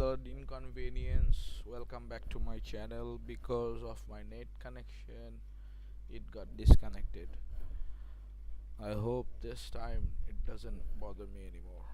Without inconvenience, welcome back to my channel. Because of my net connection, it got disconnected. I hope this time it doesn't bother me anymore.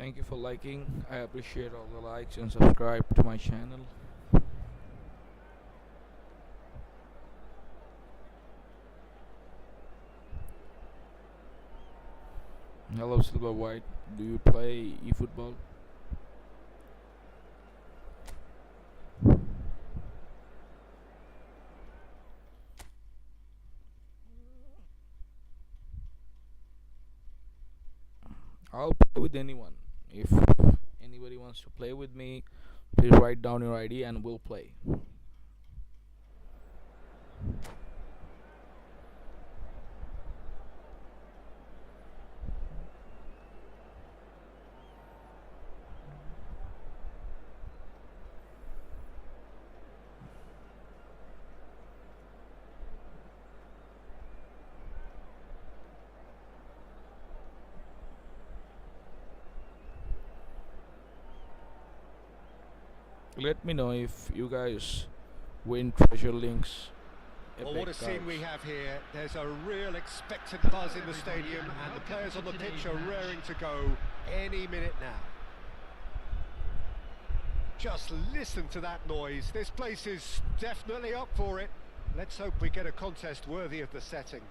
Thank you for liking. I appreciate all the likes and subscribe to my channel. Hello Silver White, do you play eFootball? I'll play with anyone. If anybody wants to play with me, please write down your ID and we'll play. Let me know if you guys win treasure links. Well, what a scene we have here. There's a real expectant buzz in the stadium and the players on the pitch are raring to go any minute now. Just listen to that noise. This place is definitely up for it. Let's hope we get a contest worthy of the setting.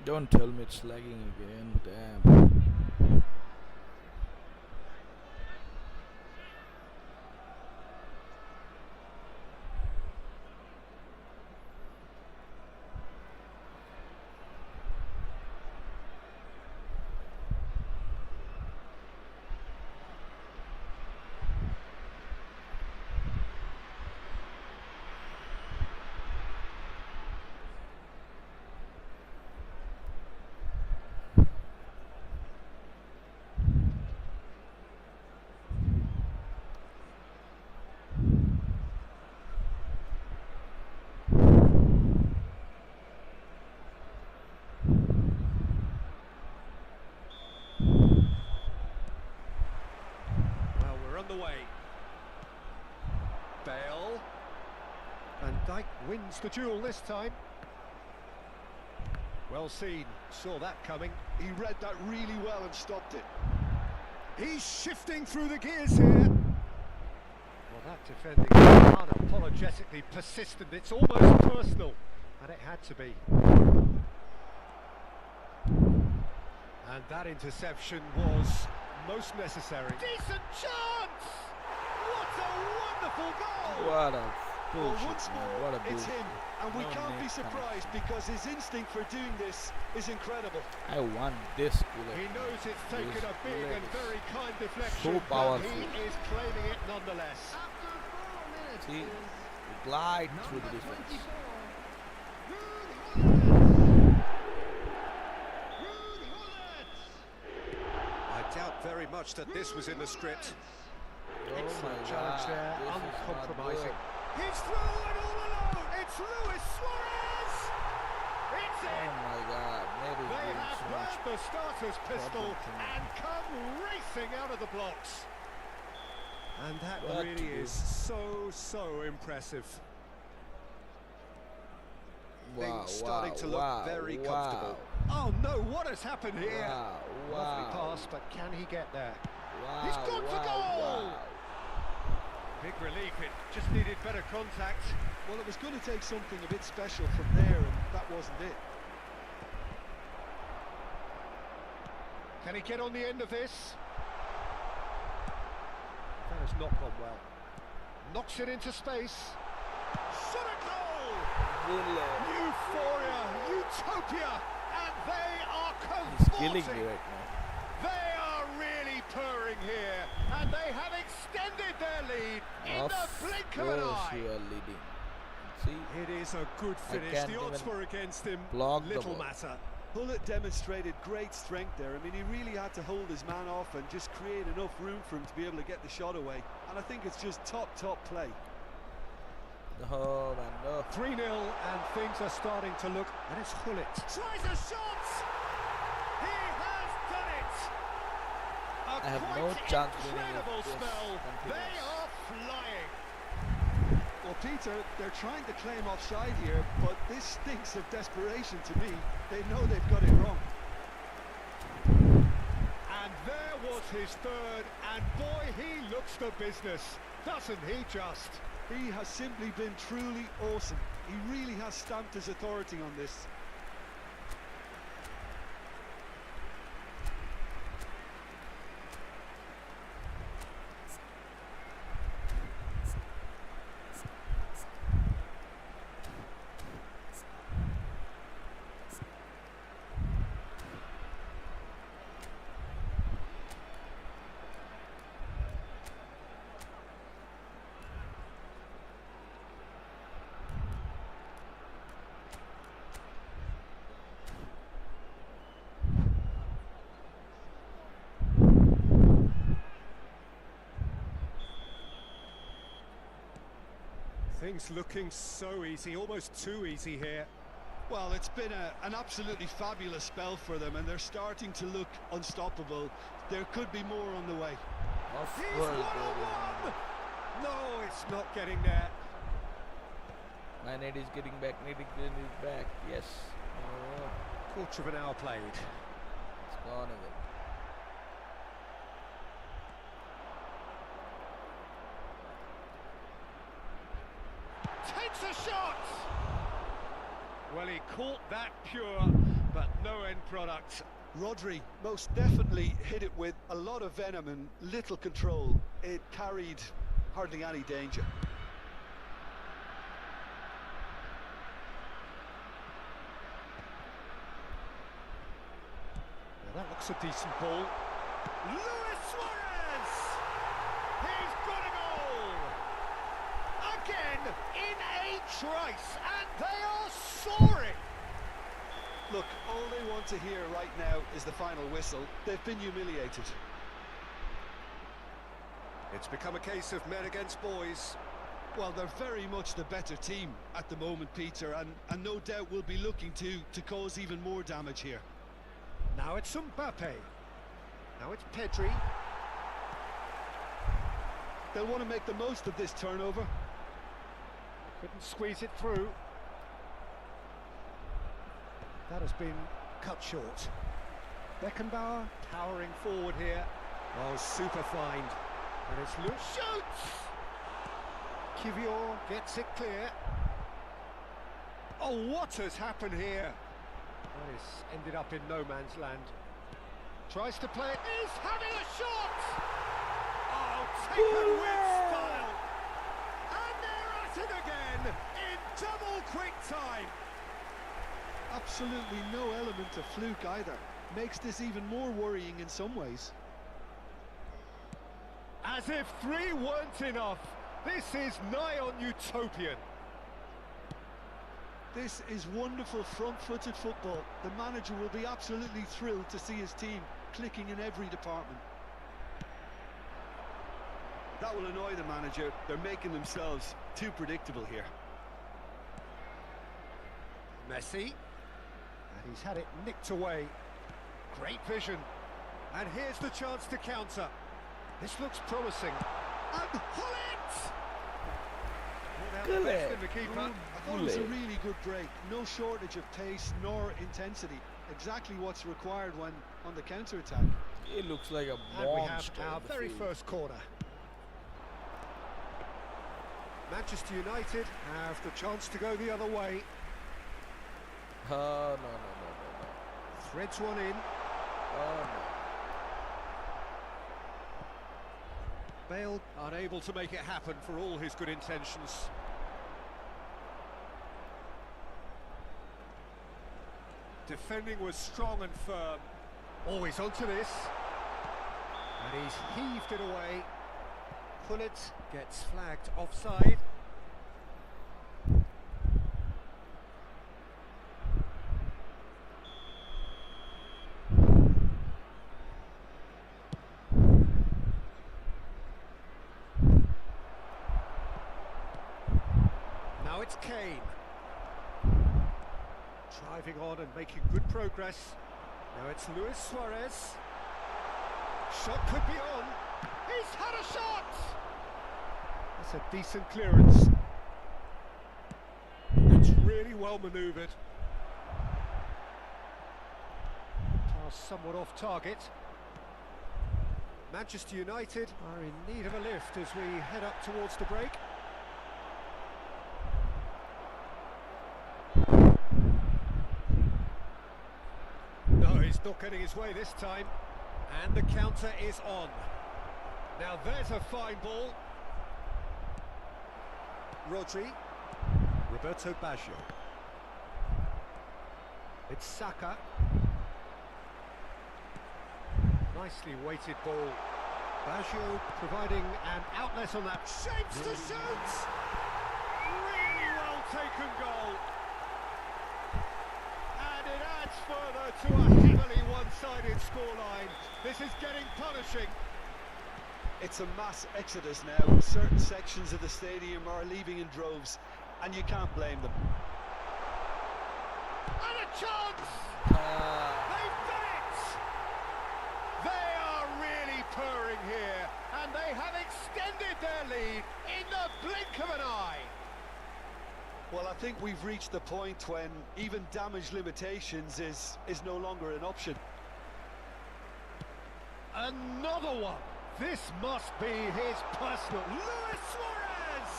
Don't tell me it's lagging again, damn. The way. Bale. And Dyke wins the duel this time. Well seen, saw that coming. He read that really well and stopped it. He's shifting through the gears here. Well, that defending is unapologetically persistent. It's almost personal, and it had to be. And that interception was most necessary. Decent chance! What a wonderful goal! What a bullshit, well, once more, what a bullshit. it's him, and we can't be surprised because his instinct for doing this is incredible. I want this bullet. He knows it's taken a big and very kind deflection, so but powerful. he is claiming it nonetheless. See, glide through the defense. I doubt very much that this was in the script. Oh Excellent my challenge God, there, this is uncompromising. not He's through and all alone. It's Luis Suarez. It's good. in. Oh my God, maybe They doing have so much. heard the starter's pistol problem to me. and come racing out of the blocks. And that What to really do? is so impressive. Things starting to look very comfortable. Oh no, what has happened here? Wow, Lovely wow, pass, but can he get there? wow, He's gone for goal! wow. Big relief, it just needed better contact. Well, it was going to take something a bit special from there, and that wasn't it. Can he get on the end of this? That has not gone well. Knocks it into space. Shot a goal! Euphoria, utopia, and they are He's killing comforting. me right now. They are really purring here, and they have extended their lead in Of the blink of an course eye. you are leading. See, It is a good finish. can't The odds even were against him. block the Little ball. matter. Hullet demonstrated great strength there. I mean, he really had to hold his man off and just create enough room for him to be able to get the shot away. And I think it's just top play. Oh man, no. 3-0 and things are starting to look... And it's Hullet. Tries a shot! He has done it! I have no chance winning if this spell. continues. They are flying. Well, Peter, they're trying to claim offside here, but this stinks of desperation to me. They know they've got it wrong. And there was his third, and boy, he looks the business, doesn't he just? He has simply been truly awesome. He really has stamped his authority on this. Things looking so easy, almost too easy here. Well, it's been an absolutely fabulous spell for them, and they're starting to look unstoppable. There could be more on the way. He's one-on-one! No, it's not getting there. My net is getting back, net is getting back. Yes. Oh, Quarter of an hour played. it's gone again. Takes a shot! Well, he caught that pure, but no end product. Rodri most definitely hit it with a lot of venom and little control. It carried hardly any danger. Now that looks a decent ball. Luis Suarez! He's got a goal! Again, in a trice, and they are soaring! Look, all they want to hear right now is the final whistle. They've been humiliated. It's become a case of men against boys. Well, they're very much the better team at the moment, Peter, and no doubt will be looking to cause even more damage here. Now it's Mbappe. Now it's Pedri. They'll want to make the most of this turnover. Couldn't squeeze it through. That has been cut short. Beckenbauer powering forward here. Oh, super find. And it's Luke shoots! Kivior gets it clear. Oh, what has happened here? That is ended up in no man's land. Tries to play it. He's having a shot! Oh, taken with style! And they're at it again in double quick time. Absolutely no element of fluke either. Makes this even more worrying in some ways. As if 3 weren't enough, this is nigh on utopian. This is wonderful front-footed football. The manager will be absolutely thrilled to see his team clicking in every department. That will annoy the manager. They're making themselves too predictable here. Messi, and he's had it nicked away. Great vision, and here's the chance to counter. This looks promising. And Hullet! Without the best in the keeper. I thought it was a really good break. No shortage of pace nor intensity. Exactly what's required when on the counter-attack. It looks like a And we have monster. our in the very field. first corner. Manchester United have the chance to go the other way. Oh, no. Threads one in. Oh, no. Bale unable to make it happen for all his good intentions. Defending was strong and firm. Always onto this. And he's heaved it away. Hullet gets flagged offside. driving on and making good progress. Now it's Luis Suarez. Shot could be on. He's had a shot! That's a decent clearance. That's really well manoeuvred. Pass somewhat off target. Manchester United are in need of a lift as we head up towards the break. No, he's not getting his way this time. And the counter is on. Now there's a fine ball. Rodri. Roberto Baggio. It's Saka. Nicely weighted ball. Baggio providing an outlet on that. Shapes to shoot! Really well taken goal. And it adds further to a heavily one-sided scoreline. This is getting punishing. It's a mass exodus now. Certain sections of the stadium are leaving in droves, and you can't blame them. And a chance! They've done it! They are really purring here, and they have extended their lead in the blink of an eye. Well, I think we've reached the point when even damage limitations is no longer an option. Another one. This must be his personal. Luis Suarez!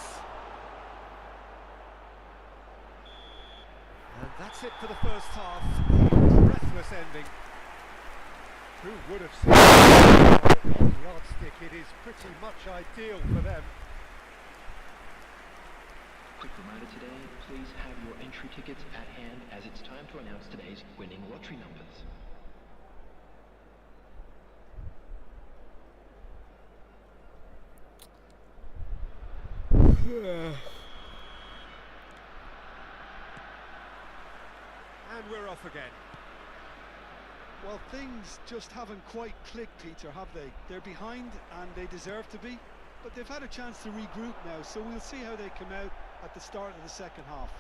And that's it for the first half. A breathless ending. Who would have seen it on the yardstick? It is pretty much ideal for them. Quick reminder today, please have your entry tickets at hand as it's time to announce today's winning lottery numbers. And we're off again. Well, things just haven't quite clicked, Peter, have they? They're behind, and they deserve to be. But they've had a chance to regroup now, so we'll see how they come out at the start of the second half.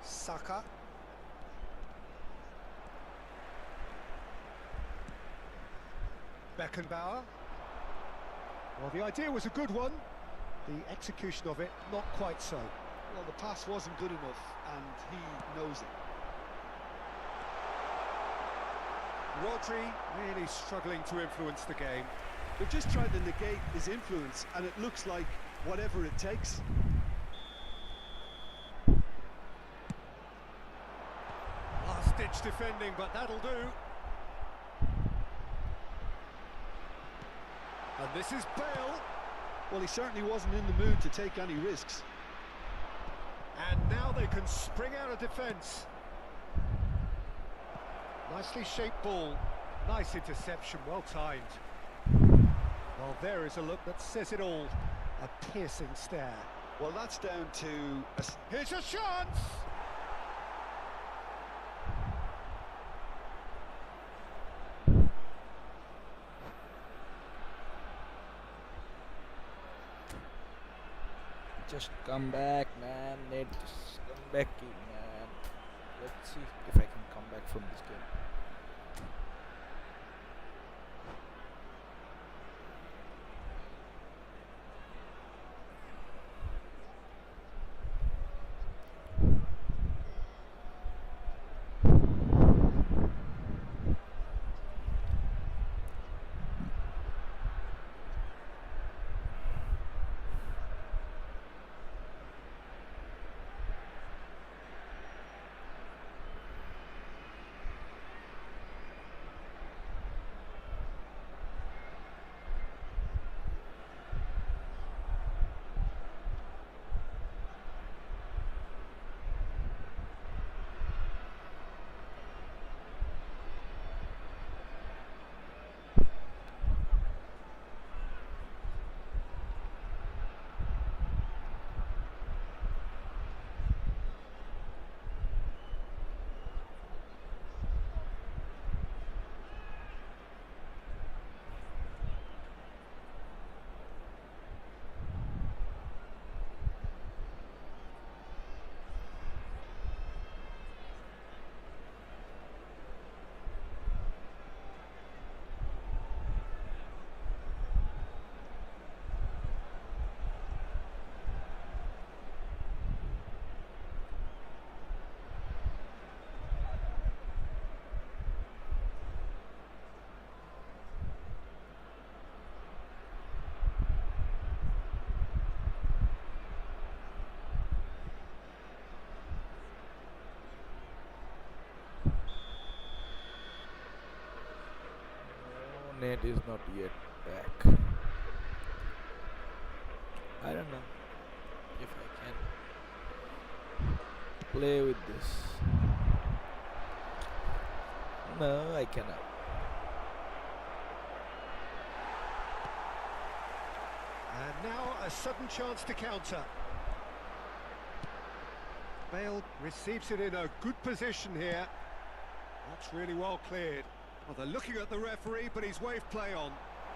Saka. Beckenbauer. Well, the idea was a good one. The execution of it, not quite so. Well, the pass wasn't good enough, and he knows it. Rodri really struggling to influence the game. They're just trying to negate his influence, and it looks like whatever it takes. Last-ditch defending, but that'll do. And this is Bale. Well, he certainly wasn't in the mood to take any risks. And now they can spring out of defence. Nicely shaped ball. Nice interception, well timed. Well, there is a look that says it all. A piercing stare. Well, that's down to... Here's a chance! Just come back, man. Nate, just come back in, man. Let's see if I can come back from this game. Nate is not yet back. I don't know if I can play with this. No, I cannot. And now a sudden chance to counter. Bale receives it in a good position here. That's really well cleared. Well, they're looking at the referee, but he's waved play on.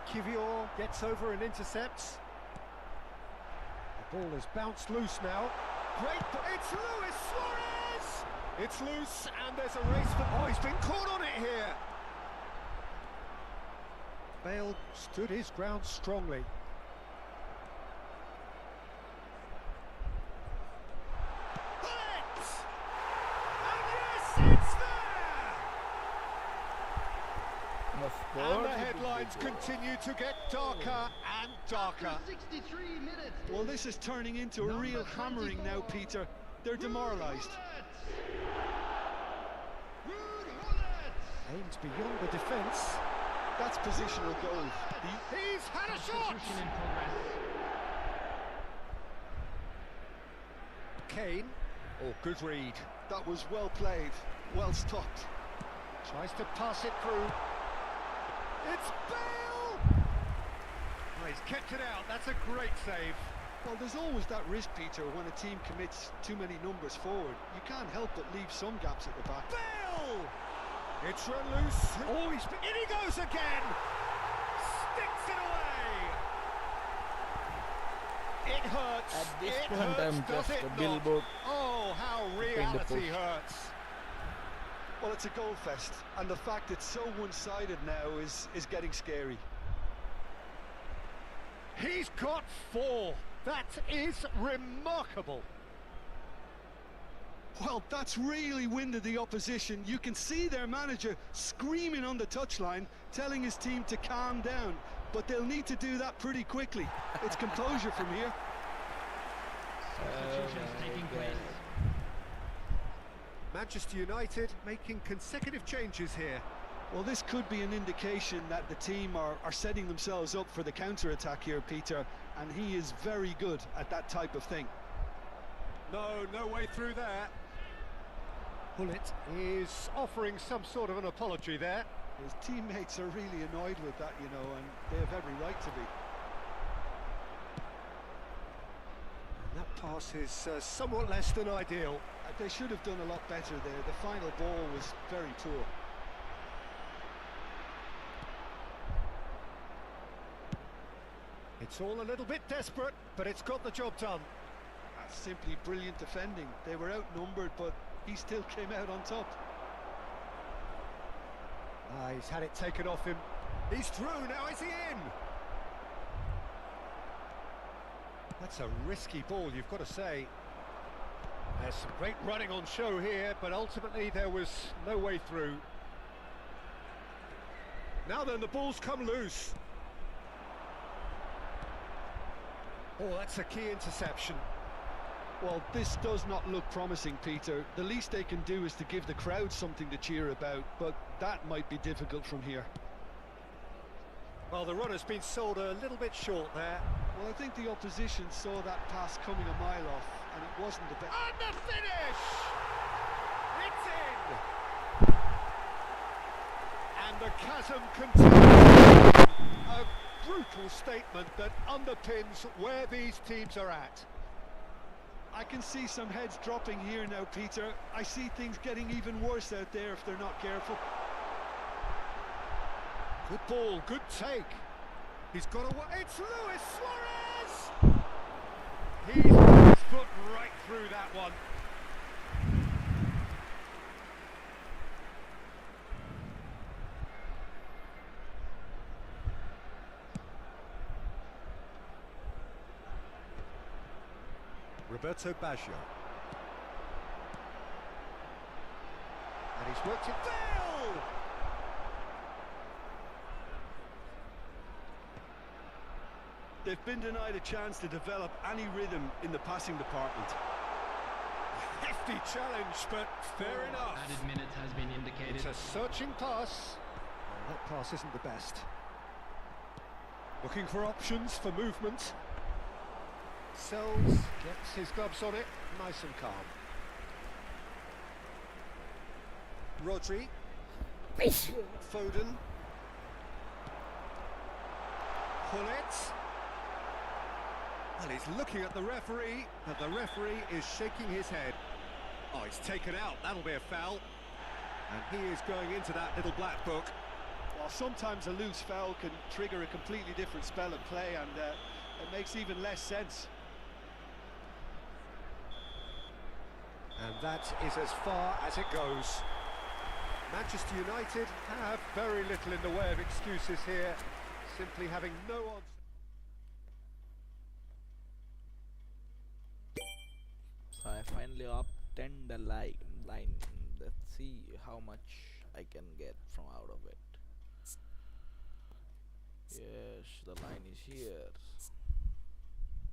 Kivior gets over and intercepts. The ball has bounced loose now. Great, it's Luis Suarez! It's loose, and there's a race for... Oh, he's been caught on it here! Bale stood his ground strongly. Hits! And yes, it's there! And the headlines continue to get darker and darker. 63 minutes. Well, this is turning into a real hammering now, Peter. They're demoralised. Aims beyond the defence. That's positional goal. He's had a shot! Substitution in progress. Kane. Oh, good read. That was well played, well stopped. Tries to pass it through. It's Bale! Oh, he's kept it out. That's a great save. Well, there's always that risk, Peter, when a team commits too many numbers forward. You can't help but leave some gaps at the back. Bale! It's run loose. Oh, in he goes again! Sticks it away! It hurts. At this it point, hurts, I'm does just it a not? billboard Oh, how keeping the reality push. hurts. Well, it's a goal fest, and the fact it's so one-sided now is getting scary. He's got 4. That is remarkable. Well, that's really winded the opposition. You can see their manager screaming on the touchline, telling his team to calm down. But they'll need to do that pretty quickly. It's composure from here. Substitutions taking place. Manchester United making consecutive changes here. Well, this could be an indication that the team are setting themselves up for the counter-attack here, Peter. And he is very good at that type of thing. No way through there. Bullet is offering some sort of an apology there. His teammates are really annoyed with that, you know, and they have every right to be. And that pass is somewhat less than ideal. They should have done a lot better there. The final ball was very poor. It's all a little bit desperate, but it's got the job done. That's simply brilliant defending. They were outnumbered, but he still came out on top. He's had it taken off him. He's through, now is he in? That's a risky ball, you've got to say. There's some great running on show here, but ultimately there was no way through. Now then, the ball's come loose. Oh, that's a key interception. Well, this does not look promising, Peter. The least they can do is to give the crowd something to cheer about, but that might be difficult from here. Well, the run has been sold a little bit short there. Well, I think the opposition saw that pass coming a mile off, and it wasn't the best. And the finish! It's in! And the chasm continues. A brutal statement that underpins where these teams are at. I can see some heads dropping here now, Peter. I see things getting even worse out there if they're not careful. Good ball, good take. He's got a... It's Luis Suarez! He's put his foot right through that one. Roberto Baggio. And he's worked it. Bale! They've been denied a chance to develop any rhythm in the passing department. Hefty challenge, but fair enough. Added minutes has been indicated. It's a searching pass. That pass isn't the best. Looking for options for movement. Sells, gets his gloves on it, nice and calm. Rodri. Foden. Pullet. Well, he's looking at the referee, and the referee is shaking his head. Oh, he's taken out, that'll be a foul. And he is going into that little black book. Well, sometimes a loose foul can trigger a completely different spell of play, and it makes even less sense. And that is as far as it goes. Manchester United have very little in the way of excuses here, simply having no answer. So I finally obtained the line. Let's see how much I can get from out of it. Yes, the line is here.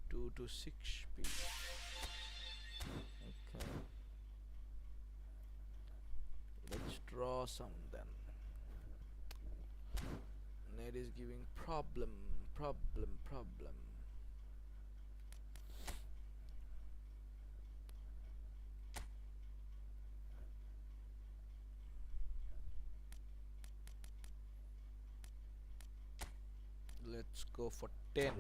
2 to 6 speed. Okay. Let's draw some then. Net is giving problem. Let's go for 10.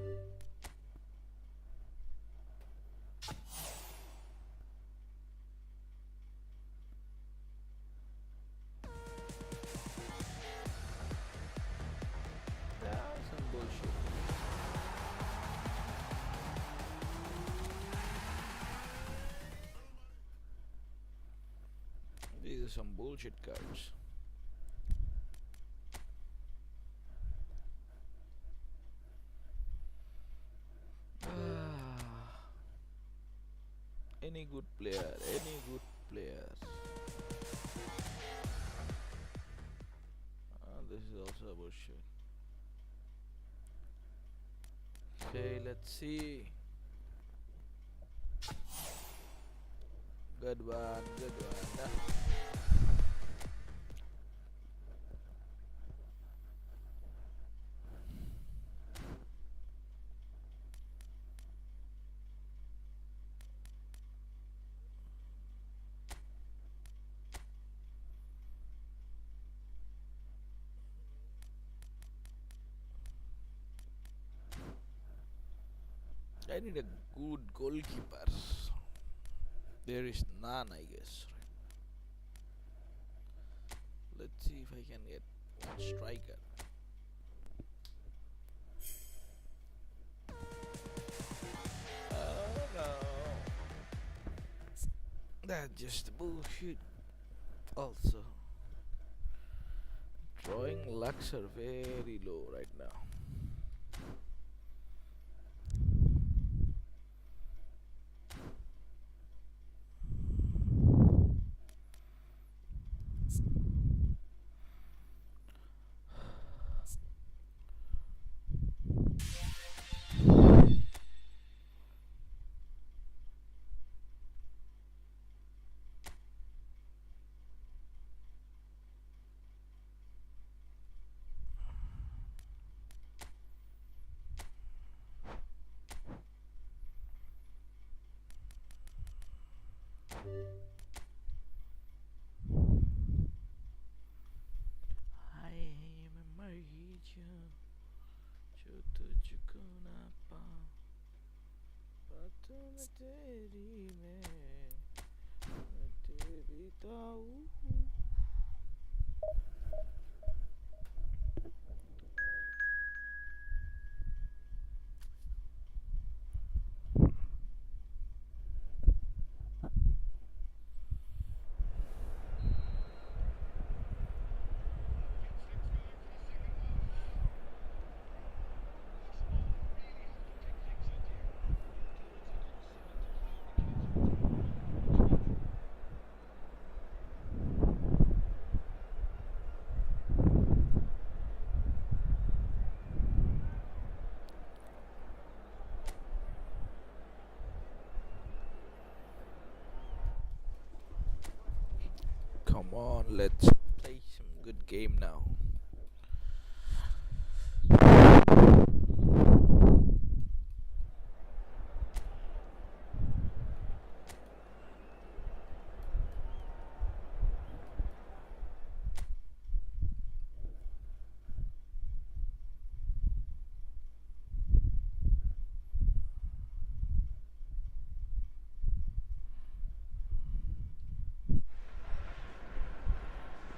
Some bullshit. These are some bullshit cards. Any good player. This is also a bullshit. Okay, let's see. Good one. I need a good goalkeeper. There is none, I guess. Let's see if I can get one striker. Oh no. That's just bullshit. Also, drawing lucks are very low right now. तेरी मैं तेरी ताऊ Come on, let's play some good game now.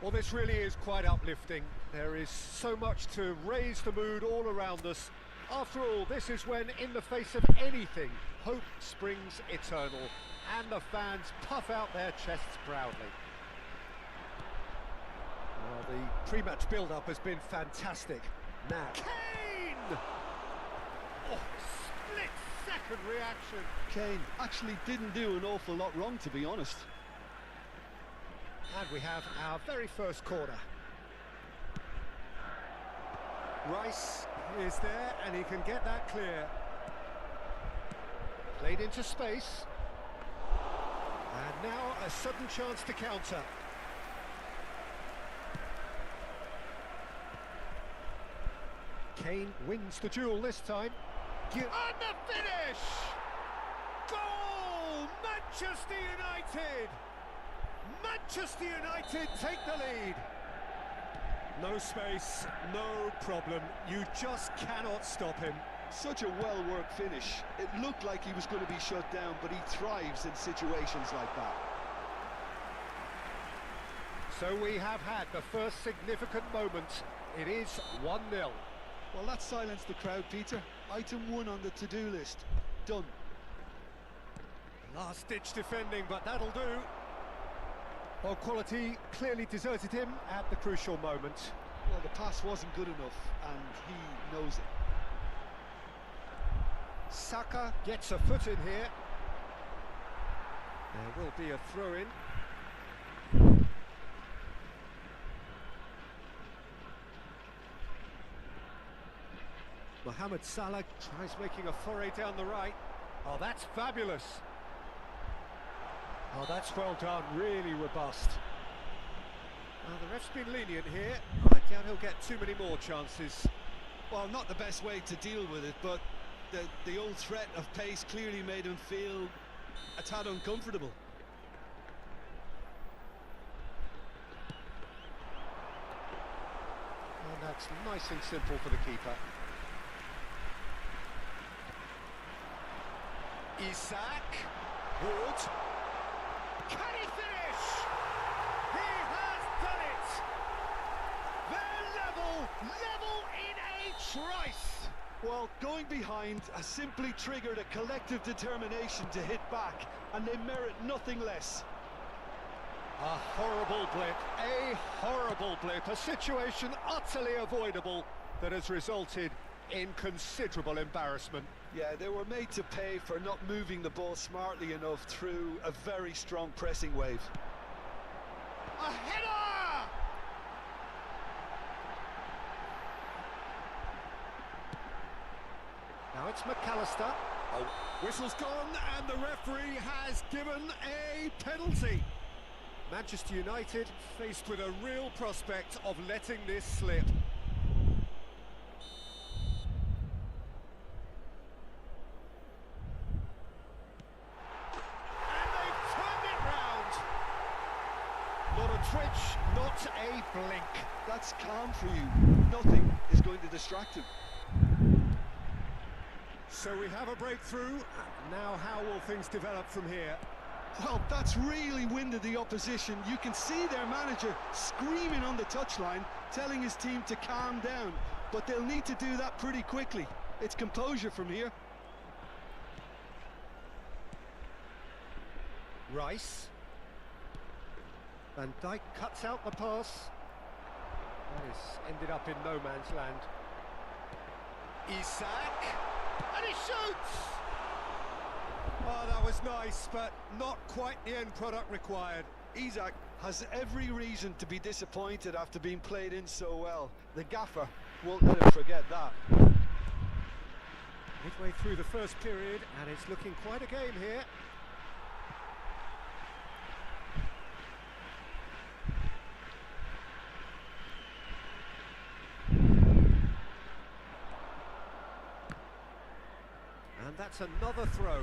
Well, this really is quite uplifting. There is so much to raise the mood all around us. After all, this is when, in the face of anything, hope springs eternal, and the fans puff out their chests proudly. Well, the pre-match build-up has been fantastic. Now, Kane! Oh, split-second reaction. Kane actually didn't do an awful lot wrong, to be honest. And we have our very first corner. Rice is there, and he can get that clear. Played into space. And now a sudden chance to counter. Kane wins the duel this time. And the finish! Goal! Manchester United! Manchester United take the lead. No space, no problem. You just cannot stop him. Such a well-worked finish. It looked like he was going to be shut down, but he thrives in situations like that. So we have had the first significant moment. It is 1-0. Well, that silenced the crowd, Peter. Item 1 on the to-do list. Done. Last-ditch defending, but that'll do. Well, quality clearly deserted him at the crucial moment. Well, the pass wasn't good enough, and he knows it. Saka gets a foot in here. There will be a throw-in. Mohamed Salah tries making a foray down the right. Oh, that's fabulous. Oh, that's well done, really robust. Well, the ref's been lenient here. I doubt he'll get too many more chances. Well, not the best way to deal with it, but the old threat of pace clearly made him feel a tad uncomfortable. And that's nice and simple for the keeper. Isak. Wood. Can he finish? He has done it! They're level in a trice! Well, going behind has simply triggered a collective determination to hit back, and they merit nothing less. A horrible blip, a situation utterly avoidable that has resulted in considerable embarrassment. Yeah, they were made to pay for not moving the ball smartly enough through a very strong pressing wave. A header! Now it's McAllister. Oh, whistle's gone and the referee has given a penalty. Manchester United faced with a real prospect of letting this slip. Twitch, not a blink. That's calm for you. Nothing is going to distract him. So we have a breakthrough. Now how will things develop from here? Well, that's really winded the opposition. You can see their manager screaming on the touchline, telling his team to calm down. But they'll need to do that pretty quickly. It's composure from here. Rice. Van Dijk cuts out the pass. That has ended up in no man's land. Isak. And he shoots! Oh, that was nice, but not quite the end product required. Isak has every reason to be disappointed after being played in so well. The gaffer won't let him forget that. Midway through the first period, and it's looking quite a game here. And that's another throw.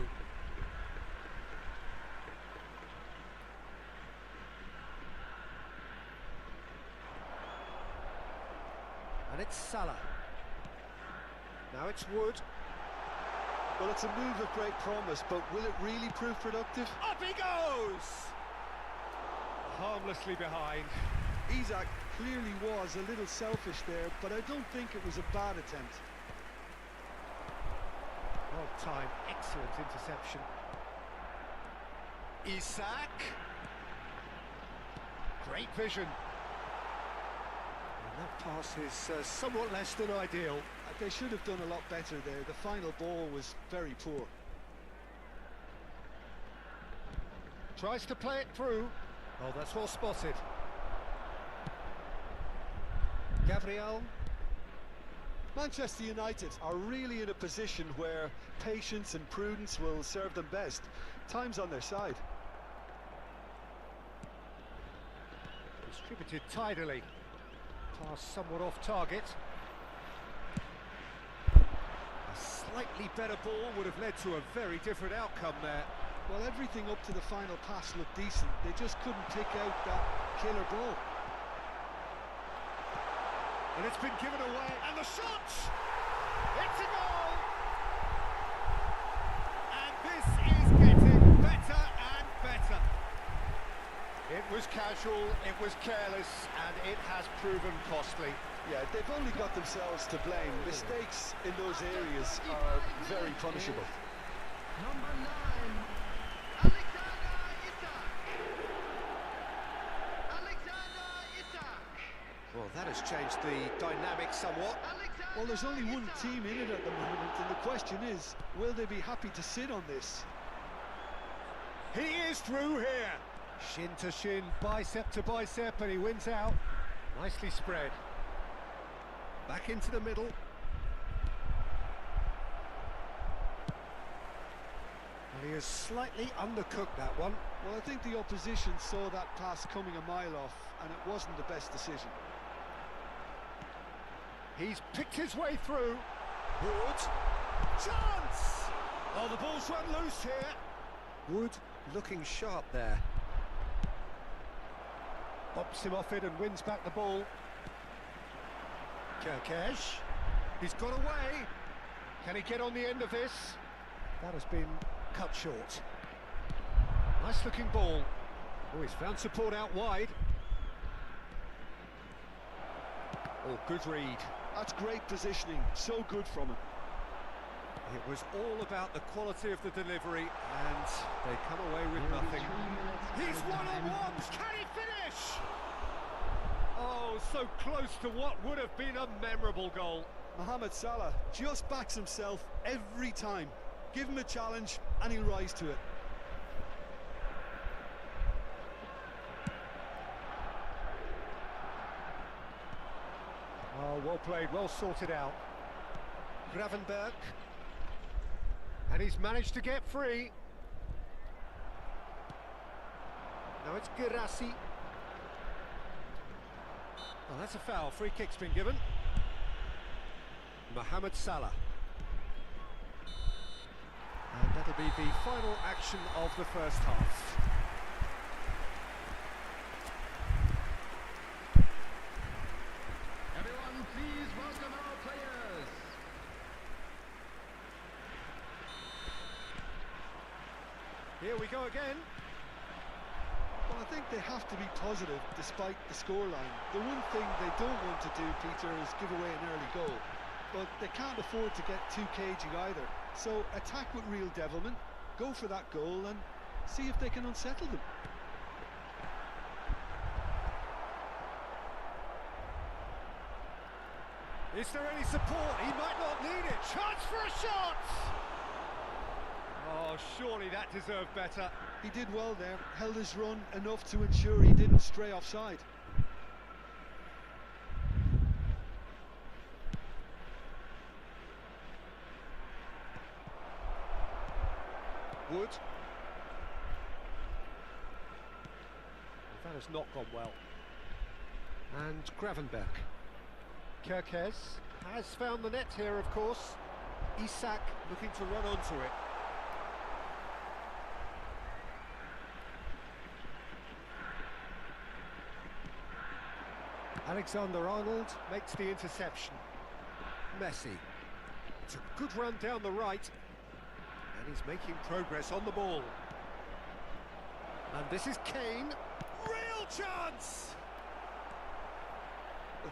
And it's Salah. Now it's Wood. Well, it's a move of great promise, but will it really prove productive? Up he goes! Harmlessly behind. Isak clearly was a little selfish there, but I don't think it was a bad attempt. Well timed, excellent interception. Isak. Great vision. And that pass is somewhat less than ideal. They should have done a lot better there. The final ball was very poor. Tries to play it through. Oh, that's well spotted. Gabriel. Manchester United are really in a position where patience and prudence will serve them best. Time's on their side. Distributed tidily. Pass somewhat off target. A slightly better ball would have led to a very different outcome there. Well, everything up to the final pass looked decent. They just couldn't pick out that killer ball. And it's been given away, and the shot! It's a goal! And this is getting better and better. It was casual, it was careless, and it has proven costly. Yeah, they've only got themselves to blame. Mistakes in those areas are very punishable. Number 9, Alexander Isak. Alexander Isak. Well, that has changed the dynamic somewhat. Well, there's only one team in it at the moment, and the question is, will they be happy to sit on this? He is through here. Shin to shin, bicep to bicep, and he wins out. Nicely spread. Back into the middle. Well, he has slightly undercooked that one. Well, I think the opposition saw that pass coming a mile off, and it wasn't the best decision. He's picked his way through. Wood. Chance! Oh, the ball's run loose here. Wood looking sharp there. Bumps him off it and wins back the ball. Kirkesh. He's got away. Can he get on the end of this? That has been cut short. Nice looking ball. Oh, he's found support out wide. Oh, good read. That's great positioning, so good from him. It was all about the quality of the delivery, and they come away with nothing. He's one-on-one! Can he finish? Oh, so close to what would have been a memorable goal. Mohamed Salah just backs himself every time. Give him a challenge and he'll rise to it. Oh, well played, well sorted out. Gravenberg. And he's managed to get free. Now it's Girassi. Oh, that's a foul. Free kick's been given. Mohamed Salah. And that'll be the final action of the first half. Everyone, please welcome our players. Here we go again. Well, I think they have to be positive despite the scoreline. The one thing they don't want to do, Peter, is give away an early goal. But they can't afford to get too cagey either. So attack with real devilment, go for that goal and see if they can unsettle them. Is there any support? He might not need it. Chance for a shot! Oh, surely that deserved better. He did well there, held his run enough to ensure he didn't stray offside. Wood. That has not gone well. And Gravenberg. Kirkes has found the net here, of course. Isak looking to run onto it. Alexander-Arnold makes the interception. Messi. It's a good run down the right. And he's making progress on the ball. And this is Kane. Real chance!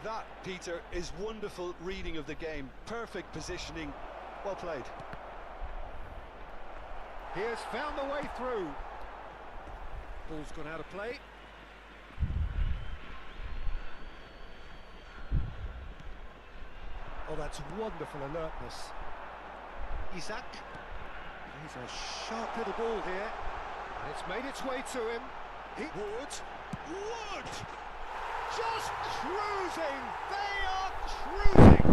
That, Peter, is wonderful reading of the game. Perfect positioning. Well played. He has found the way through. Ball's gone out of play. Oh, that's wonderful alertness. Isaac. He's a sharp little ball here. And it's made its way to him. Wood! Just cruising! They are cruising!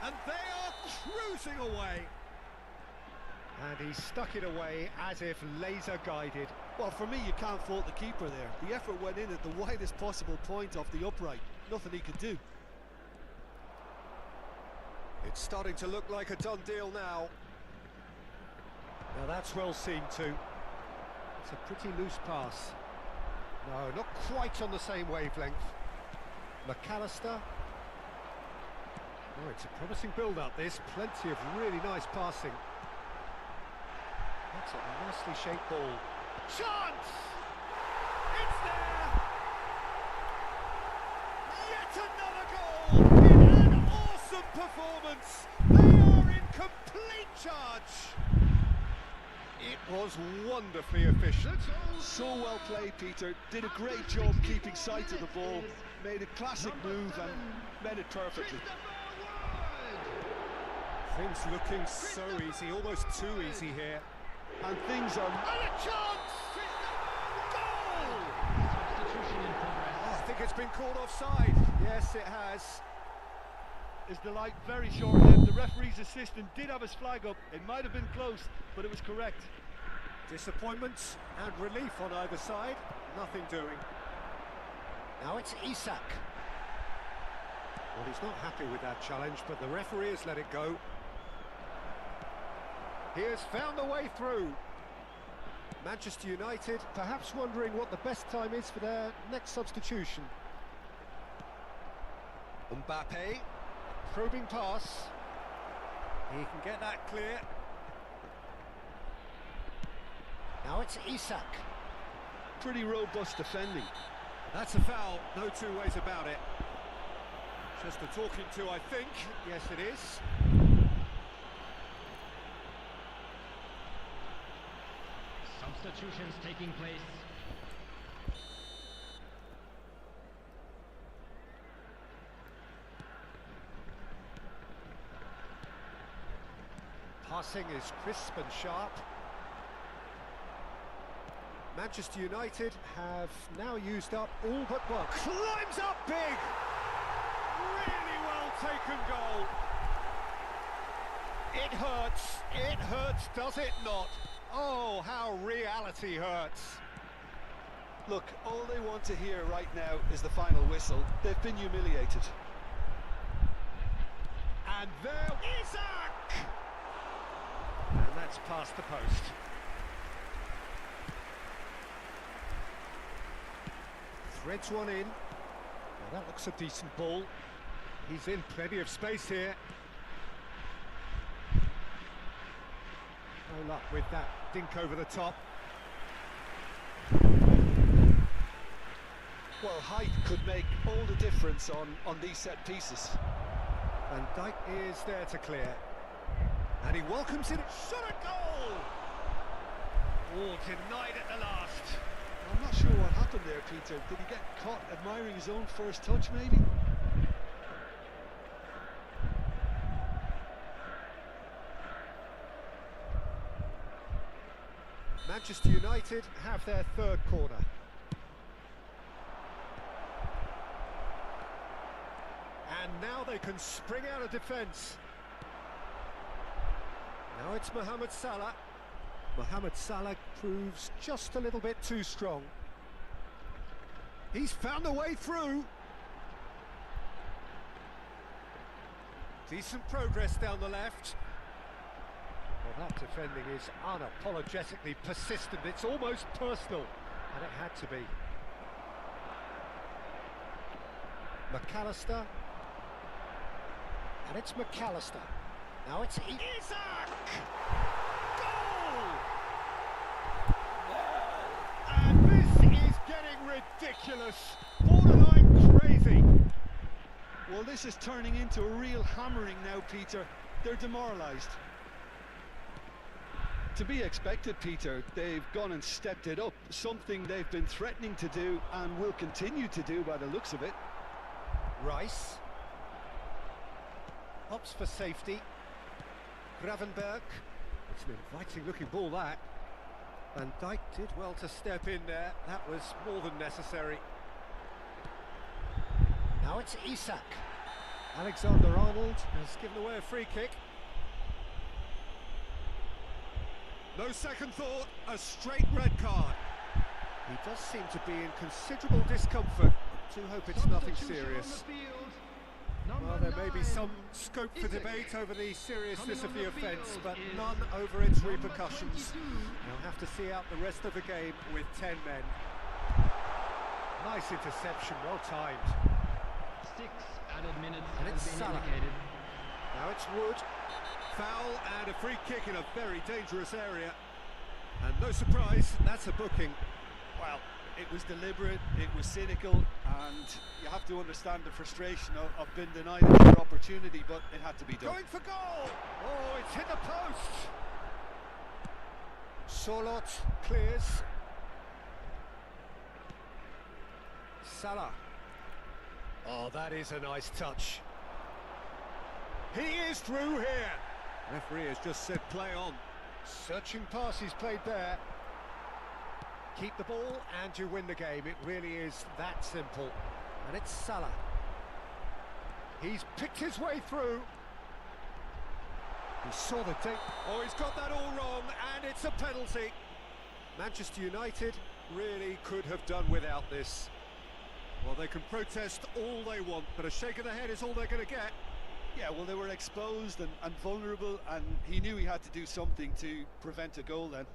And they are cruising away! And he stuck it away as if laser guided. Well, for me, you can't fault the keeper there. The effort went in at the widest possible point off the upright. Nothing he could do. It's starting to look like a done deal now. Now that's well seen too. It's a pretty loose pass. No, not quite on the same wavelength. McAllister. Oh, it's a promising build-up this. Plenty of really nice passing. That's a nicely shaped ball. Chance! It's there! Yet another goal in an awesome performance. They are in complete charge. It was wonderfully efficient. So well played, Peter. Did a great job keeping sight of the ball. Made a classic move and met it perfectly. Things looking so easy, almost too easy here. And things are... And a chance! Goal! Oh, I think it's been called offside. Yes, it has. Is the light very short-lived. The referee's assistant did have his flag up. It might have been close, but it was correct. Disappointment and relief on either side. Nothing doing. Now it's Isak. Well, he's not happy with that challenge, but the referee has let it go. He has found the way through. Manchester United perhaps wondering what the best time is for their next substitution. Mbappe, probing pass. He can get that clear. Now it's Isak. Pretty robust defending. That's a foul, no two ways about it. Just a talking to, I think. Yes, it is. Substitutions taking place. Passing is crisp and sharp. Manchester United have now used up all but one. Climbs up big! Really well taken goal. It hurts, does it not? Oh, how reality hurts. Look, all they want to hear right now is the final whistle. They've been humiliated. And there, Isak! And that's past the post. Threads one in. Now that looks a decent ball. He's in plenty of space here. No luck with that dink over the top. Well, height could make all the difference on these set pieces. Van Dijk is there to clear. And he welcomes it. Shot a goal! Oh, denied at the last. I'm not sure what happened there, Peter. Did he get caught admiring his own first touch, maybe? Manchester United have their third corner. And now they can spring out of defence. Now it's Mohamed Salah. Mohamed Salah proves just a little bit too strong. He's found a way through. Decent progress down the left. Well, that defending is unapologetically persistent. It's almost personal, and it had to be. McAllister. And it's McAllister. Now it's Isak! Goal! And this is getting ridiculous. Borderline Well, this is turning into a real hammering now, Peter. They're demoralised. To be expected, Peter. They've gone and stepped it up, something they've been threatening to do and will continue to do by the looks of it. Rice. Opts for safety. Gravenberg. It's an inviting looking ball, that. Van Dijk did well to step in there. That was more than necessary. Now it's Isak. Alexander-Arnold has given away a free kick. No second thought, a straight red card. He does seem to be in considerable discomfort. I do hope it's nothing serious. Well, there may be some scope for debate over the seriousness of the offence, but none over its repercussions. They'll have to see out the rest of the game with 10 men. Nice interception, well timed. 6 added minutes And has it's been Salah. indicated. Now it's Wood. Foul and a free kick in a very dangerous area. And no surprise, that's a booking. Well, it was deliberate, it was cynical, and you have to understand the frustration of being denied a clear opportunity, but it had to be done. Going for goal! Oh, it's hit the post! Solot clears. Salah. Oh, that is a nice touch. He is through here. Referee has just said play on. Searching pass he's played there. Keep the ball and you win the game. It really is that simple. And it's Salah. He's picked his way through. He saw the date. Oh, he's got that all wrong, and it's a penalty. Manchester United really could have done without this. Well, they can protest all they want, but a shake of the head is all they're going to get. Yeah, well, they were exposed and vulnerable, and he knew he had to do something to prevent a goal then.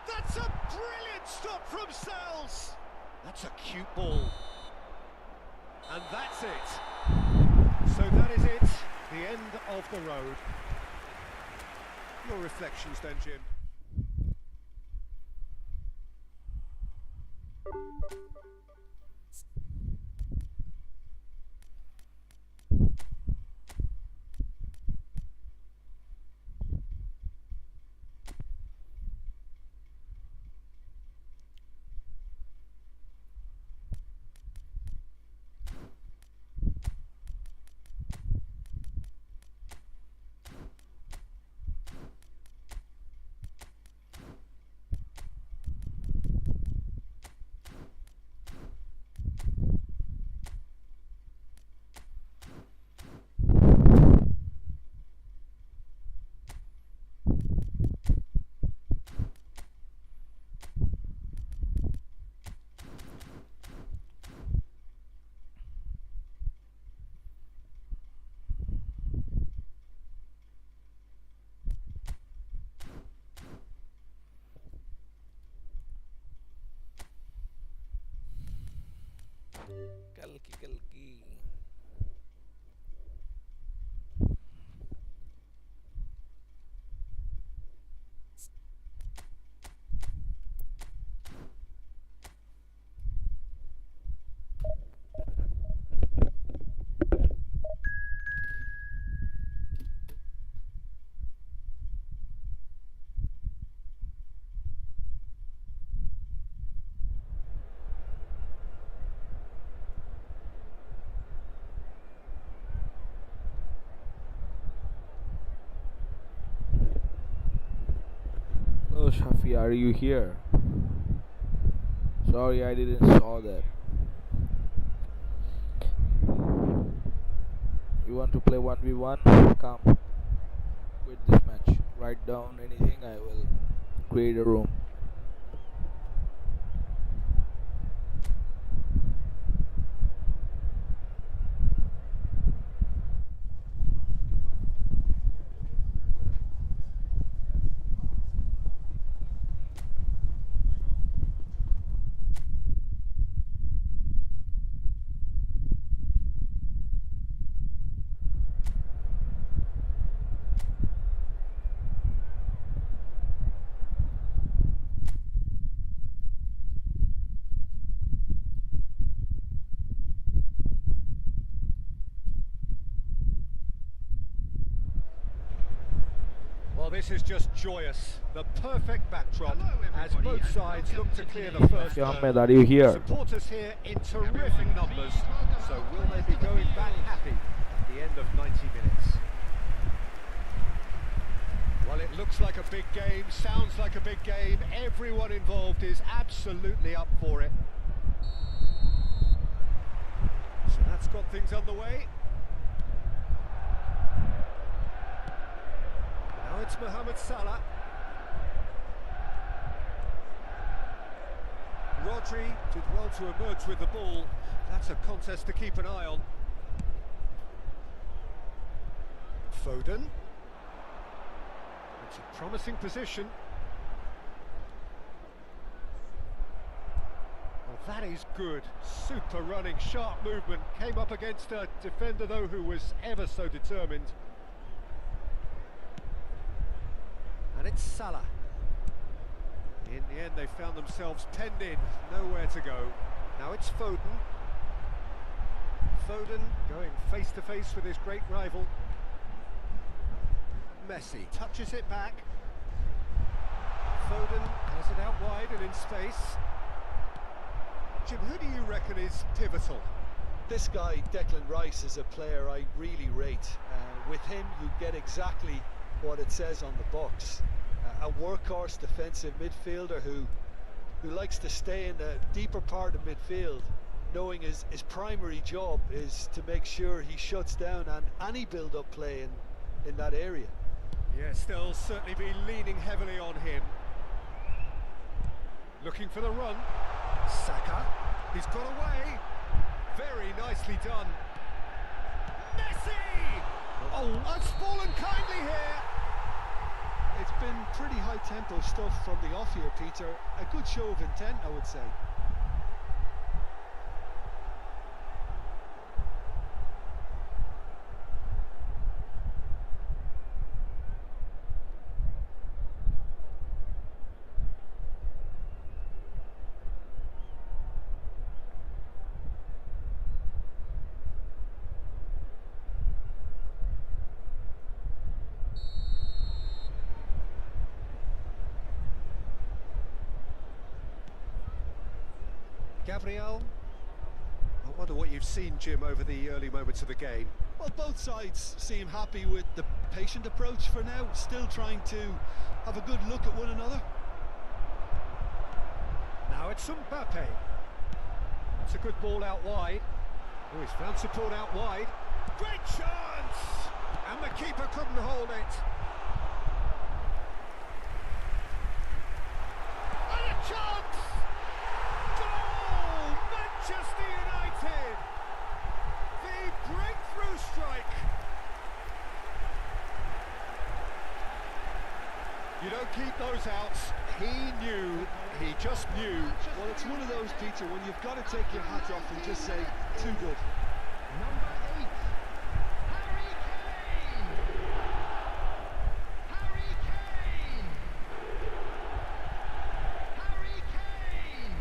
That's a brilliant stop from Sells. That's a cute ball. And that's it. So that is it, the end of the road. Your reflections then, Jim? Kalki. Oh, Shafi, are you here? Sorry, I didn't saw that. You want to play 1v1? Come. Quit this match. Write down anything, I will create a room. this is just joyous. The perfect backdrop Hello, as everybody, both and sides welcome look to to clear the today's first Ahmed, hurdle. are you here? Supporters here in terrific Everyone, numbers, please welcome so our will they players be to the going back field. happy at the end of 90 minutes? Well, it looks like a big game, sounds like a big game. Everyone involved is absolutely up for it. So that's got things underway. Now it's Mohamed Salah. Rodri did well to emerge with the ball. That's a contest to keep an eye on. Foden. It's a promising position. Well, that is good. Super running, sharp movement. Came up against a defender, though, who was ever so determined. And it's Salah. In the end, they found themselves penned in, nowhere to go. Now it's Foden. Foden going face to face with his great rival. Messi touches it back. Foden has it out wide and in space. Jim, who do you reckon is pivotal? This guy, Declan Rice, is a player I really rate. With him, you get exactly what it says on the box. A workhorse defensive midfielder who likes to stay in the deeper part of midfield, knowing his primary job is to make sure he shuts down any build-up play in that area. Yes, they'll certainly be leaning heavily on him. Looking for the run. Saka, he's got away. Very nicely done. Messi! Oh, has fallen kindly here. It's been pretty high-tempo stuff from the off here, Peter. A good show of intent, I would say. Gabriel, I wonder what you've seen, Jim, over the early moments of the game. Well, both sides seem happy with the patient approach for now, still trying to have a good look at one another. Now it's Mbappe. That's a good ball out wide. Oh, he's found support out wide. Great chance! And the keeper couldn't hold it. And a chance! Goal! Manchester United! The breakthrough strike! You don't keep those out. He just knew. Well, it's one of those, Peter, when you've got to take your hat off and just say, too good. Number 8, Harry Kane! Harry Kane! Harry Kane!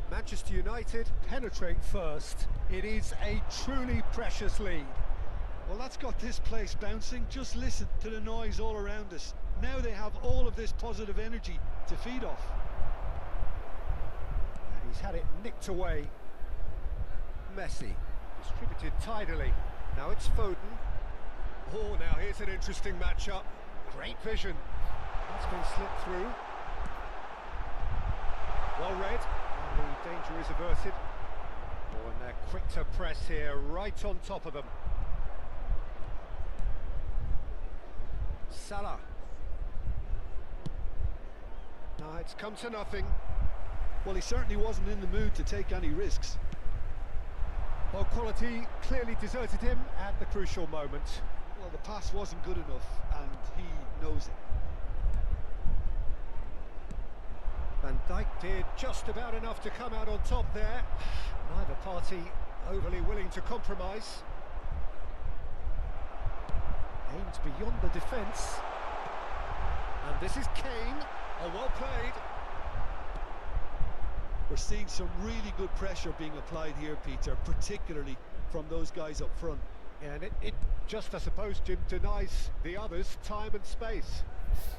Manchester United penetrate first. It is a truly precious lead. Well, that's got this place bouncing. Just listen to the noise all around us. Now they have all of this positive energy to feed off. And he's had it nicked away. Messi, distributed tidily. Now it's Foden. Oh, now here's an interesting matchup. Great vision. That's been slipped through. Well read. And the danger is averted. Oh, and they're quick to press here, right on top of them. Salah. No, it's come to nothing. Well, he certainly wasn't in the mood to take any risks. Well, quality clearly deserted him at the crucial moment. Well, the pass wasn't good enough, and he knows it. Van Dijk did just about enough to come out on top there. Neither party overly willing to compromise. Aims beyond the defence. And this is Kane. Oh, well played. We're seeing some really good pressure being applied here, Peter, particularly from those guys up front. Yeah, and it just, I suppose, Jim, denies the others time and space.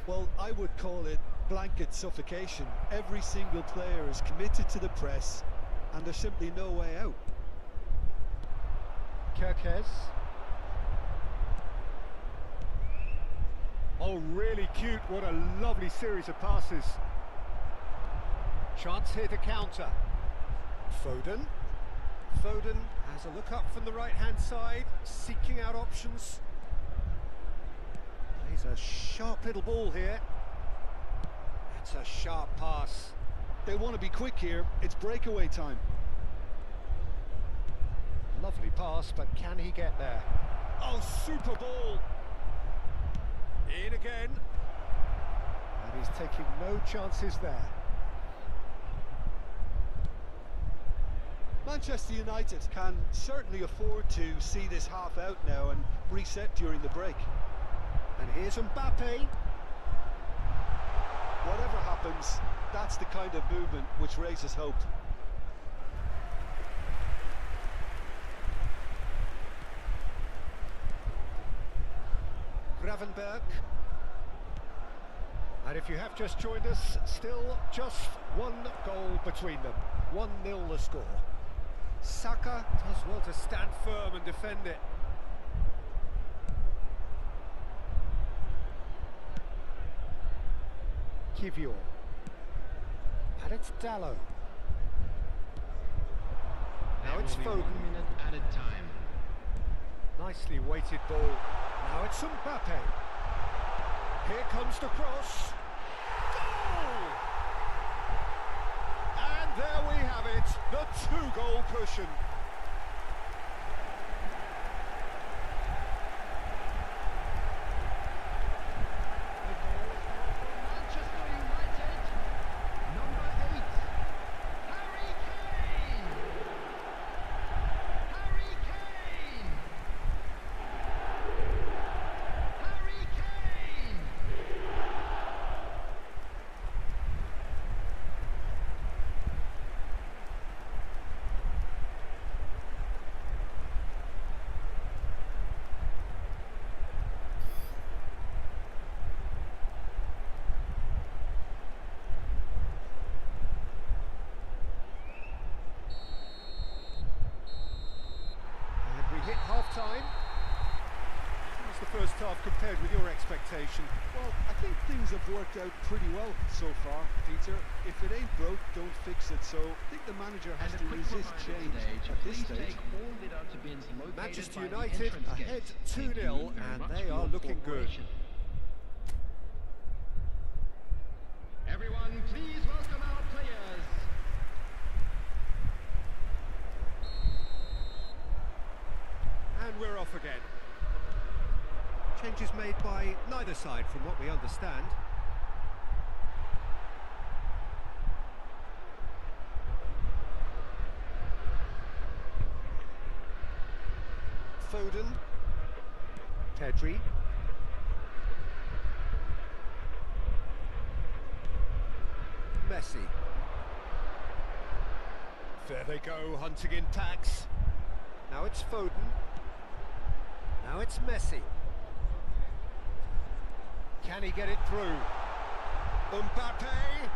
Well, I would call it blanket suffocation. Every single player is committed to the press, and there's simply no way out. Kirkes. Oh, really cute. What a lovely series of passes. Chance here to counter. Foden. Foden has a look up from the right-hand side, seeking out options. Plays a sharp little ball here. That's a sharp pass. They want to be quick here. It's breakaway time. Lovely pass, but can he get there? Oh, super ball! In again. And he's taking no chances there. Manchester United can certainly afford to see this half out now and reset during the break. And here's Mbappe. Whatever happens, that's the kind of movement which raises hope. Gravenberg. And if you have just joined us, still just one goal between them. 1-0 the score. Saka does well to stand firm and defend it. Kivior. And it's Dallo. Now it's Foden. 1 minute added time. Nicely weighted ball. Now it's Mbappe. Here comes the cross. Goal! And there we have it, the 2-goal cushion. Manchester United, number 8, Harry Kane. Harry Kane. Harry Kane. And we hit half-time. How's the first half compared with your expectation? Well, I think things have worked out pretty well so far, Peter. If it ain't broke, don't fix it. So I think the manager has And a to quick resist reminder change today to at this please stage. take all litter bins located Manchester by the United entrance ahead gate. Thank 2-0, you very and much they for are your looking good. cooperation. Everyone, please welcome our players. And we're off again. Changes made by neither side from what we understand. Foden. Pedri. Messi. There they go, hunting in packs. Now it's Foden. Now it's Messi. Can he get it through? Mbappe!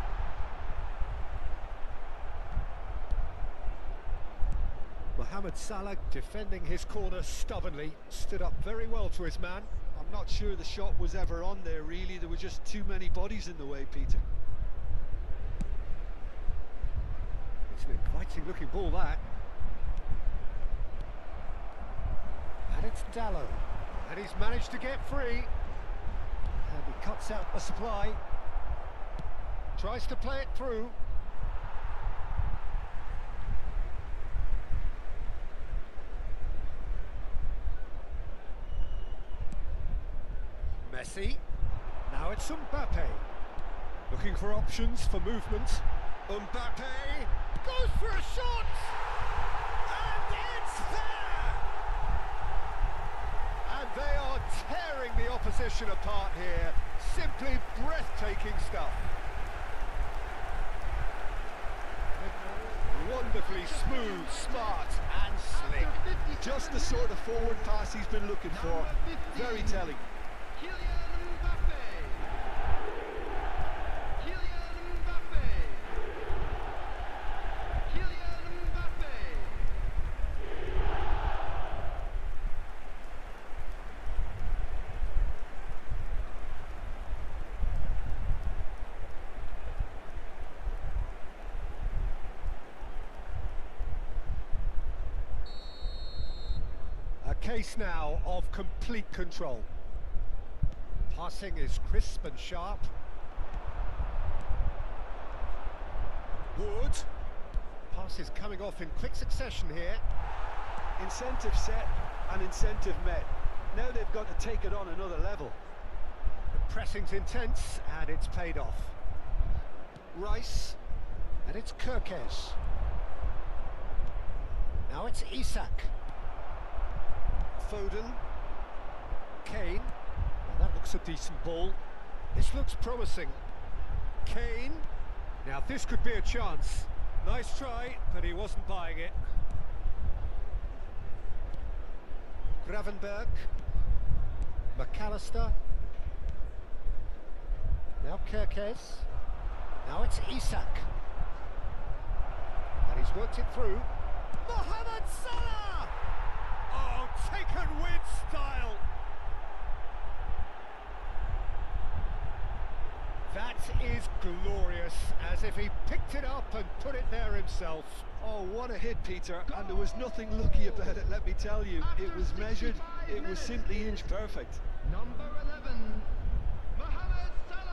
Mohamed Salah defending his corner stubbornly, stood up very well to his man. I'm not sure the shot was ever on there, really. There were just too many bodies in the way, Peter. It's an inviting looking ball, that. And it's Dallo. And he's managed to get free. And he cuts out the supply. Tries to play it through. Messi. Now it's Mbappe. Looking for options for movement. Mbappe goes for a shot! And it's there! And they are tearing the opposition apart here. Simply breathtaking stuff. Wonderfully smooth, smart and slick. Just the sort of forward pass he's been looking for. Very telling. Kylian Mbappe. Kylian Mbappe. Kylian Mbappe. A case now of complete control. Passing is crisp and sharp. Wood. Pass is coming off in quick succession here. Incentive set and incentive met. Now they've got to take it on another level. The pressing's intense and it's paid off. Rice. And it's Kirkes. Now it's Isak. Foden. Kane. Well, that looks a decent ball. This looks promising. Kane. Now this could be a chance. Nice try, but he wasn't buying it. Gravenberg. McAllister. Now Kirkes. Now it's Isak. And he's worked it through. Mohamed Salah! Oh, taken with style! That is glorious, as if he picked it up and put it there himself. Oh, what a hit, Peter, and there was nothing lucky about it, let me tell you. It was measured, it was simply inch perfect. Number 11, Mohamed Salah.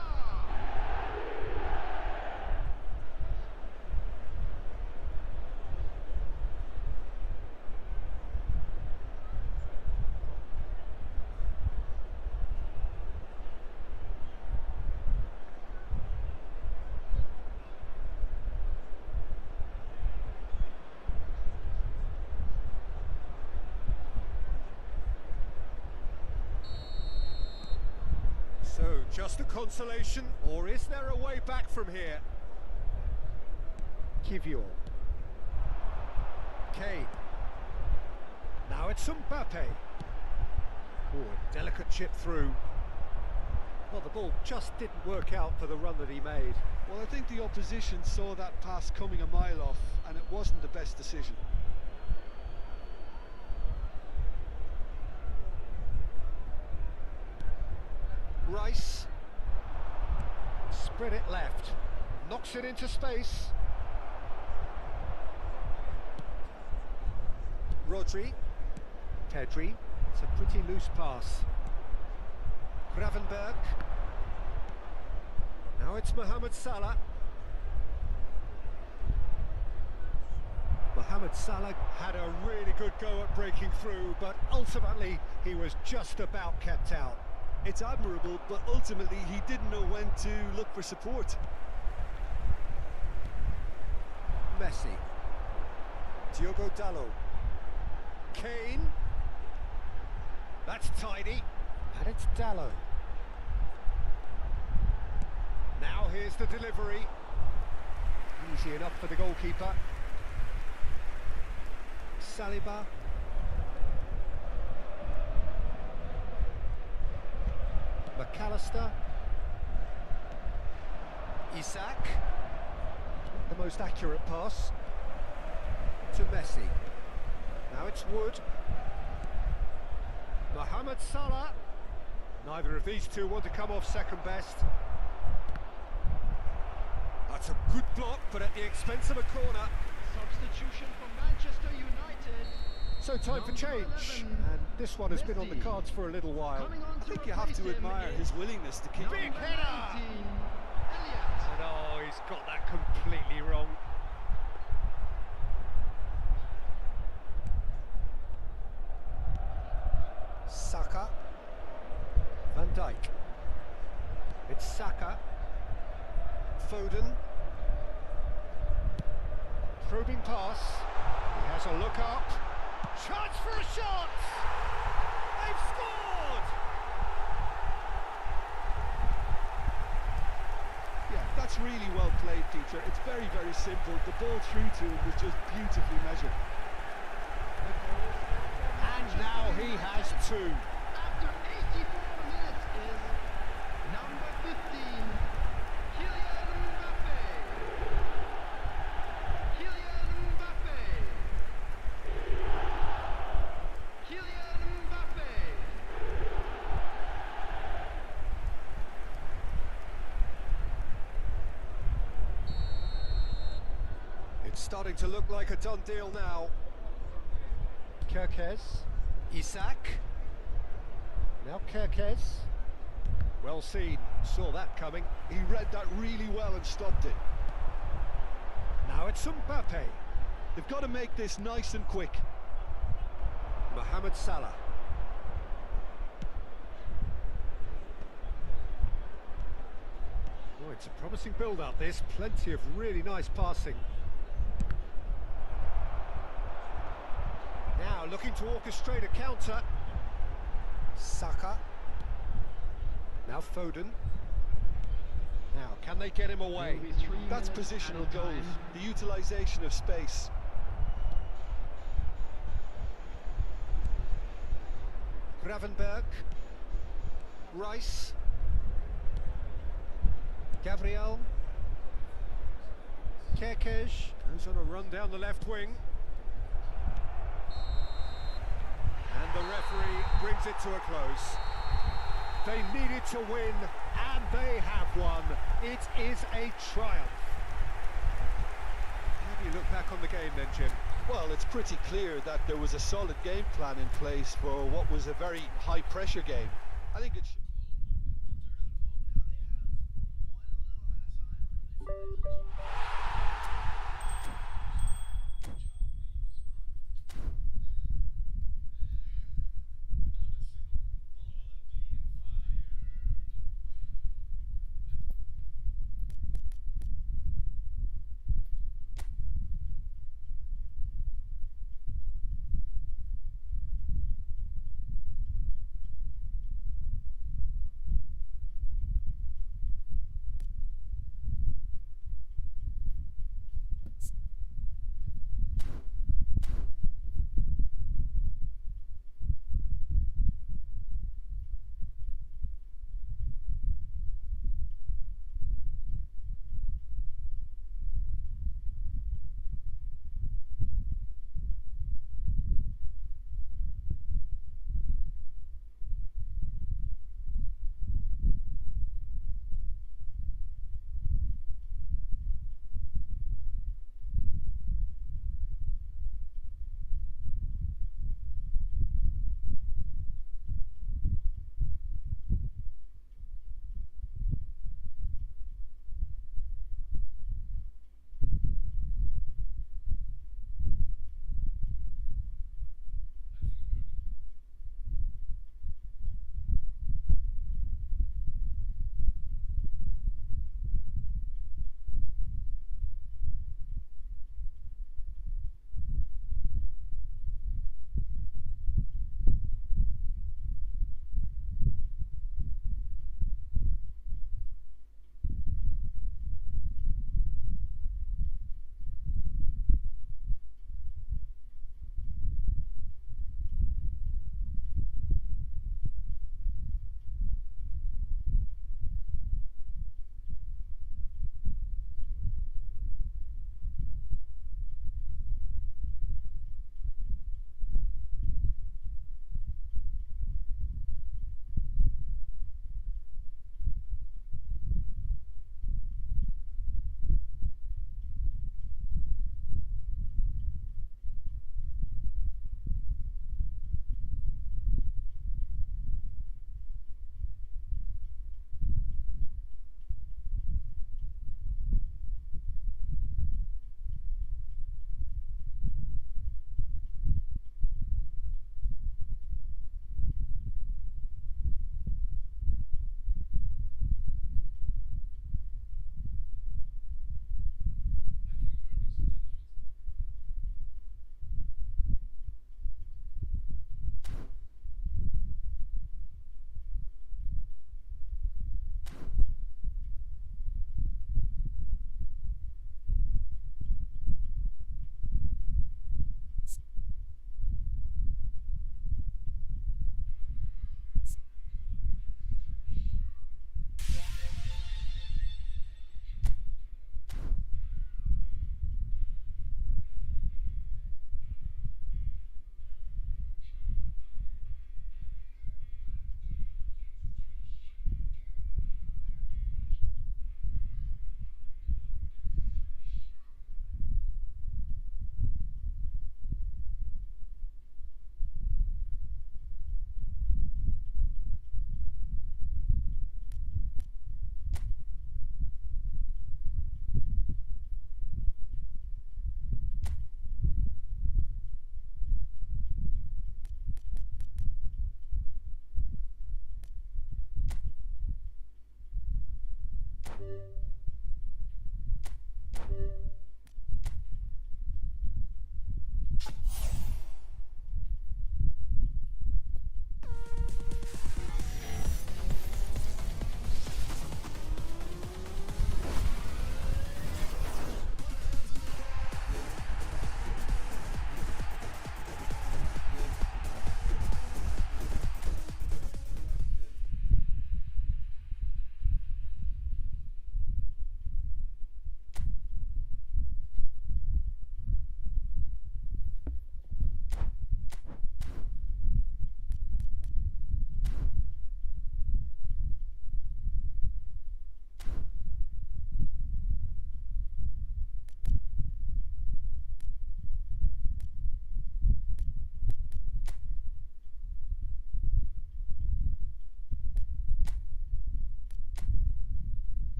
So, just a consolation, or is there a way back from here? Kivior. Kane. Now it's Mbappe. Oh, a delicate chip through. Well, the ball just didn't work out for the run that he made. Well, I think the opposition saw that pass coming a mile off, and it wasn't the best decision. Rice. Spread it left. Knocks it into space. Rodri. Pedri. It's a pretty loose pass. Gravenberg. Now it's Mohamed Salah. Mohamed Salah had a really good go at breaking through, but ultimately he was just about kept out. It's admirable, but ultimately he didn't know when to look for support. Messi. Diogo Dalot. Kane. That's tidy. And it's Dalot. Now here's the delivery. Easy enough for the goalkeeper. Saliba. McAllister. Isak. The most accurate pass. To Messi. Now it's Wood. Mohamed Salah. Neither of these two want to come off second best. That's a good block, but at the expense of a corner. Substitution for Manchester United. So time for change, Number 11, and this one has been on the Messi. cards for a little while. Coming on I think to you have to replace him admire is his willingness to keep... Big number header! 19, Elliott. And oh, he's got that completely wrong. Saka. Van Dijk. It's Saka. Foden. Probing pass. He has a look up. Chance for a shot! They've scored! Yeah, that's really well played, Peter. It's very, very simple. The ball through to him was just beautifully measured. And now he has two. After 84 minutes is number 15, Kylian Mbappe. Kylian Mbappe. Kylian Mbappe. It's starting to look like a done deal now. Kerkez. Isak. Now Kerkez. Well seen. Saw that coming. He read that really well and stopped it. Now it's Mbappe. They've got to make this nice and quick. Mohamed Salah. Oh, it's a promising build-up, this. Plenty of really nice passing. Now looking to orchestrate a counter. Saka. Now Foden. Now, can they get him away? Will be 3 That's minutes positional added goal, time. the utilisation of space. Gravenberg. Rice. Gabriel. Kerkez goes on a run down the left wing. And the referee brings it to a close. They needed to win, and they have won. It is a triumph. How do you look back on the game then, Jim? Well, it's pretty clear that there was a solid game plan in place for what was a very high-pressure game. I think it should...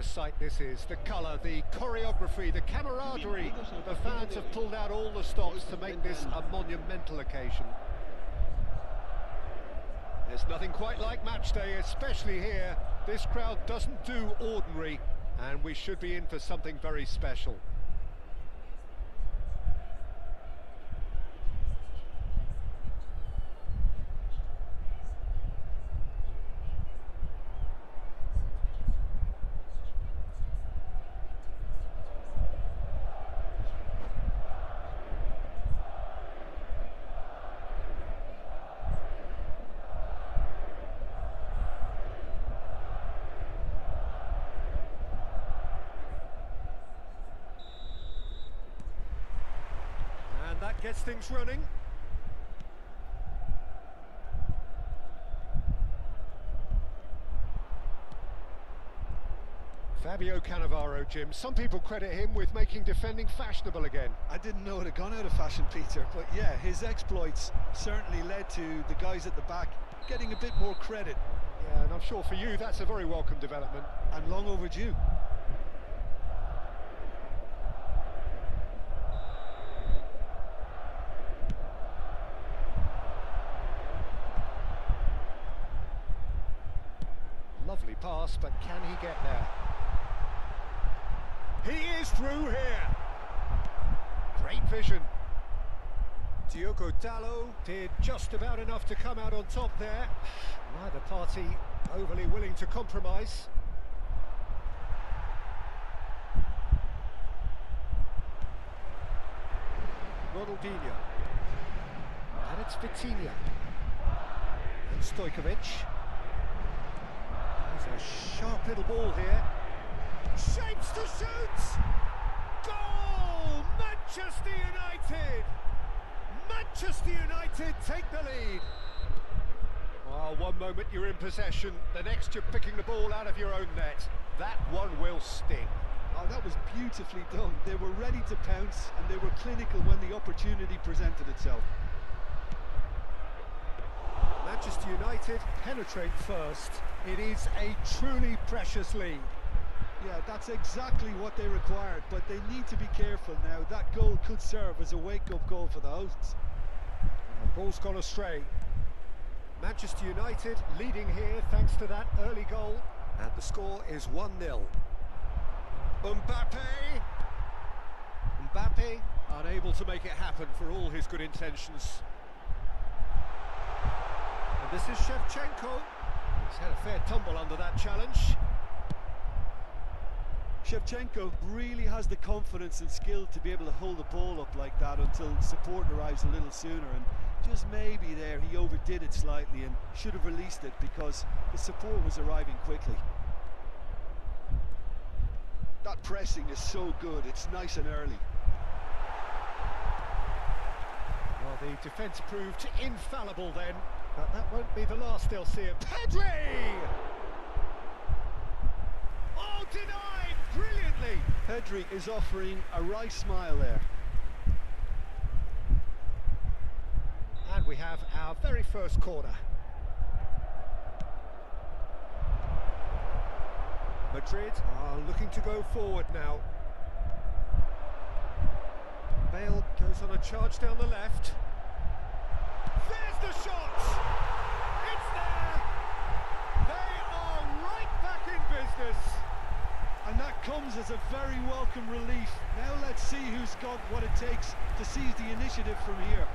a sight this is. The colour, the choreography, the camaraderie. The fans have pulled out all the stops to make this a monumental occasion. There's nothing quite like match day, especially here. This crowd doesn't do ordinary, and we should be in for something very special. That gets things running. Fabio Cannavaro, Jim. Some people credit him with making defending fashionable again. I didn't know it had gone out of fashion, Peter, but yeah, his exploits certainly led to the guys at the back getting a bit more credit. Yeah, and I'm sure for you that's a very welcome development. And long overdue. Lovely pass, but can he get there? He is through here. Great vision. Diogo Dalot did just about enough to come out on top there. Neither party overly willing to compromise. Ronaldinho. And it's Vitinha. And Stojkovic. There's a sharp little ball here. Shapes to shoot! Goal! Manchester United! Manchester United take the lead. Well, one moment you're in possession, the next you're picking the ball out of your own net. That one will sting. Oh, that was beautifully done. They were ready to pounce and they were clinical when the opportunity presented itself. Manchester United penetrate first. It is a truly precious lead. Yeah, that's exactly what they required, but they need to be careful now. That goal could serve as a wake-up goal for the hosts. And the ball's gone astray. Manchester United leading here thanks to that early goal. And the score is 1-0. Mbappe unable to make it happen for all his good intentions. And this is Shevchenko. He's had a fair tumble under that challenge. Shevchenko really has the confidence and skill to be able to hold the ball up like that until support arrives a little sooner, and just maybe there he overdid it slightly and should have released it because the support was arriving quickly. That pressing is so good, it's nice and early. Well, the defence proved infallible then, but that won't be the last they'll see of Pedri! Oh, denied brilliantly! Pedri is offering a wry smile there. And we have our very first corner. Madrid are looking to go forward now. Bale goes on a charge down the left. There's the shot! It's there! They are right back in business! And that comes as a very welcome relief. Now let's see who's got what it takes to seize the initiative from here.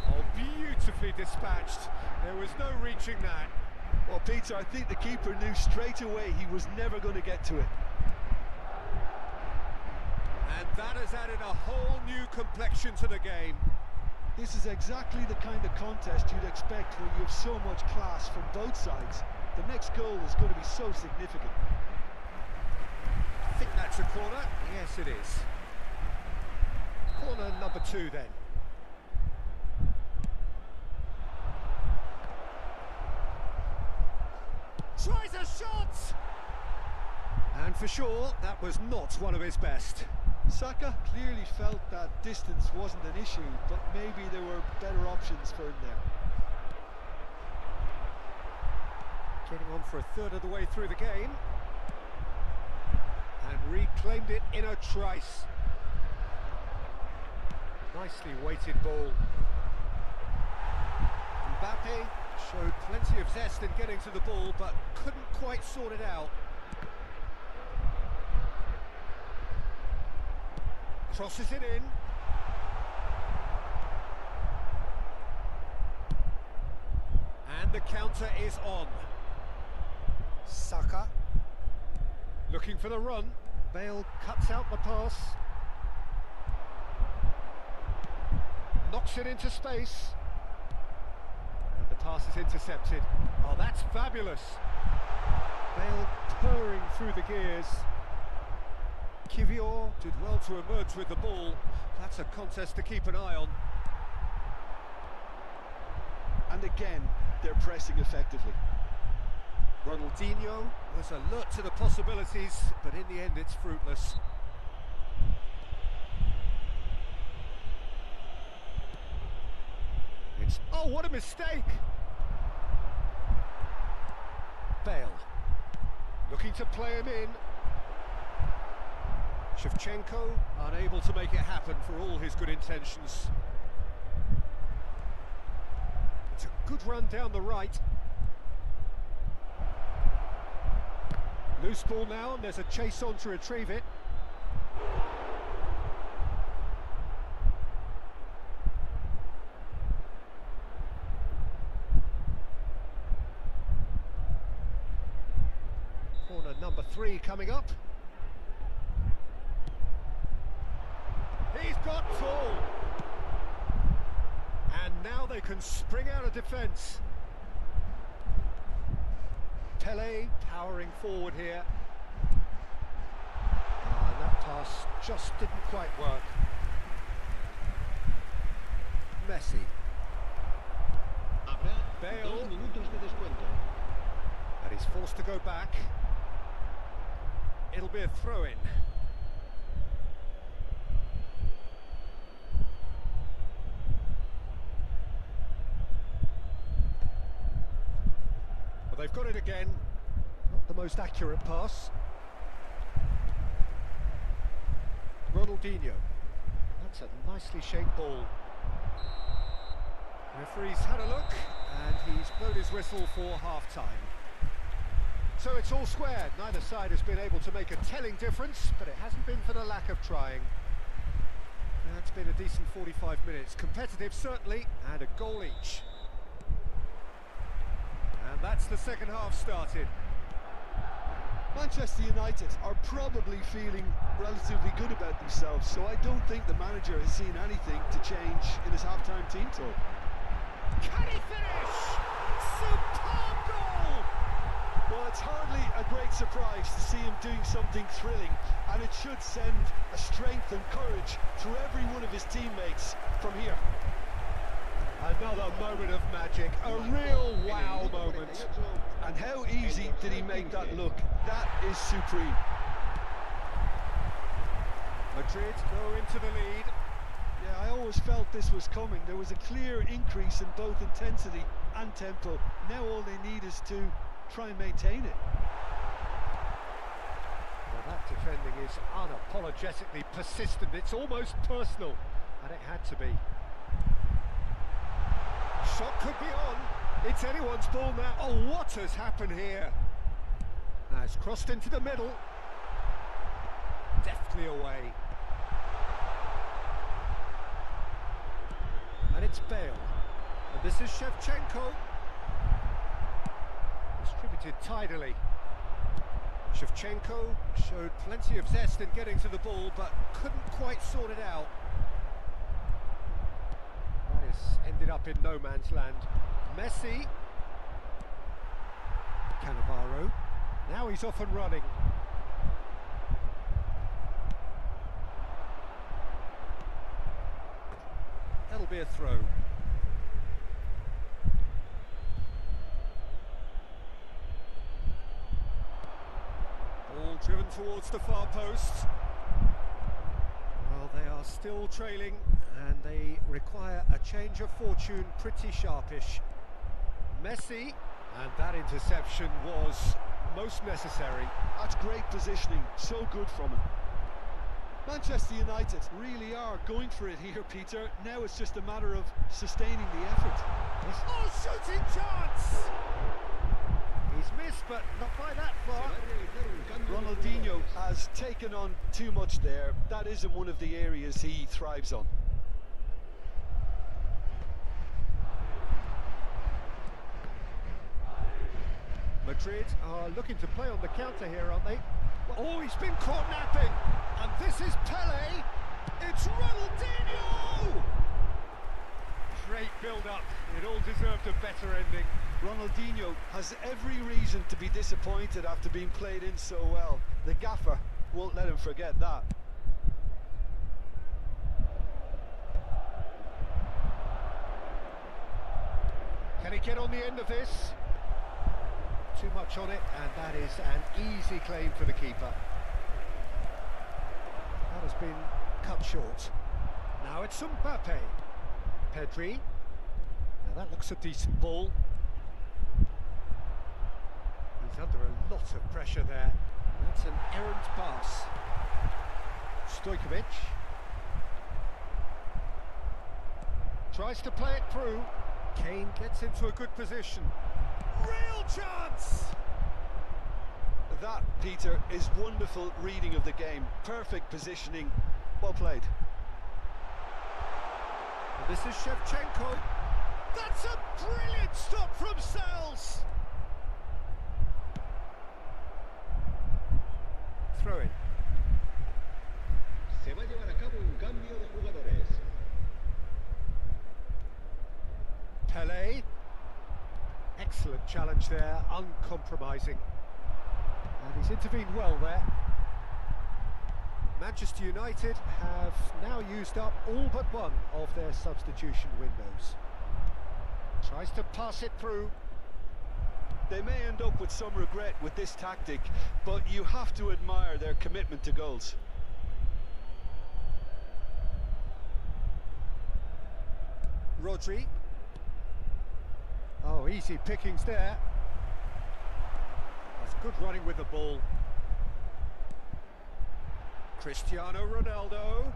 Oh, beautifully dispatched. There was no reaching that. Well, Peter, I think the keeper knew straight away he was never going to get to it. And that has added a whole new complexion to the game. This is exactly the kind of contest you'd expect when you have so much class from both sides. The next goal is going to be so significant. I think that's a corner. Yes, it is. Corner number 2 then. Tries a shot! And for sure, that was not one of his best. Saka clearly felt that distance wasn't an issue, but maybe there were better options for him there. Getting on for a third of the way through the game. claimed it in a trice. Nicely weighted ball. Mbappe showed plenty of zest in getting to the ball, but couldn't quite sort it out. Crosses it in. And the counter is on. Saka. Looking for the run. Bale cuts out the pass. Knocks it into space. And the pass is intercepted. Oh, that's fabulous. Bale purring through the gears. Kivior did well to emerge with the ball. That's a contest to keep an eye on. And again, they're pressing effectively. Ronaldinho was alert to the possibilities, but in the end it's fruitless. Oh, what a mistake! Bale looking to play him in. Shevchenko unable to make it happen for all his good intentions. It's a good run down the right. Loose ball now, and there's a chase on to retrieve it. Corner number 3 coming up. He's got full. And now they can spring out of defence. Pele powering forward here. That pass just didn't quite work. Messi. Habrá Bale. 2 minutos de descuento. And he's forced to go back. It'll be a throw-in. Well, they've got it again. Not the most accurate pass. Ronaldinho. That's a nicely shaped ball. Referee's had a look, and he's blown his whistle for half-time. So it's all square. Neither side has been able to make a telling difference, but it hasn't been for the lack of trying. It's been a decent 45 minutes. Competitive, certainly, and a goal each. And that's the second half started. Manchester United are probably feeling relatively good about themselves, so I don't think the manager has seen anything to change in his half-time team talk. Can he finish? Superb goal! Well, it's hardly a great surprise to see him doing something thrilling, and it should send a strength and courage through every one of his teammates from here. Another moment of magic, a real wow moment. And how easy did he make that look? That is supreme. Madrid go into the lead. Yeah, I always felt this was coming. There was a clear increase in both intensity and tempo. Now all they need is to try and maintain it. Well, that defending is unapologetically persistent. It's almost personal, and it had to be. Shot could be on. It's anyone's ball now. Oh, what has happened here? Has crossed into the middle. Deftly away. And it's Bale. And this is Shevchenko. Distributed tidily. Shevchenko showed plenty of zest in getting to the ball, but couldn't quite sort it out. That has ended up in no man's land. Messi. Cannavaro. Now he's off and running. That'll be a throw. Ball driven towards the far post. Well, they are still trailing, and they require a change of fortune pretty sharpish. Messi, and that interception was most necessary. That's great positioning, so good from him. Manchester United really are going for it here, Peter. Now it's just a matter of sustaining the effort. Oh, shooting chance! He's missed, but not by that far. Ronaldinho has taken on too much there. That isn't one of the areas he thrives on. Madrid are looking to play on the counter here, aren't they? Oh, he's been caught napping! And this is Pele! It's Ronaldinho! Great build-up. It all deserved a better ending. Ronaldinho has every reason to be disappointed after being played in so well. The gaffer won't let him forget that. Can he get on the end of this? Too much on it, and that is an easy claim for the keeper. That has been cut short. Now it's Mbappe. Pedri. Now that looks a decent ball. He's under a lot of pressure there. That's an errant pass. Stojkovic. Tries to play it through. Kane gets into a good position. Real chance! That, Peter, is wonderful reading of the game. Perfect positioning. Well played. And this is Shevchenko. That's a brilliant stop from Sales! Throw in. Se va a llevar a cabo un cambio de jugadores. Pele. Excellent challenge there, uncompromising. And he's intervened well there. Manchester United have now used up all but one of their substitution windows. Tries to pass it through. They may end up with some regret with this tactic, but you have to admire their commitment to goals. Rodri. Oh, easy pickings there. That's good running with the ball. Cristiano Ronaldo.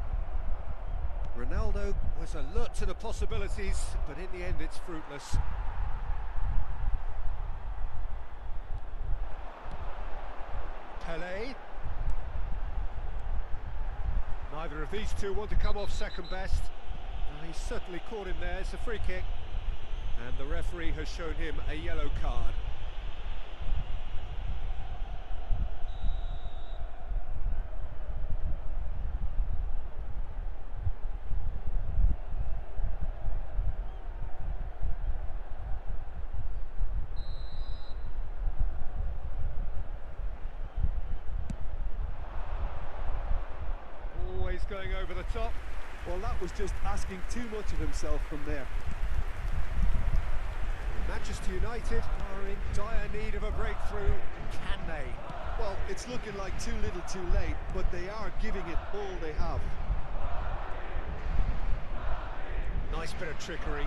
Ronaldo was alert to the possibilities, but in the end it's fruitless. Pele. Neither of these two want to come off second best. Well, he's certainly caught him there. It's a free kick. And the referee has shown him a yellow card. Always going over the top. Well, that was just asking too much of himself from there. Manchester United are in dire need of a breakthrough. Can they? Well, it's looking like too little too late, but they are giving it all they have. Nice bit of trickery.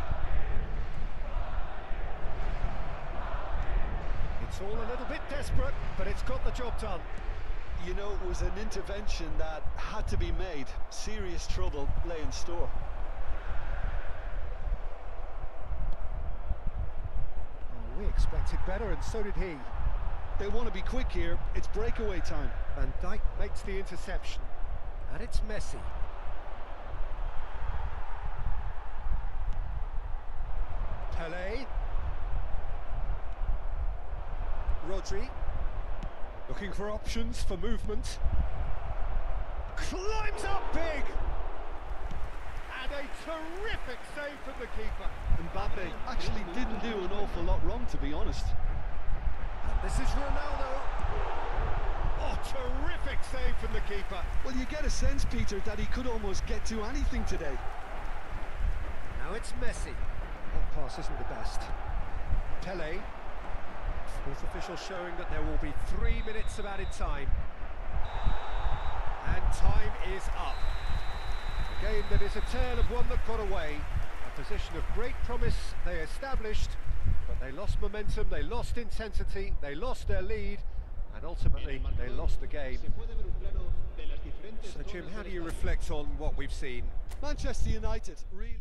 It's all a little bit desperate, but it's got the job done. You know, it was an intervention that had to be made. Serious trouble lay in store. We expected better, and so did he. They want to be quick here. It's breakaway time. Van Dijk makes the interception, and it's Messi. Pele. Rodri. Looking for options for movement. Climbs up big! And a terrific save from the keeper. Mbappe actually didn't do an awful lot wrong, to be honest. And this is Ronaldo. Oh, terrific save from the keeper. Well, you get a sense, Peter, that he could almost get to anything today. Now it's Messi. That pass isn't the best. Pele. Fourth official showing that there will be 3 minutes of added time. And time is up. A game that is a tale of one that got away. A position of great promise they established, but they lost momentum, they lost intensity, they lost their lead, and ultimately they lost the game. So Jim, how do you reflect on what we've seen? Manchester United really.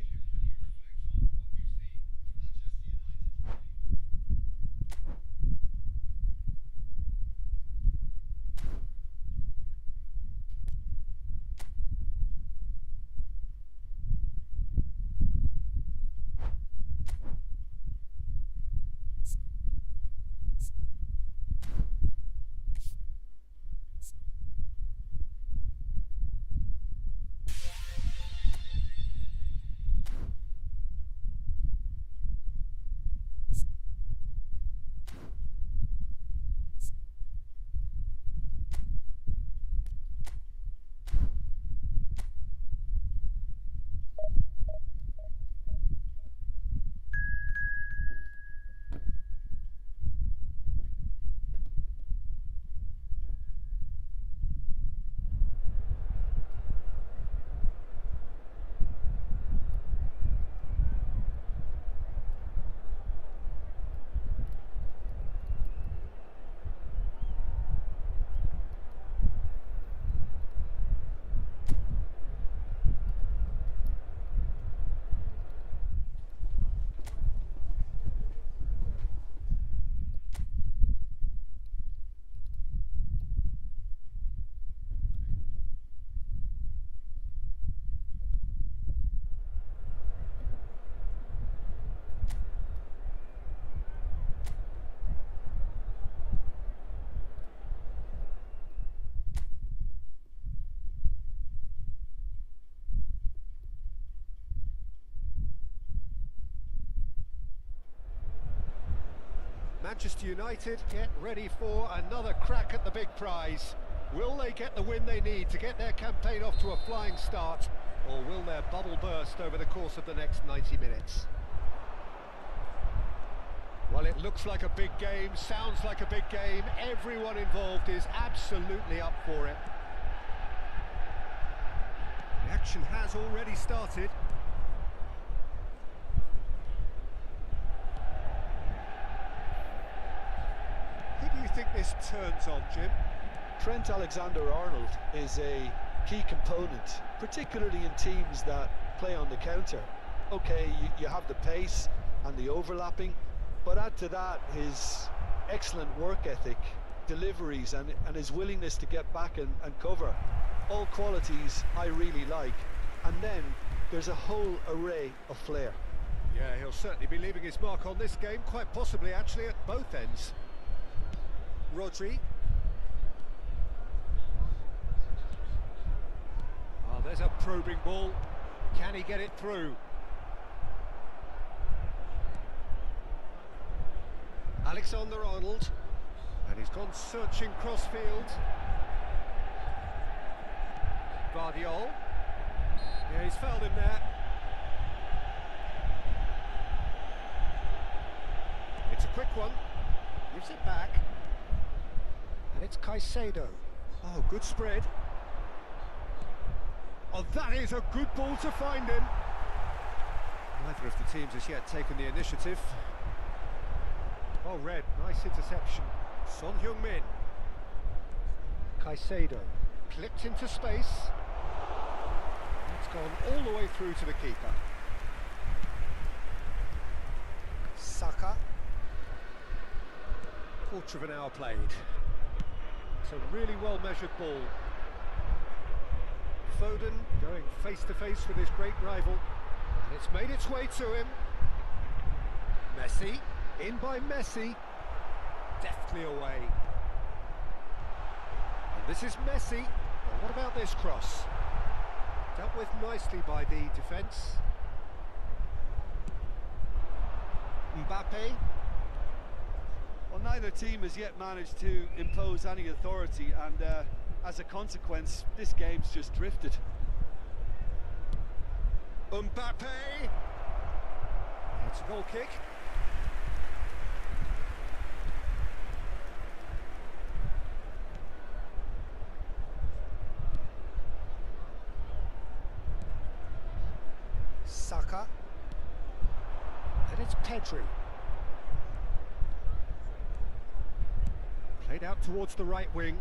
Manchester United get ready for another crack at the big prize. Will they get the win they need to get their campaign off to a flying start, or will their bubble burst over the course of the next 90 minutes? Well, it looks like a big game, sounds like a big game. Everyone involved is absolutely up for it. The action has already started. Who do you think this turns on, Jim? Trent Alexander-Arnold is a key component, particularly in teams that play on the counter. Okay, you have the pace and the overlapping, but add to that his excellent work ethic, deliveries and his willingness to get back and cover. All qualities I really like. And then there's a whole array of flair. Yeah, he'll certainly be leaving his mark on this game, quite possibly actually at both ends. Rodri. Oh, there's a probing ball. Can he get it through? Alexander-Arnold. And he's gone searching crossfield. Guardiol. Yeah, he's fouled him there. It's a quick one. Gives it back. And it's Caicedo. Oh, good spread. Oh, that is a good ball to find him. Neither of the teams has yet taken the initiative. Oh, Red, nice interception. Son Heung-min. Caicedo. Clipped into space. It's gone all the way through to the keeper. Saka. Quarter of an hour played. It's a really well-measured ball. Foden going face-to-face with his great rival. And it's made its way to him. Messi. In by Messi. Deftly away. And this is Messi. But what about this cross? Dealt with nicely by the defence. Mbappe. Well, neither team has yet managed to impose any authority, and as a consequence, this game's just drifted. Mbappe. It's a goal kick. Saka. And it's Pedri. Played out towards the right wing.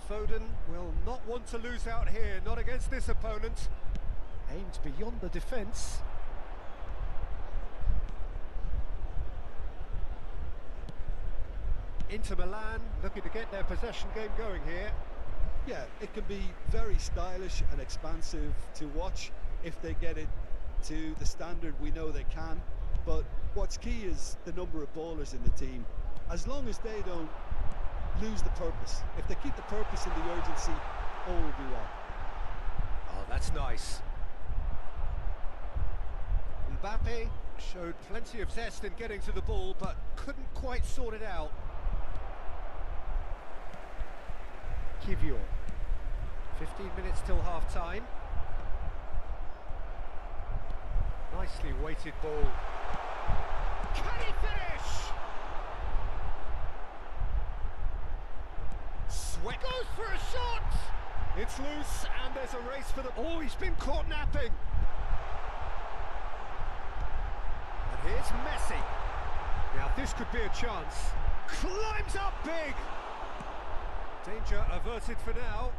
Foden will not want to lose out here, not against this opponent. Aimed beyond the defence. Inter Milan looking to get their possession game going here. Yeah, it can be very stylish and expansive to watch if they get it to the standard we know they can. But what's key is the number of ballers in the team. As long as they don't lose the purpose, if they keep the purpose and the urgency, all will be well. Oh, that's nice. Mbappe showed plenty of zest in getting to the ball, but couldn't quite sort it out. Kivior. 15 minutes till half-time. Nicely weighted ball. Can he finish? Sweat goes for a shot! It's loose, and there's a race for the... Oh, he's been caught napping! And here's Messi. Now, this could be a chance. Climbs up big! Danger averted for now.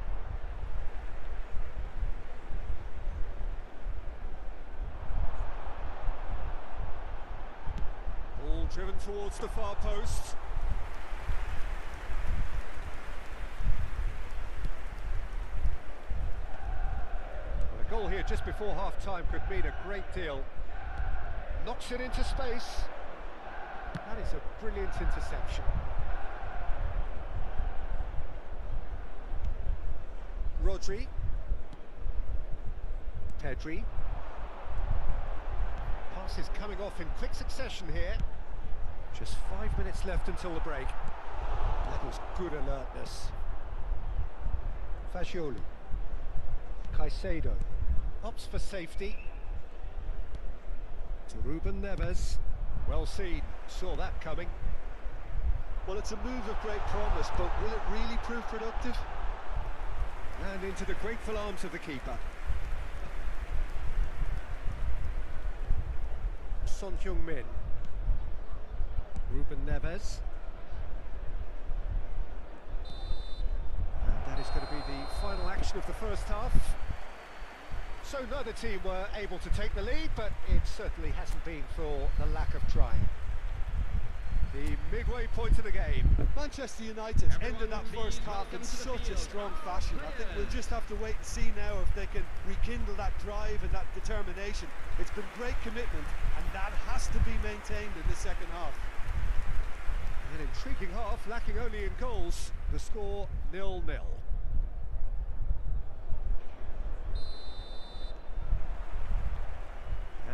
Ball driven towards the far post. Well, a goal here just before half-time could mean a great deal. Knocks it into space. That is a brilliant interception. Rodri. Pedri. Pass is coming off in quick succession here. Just 5 minutes left until the break. That was good alertness. Fagioli. Caicedo. Opts for safety. To Ruben Neves. Well seen. Saw that coming. Well, it's a move of great promise, but will it really prove productive? And into the grateful arms of the keeper. Son Heung-min. Ruben Neves. And that is going to be the final action of the first half. So neither team were able to take the lead, but it certainly hasn't been for the lack of trying. The midway point of the game. Manchester United ended that first half in such a strong fashion. I think we'll just have to wait and see now if they can rekindle that drive and that determination. It's been great commitment, and that has to be maintained in the second half. An intriguing half, lacking only in goals. The score 0-0.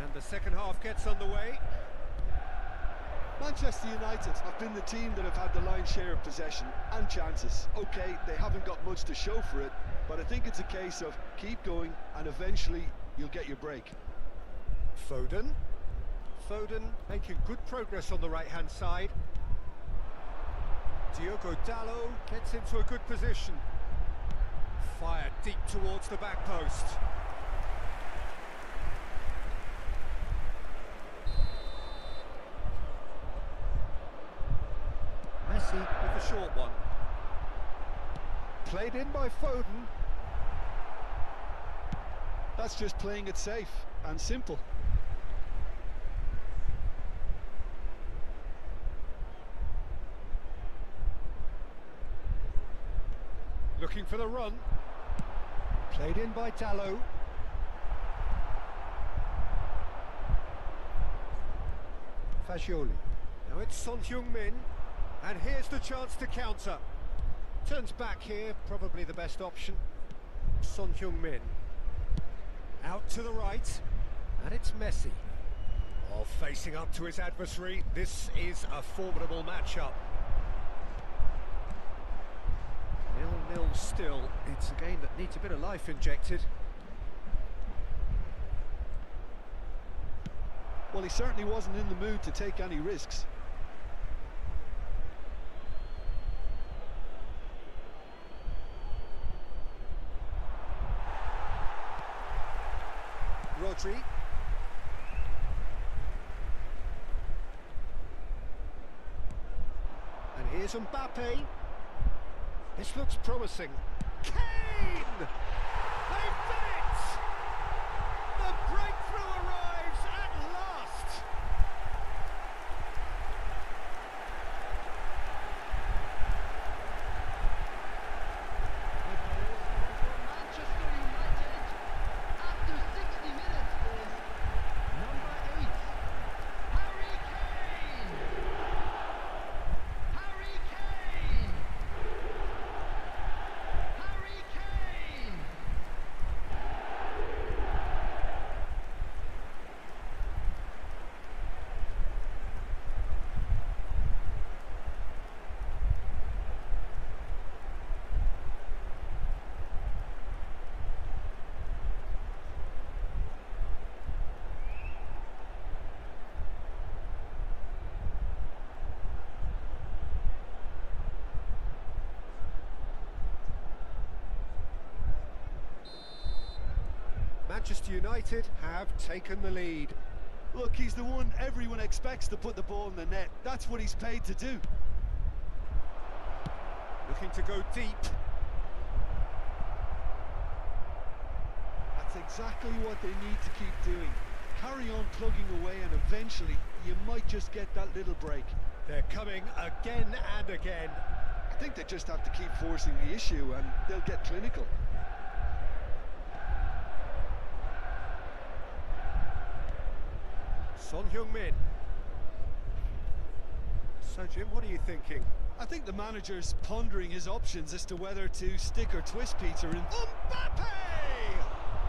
And the second half gets underway. Manchester United have been the team that have had the lion's share of possession and chances. Okay, they haven't got much to show for it, but I think it's a case of keep going and eventually you'll get your break. Foden. Foden making good progress on the right-hand side. Diogo Dalot gets into a good position. Fired deep towards the back post. Messi with the short one. Played in by Foden. That's just playing it safe and simple. Looking for the run. Played in by Dalot. Fagioli. Now it's Son Heung-min. And here's the chance to counter. Turns back here, probably the best option. Son Heung-min. Out to the right. And it's Messi. Oh, facing up to his adversary. This is a formidable matchup. 0-0 still. It's a game that needs a bit of life injected. Well, he certainly wasn't in the mood to take any risks. Rodri. And here's Mbappe. This looks promising. Kane! They've done it! The breakthrough arrives at last! Manchester United, after 60 minutes, is number 8, Harry Kane! Harry Kane! Harry Kane! Manchester United have taken the lead. Look, he's the one everyone expects to put the ball in the net. That's what he's paid to do. Looking to go deep. That's exactly what they need to keep doing. Carry on plugging away and eventually you might just get that little break. They're coming again and again. I think they just have to keep forcing the issue and they'll get clinical. Son Heung-min. So, Jim, what are you thinking? I think the manager's pondering his options as to whether to stick or twist Peter in. Mbappe!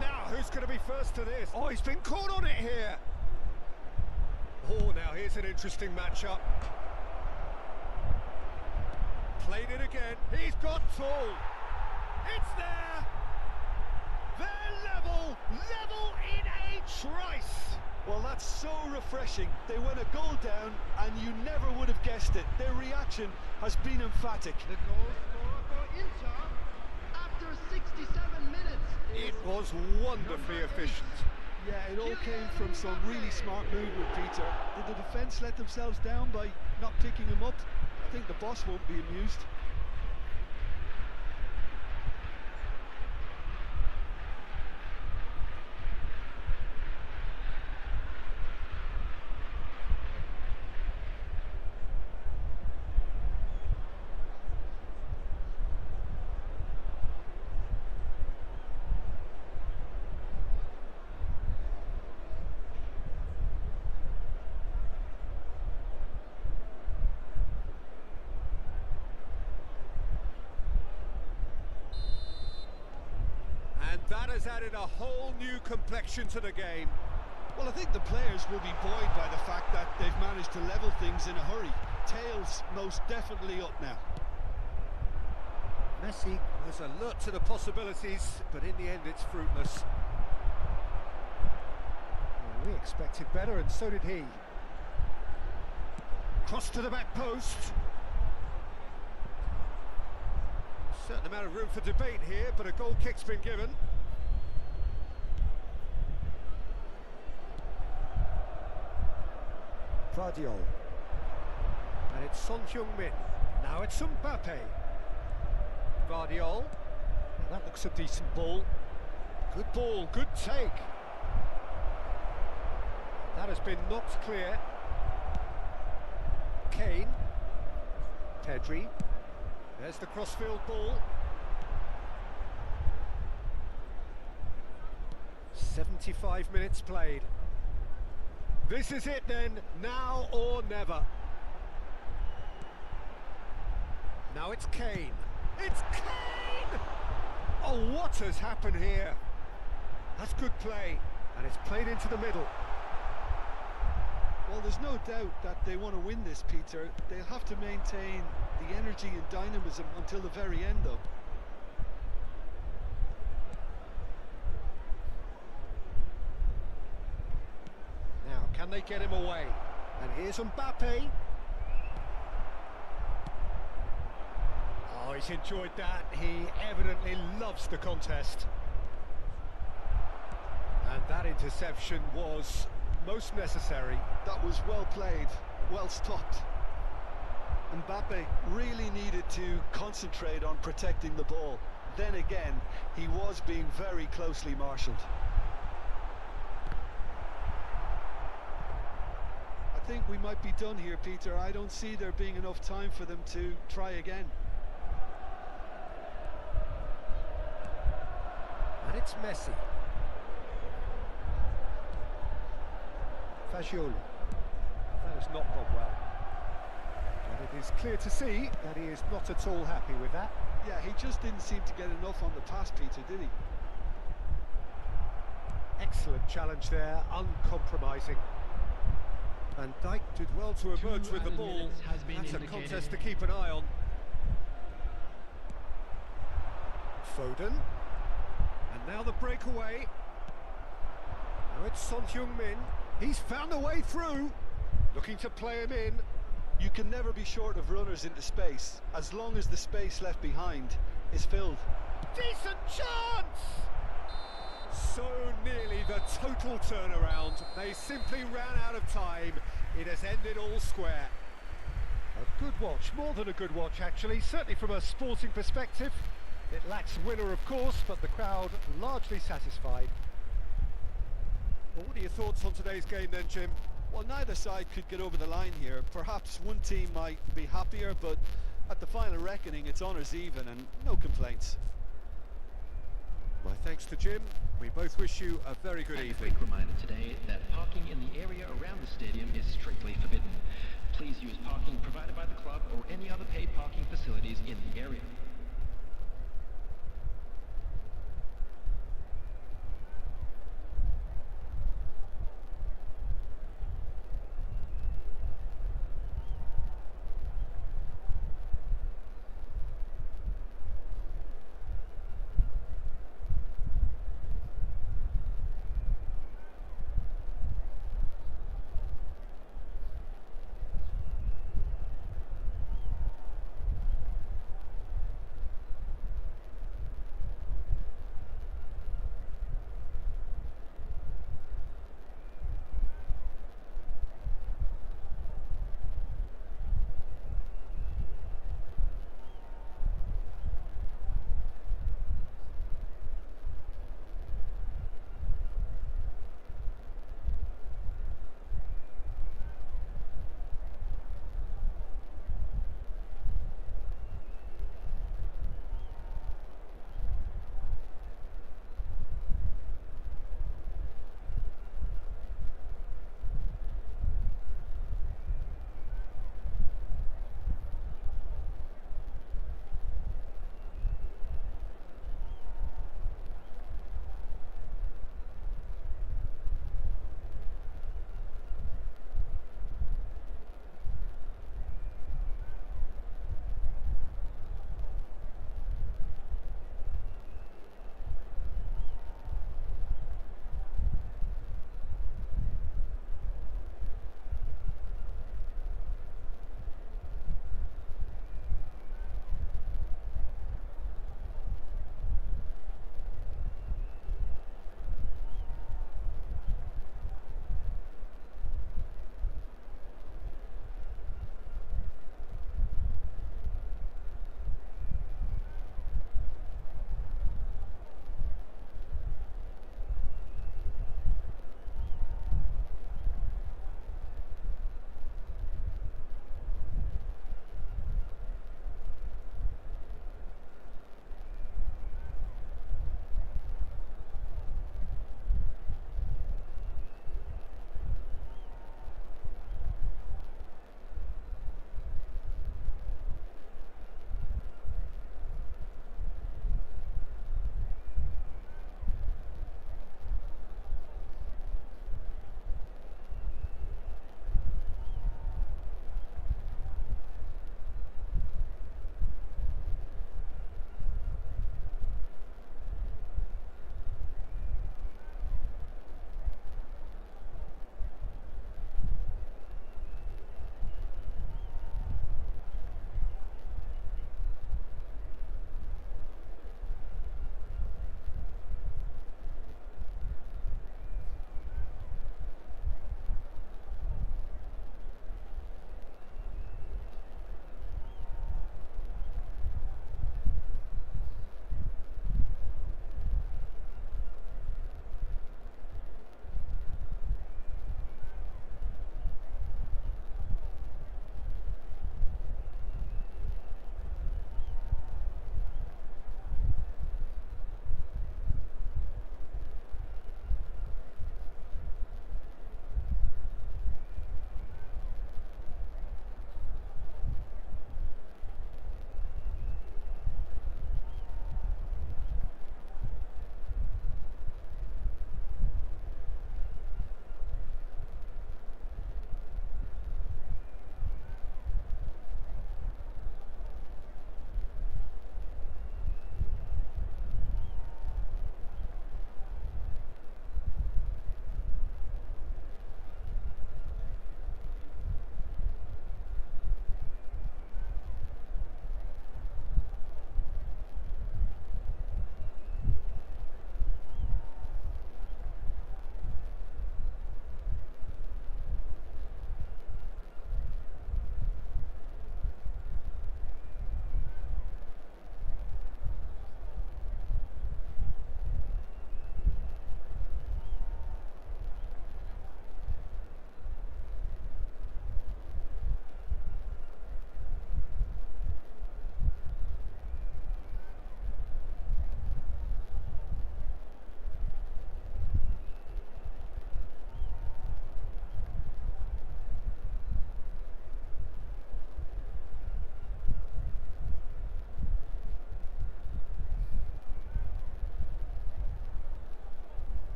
Now, who's going to be first to this? Oh, he's been caught on it here. Oh, now here's an interesting matchup. Played it again. He's got tall. It's there. They're level in a trice. Well, that's so refreshing. They went a goal down and you never would have guessed it. Their reaction has been emphatic. The goal scorer for Inter, after 67 minutes, It was wonderfully efficient. Yeah, it all came from some really smart movement, Peter. Did the defence let themselves down by not picking him up? I think the boss won't be amused. And that has added a whole new complexion to the game. Well, I think the players will be buoyed by the fact that they've managed to level things in a hurry. Tails most definitely up now. Messi was alert to the possibilities, but in the end it's fruitless. Well, we expected better, and so did he. Cross to the back post. Certain amount of room for debate here, but a goal kick's been given. Vardiol. And it's Son Heung-min. Now it's Mbappe. Vardiol. That looks a decent ball. Good ball, good take. That has been knocked clear. Kane. Pedri. There's the crossfield ball. 75 minutes played. This is it then, now or never. Now it's Kane. It's Kane! Oh, what has happened here? That's good play, and it's played into the middle. Well, there's no doubt that they want to win this, Peter. They'll have to maintain the energy and dynamism until the very end, though. Now, can they get him away? And here's Mbappe. Oh, he's enjoyed that. He evidently loves the contest. And that interception was most necessary. That was well played, well stopped. Mbappe really needed to concentrate on protecting the ball. Then again, he was being very closely marshalled. I think we might be done here, Peter. I don't see there being enough time for them to try again. And it's Messi. Fagioli. That has not gone well. And it is clear to see that he is not at all happy with that. Yeah, he just didn't seem to get enough on the pass, Peter, did he? Excellent challenge there, uncompromising. And Dijk did well to emerge with the ball. That's a contest to keep an eye on. Foden. And now the breakaway. Now it's Son Heung-min. He's found a way through. Looking to play him in. You can never be short of runners into space, as long as the space left behind is filled. Decent chance! So nearly the total turnaround. They simply ran out of time. It has ended all square. A good watch, more than a good watch actually, certainly from a sporting perspective. It lacks a winner of course, but the crowd largely satisfied. Well, what are your thoughts on today's game then, Jim? Well, neither side could get over the line here. Perhaps one team might be happier, but at the final reckoning it's honours even and no complaints. My thanks to Jim. We both wish you a very good And evening. a quick reminder today that parking in the area around the stadium is strictly forbidden. Please use parking provided by the club or any other paid parking facilities in the area.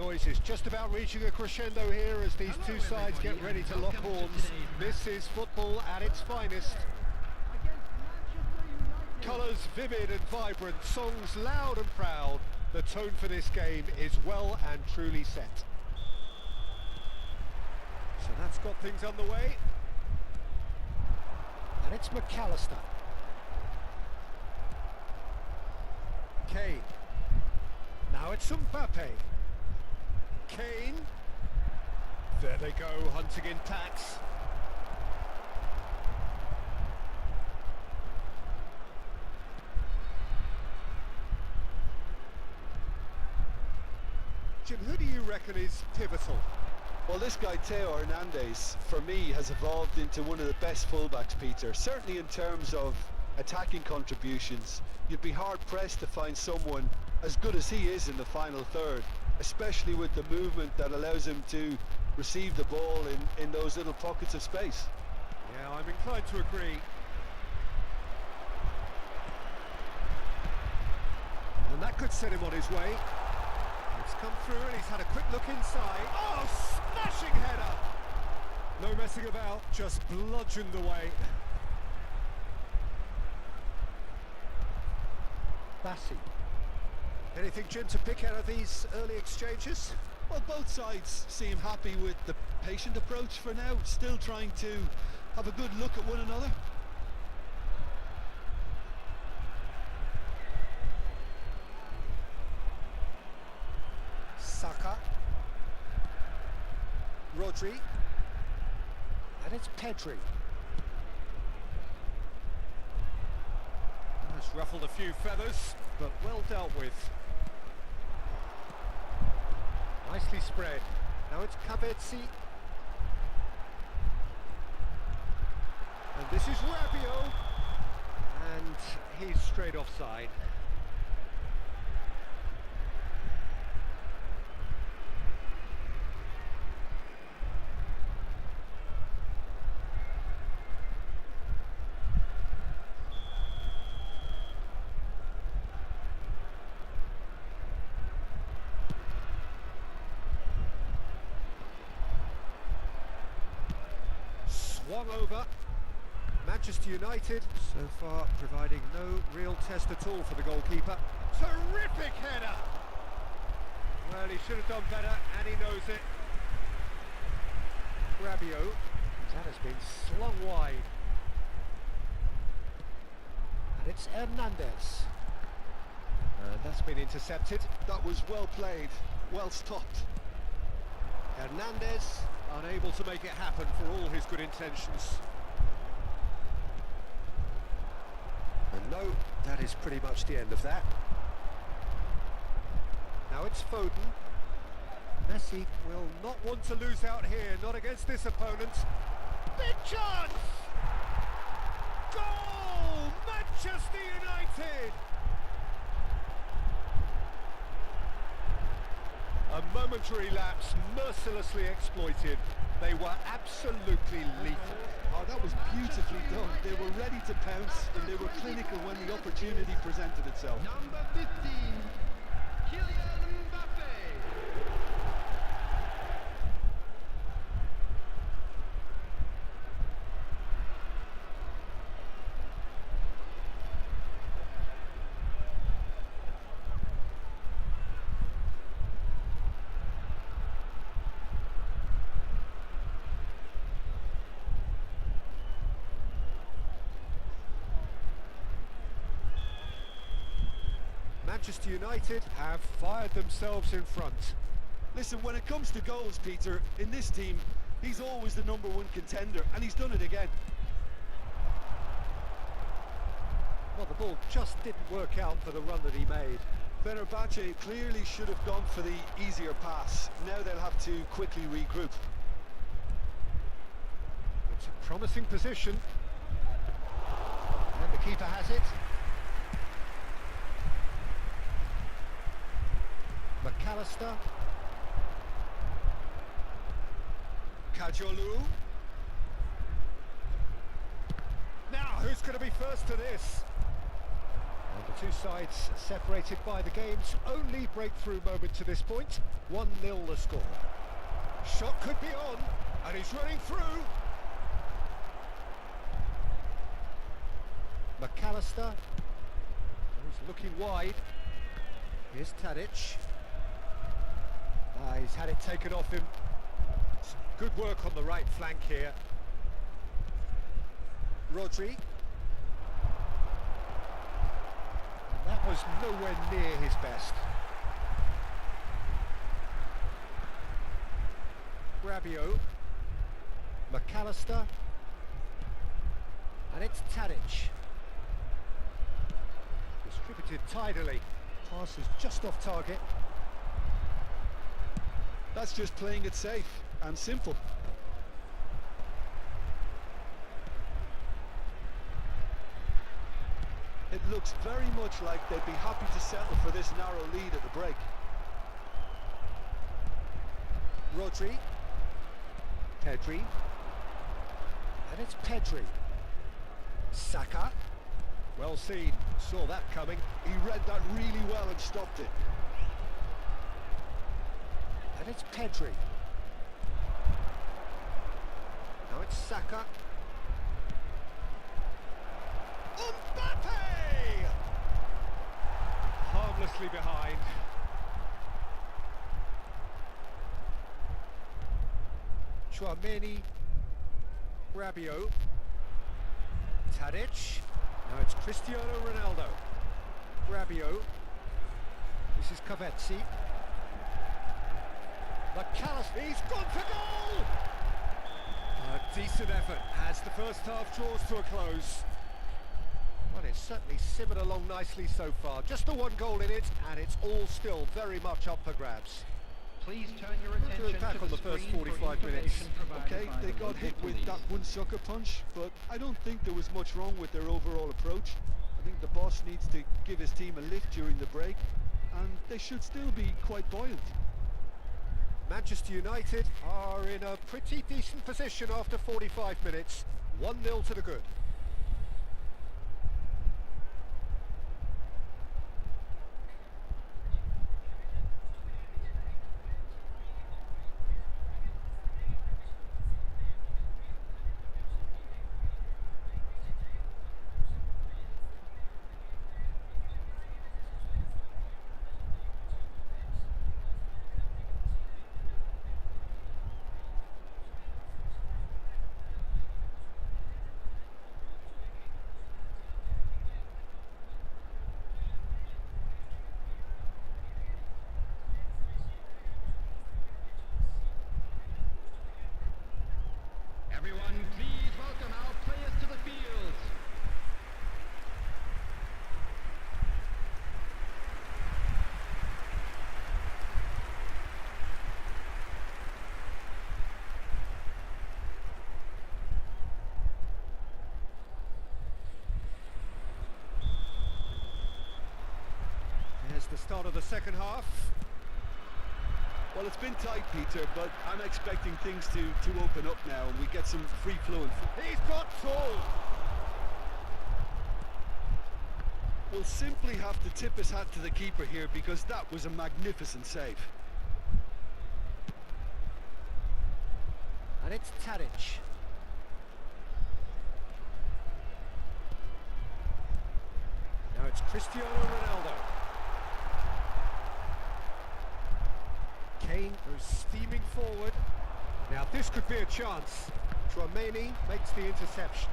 The noise is just about reaching a crescendo here as these Hello, two sides get everybody, ready and to lock welcome to horns. today's This is football at its finest. Against Manchester United. Colours vivid and vibrant, songs loud and proud. The tone for this game is well and truly set. So that's got things underway. And it's McAllister. Kane. Now it's Mbappe. Kane. There they go, hunting in packs. Jim, who do you reckon is pivotal? Well, this guy, Theo Hernandez, for me, has evolved into one of the best fullbacks, Peter. Certainly in terms of attacking contributions, you'd be hard-pressed to find someone as good as he is in the final third, especially with the movement that allows him to receive the ball in those little pockets of space. Yeah, I'm inclined to agree. And that could set him on his way. It's come through and he's had a quick look inside. Oh, smashing header! No messing about, just bludgeoned away. Bassi. Anything, Jim, to pick out of these early exchanges? Well, both sides seem happy with the patient approach for now, still trying to have a good look at one another. Saka. Rodri. And it's Pedri. That's ruffled a few feathers, but well dealt with. Nicely spread. Now it's Cavezzi. And this is Rabiot. And he's straight offside. Swung over. Manchester United so far providing no real test at all for the goalkeeper. Terrific header! Well, he should have done better, and he knows it. Rabiot. That has been slung wide. And it's Hernandez. And that's been intercepted. That was well played, well stopped. Hernandez unable to make it happen for all his good intentions. And no, that is pretty much the end of that. Now it's Foden. Messi will not want to lose out here, not against this opponent. Big chance! Goal! Manchester United! A momentary lapse, mercilessly exploited. They were absolutely lethal. Oh, that was beautifully done. They were ready to pounce and they were clinical when the opportunity presented itself. Number 15, Kylian Mbappe. Manchester United have fired themselves in front. Listen, when it comes to goals, Peter, in this team, he's always the number one contender, and he's done it again. Well, the ball just didn't work out for the run that he made. Fenerbahce clearly should have gone for the easier pass. Now they'll have to quickly regroup. It's a promising position. And the keeper has it. McAllister. Kajolu. Now, who's going to be first to this? And The two sides separated by the game's only breakthrough moment to this point. 1-0 the score. Shot could be on, and he's running through. McAllister. He's looking wide. Here's Tadic. He's had it taken off him. Some good work on the right flank here. Rodri. And that was nowhere near his best. Rabiot. McAllister. And it's Tadic. Distributed tidily. Pass is just off target. That's just playing it safe and simple. It looks very much like they'd be happy to settle for this narrow lead at the break. Rodri. Pedri. And it's Pedri. Saka. Well seen, saw that coming. He read that really well and stopped it. And it's Pedri. Now it's Saka. Mbappe! Harmlessly behind. Tchouaméni. Rabiot. Tadic. Now it's Cristiano Ronaldo. Rabiot. This is Kavetsi. McAllister, he's gone for goal! A decent effort as the first half draws to a close. Well, it's certainly simmered along nicely so far. Just the one goal in it, and it's all still very much up for grabs. Please turn your attention back to on the the first screen 45 for minutes. information provided Okay, by they the got local hit with police. that one sucker punch, but I don't think there was much wrong with their overall approach. I think the boss needs to give his team a lift during the break, and they should still be quite buoyant. Manchester United are in a pretty decent position after 45 minutes. 1-0 to the good. Everyone, please welcome our players to the field. Here's the start of the second half. Well, it's been tight, Peter, but I'm expecting things to open up now and we get some free-flowing. He's got tall. We'll simply have to tip his hat to the keeper here because that was a magnificent save. And it's Tadic. Now it's Cristiano Ronaldo. Kane goes steaming forward. Now this could be a chance. Tchouaméni makes the interception.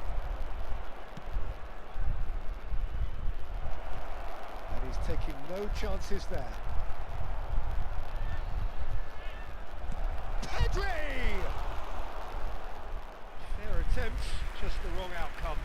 And he's taking no chances there. Pedri! Fair attempt, just the wrong outcome.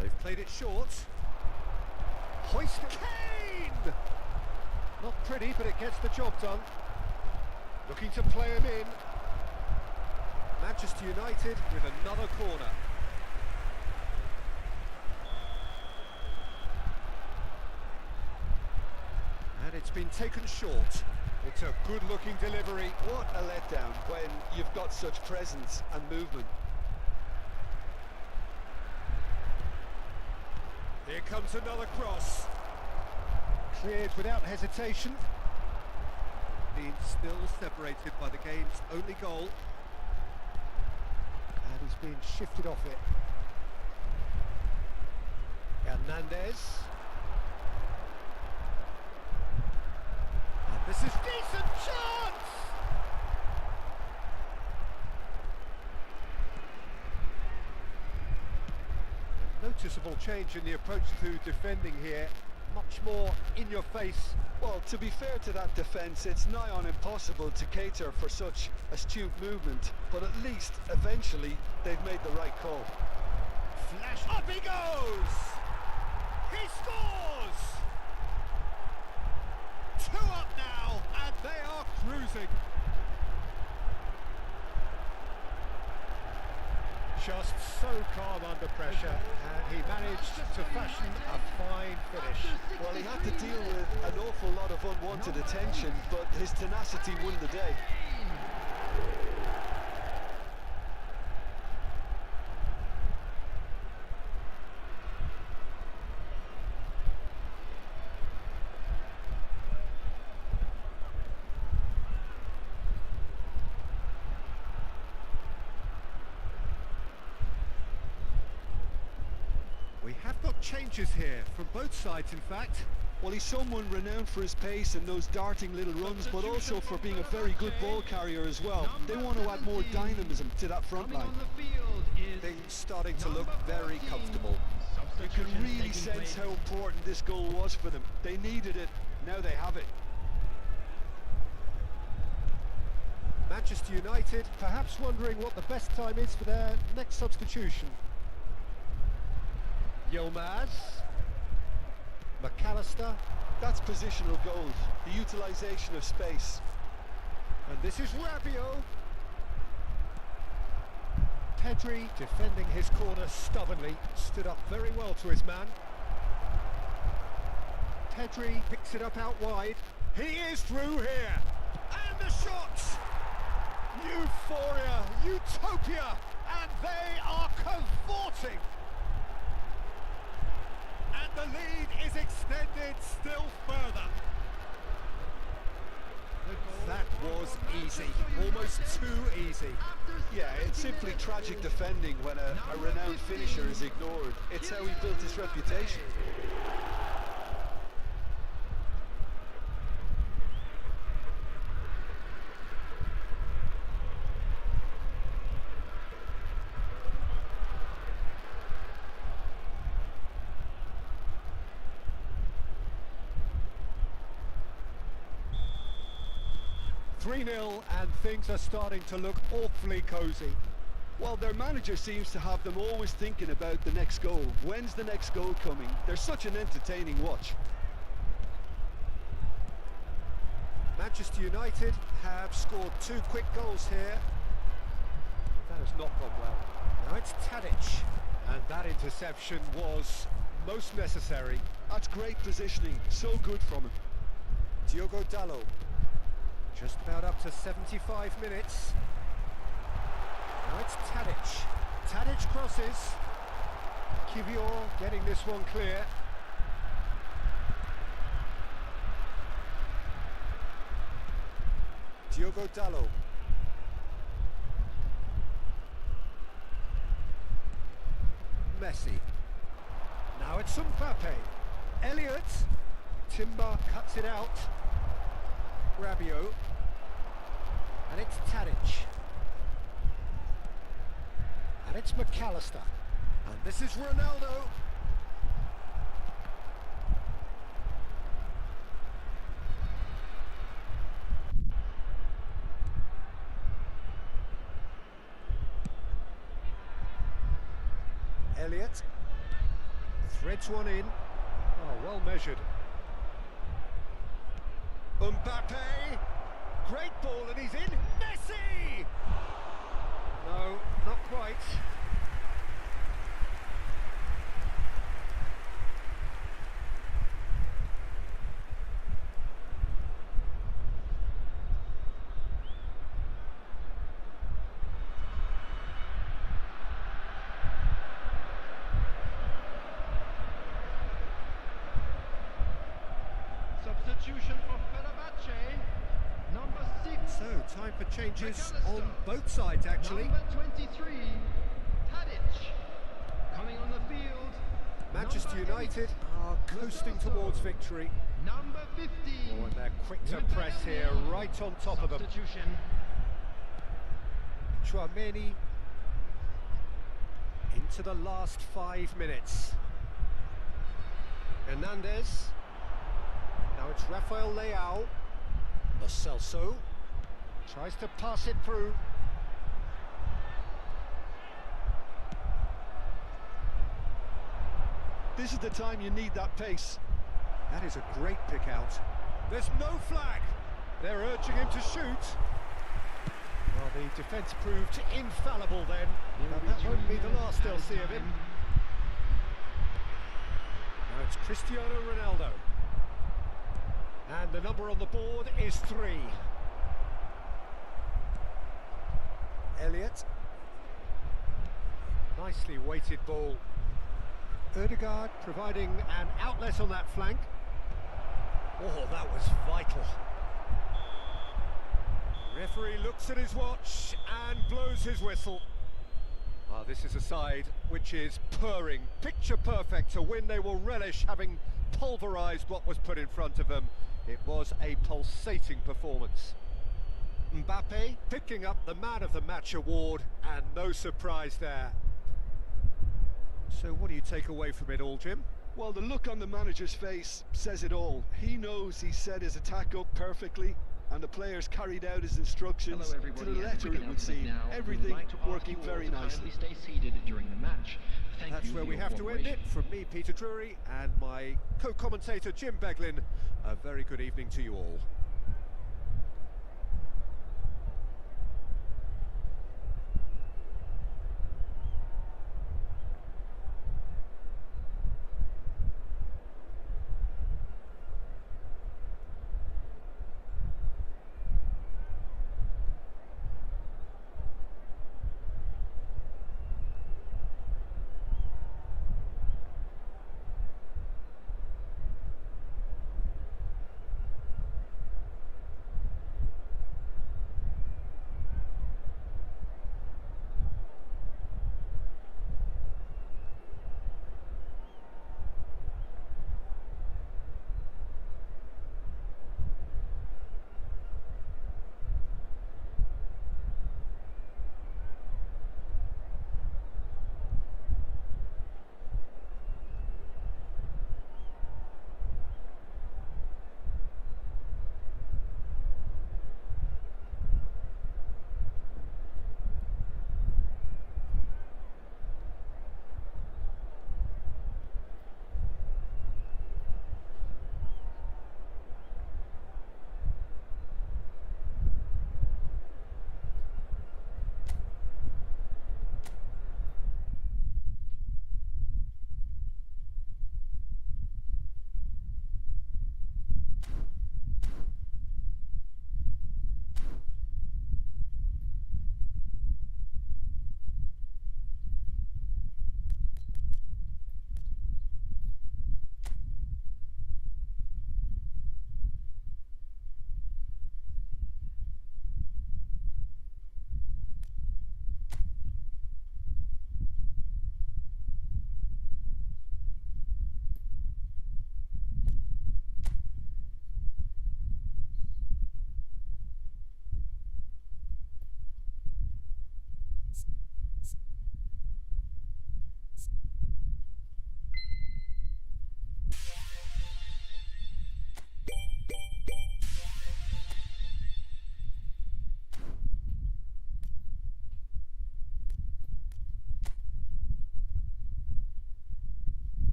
They've played it short. Hoist Kane! Not pretty, but it gets the job done. Looking to play him in. Manchester United with another corner. And it's been taken short. It's a good-looking delivery. What a letdown when you've got such presence and movement. Here comes another cross. Cleared without hesitation. Being still separated by the game's only goal. And he's being shifted off it. Hernandez. And this is decent chance! A noticeable change in the approach to defending here. Much more in your face. Well, to be fair to that defence, it's nigh on impossible to cater for such astute movement, but at least, eventually, they've made the right call. Flash, up he goes! He scores! 2 up now, and they are cruising. Just so calm under pressure, and he managed to fashion a fine finish. Well, he had to deal with an awful lot of unwanted attention, but his tenacity won the day. We have got changes here, from both sides in fact. Well, he's someone renowned for his pace and those darting little runs, but also for being a very good ball carrier as well. They want to add more dynamism to that front line. Things starting to look very comfortable. You can really sense how important this goal was for them. They needed it, now they have it. Manchester United perhaps wondering what the best time is for their next substitution. Yilmaz, McAllister, That's positional gold, the utilisation of space. and this is Rabiot. Pedri defending his corner stubbornly, stood up very well to his man. Pedri picks it up out wide. He is through here, and the shot! Euphoria, utopia, and they are cavorting. And the lead is extended still further. That was easy, almost too easy. Yeah, it's simply tragic defending when a renowned finisher is ignored. It's how he built his reputation. .3-0 and things are starting to look awfully cosy. Well, their manager seems to have them always thinking about the next goal. When's the next goal coming? They're such an entertaining watch. Manchester United have scored 2 quick goals here. That has not gone well. Now it's Tadic, and that interception was most necessary. That's great positioning, so good from him. Diogo Dalot, just about up to 75 minutes. Now it's Tadic. Tadic crosses. Kivior getting this one clear. Diogo Dalot. Messi. Now it's Mbappe. Elliott. Timber cuts it out. Rabiot. And it's Tadic. And it's McAllister. And this is Ronaldo. Elliott. Threads one in. Oh, well measured. Mbappe. Great ball and he's in. Messi! No, No, not quite. Substitution for Fenerbahce. Number 6. So, time for changes on both sides, actually. Number 23, Tadic. Coming on the field. Manchester number United 8, are coasting towards victory. Number 15. Oh, and they're quick to press here, right on top of them. Substitution. Chouameni into the last 5 minutes. Hernandez. Now it's Rafael Leao. Lo Celso tries to pass it through. This is the time you need that pace. That is a great pick out. There's no flag. They're urging him to shoot. Well, the defence proved infallible then. And that won't be the last they'll see of him. Now it's Cristiano Ronaldo. And the number on the board is 3. Elliott. Nicely weighted ball. Ødegaard providing an outlet on that flank. Oh, that was vital. Referee looks at his watch and blows his whistle. Well, this is a side which is purring, picture perfect, a win they will relish, having pulverised what was put in front of them. It was a pulsating performance. Mbappe picking up the Man of the Match award, and no surprise there. So what do you take away from it all, Jim? Well, the look on the manager's face says it all. He knows he set his attack up perfectly, and the players carried out his instructions Hello everybody, to the letter, it would seem. now. Everything We would like to ask working you all very to nicely. kindly stay seated during the match. Thank That's you where for we your have to end it. From me, Peter Drury, and my co-commentator, Jim Beglin, a very good evening to you all.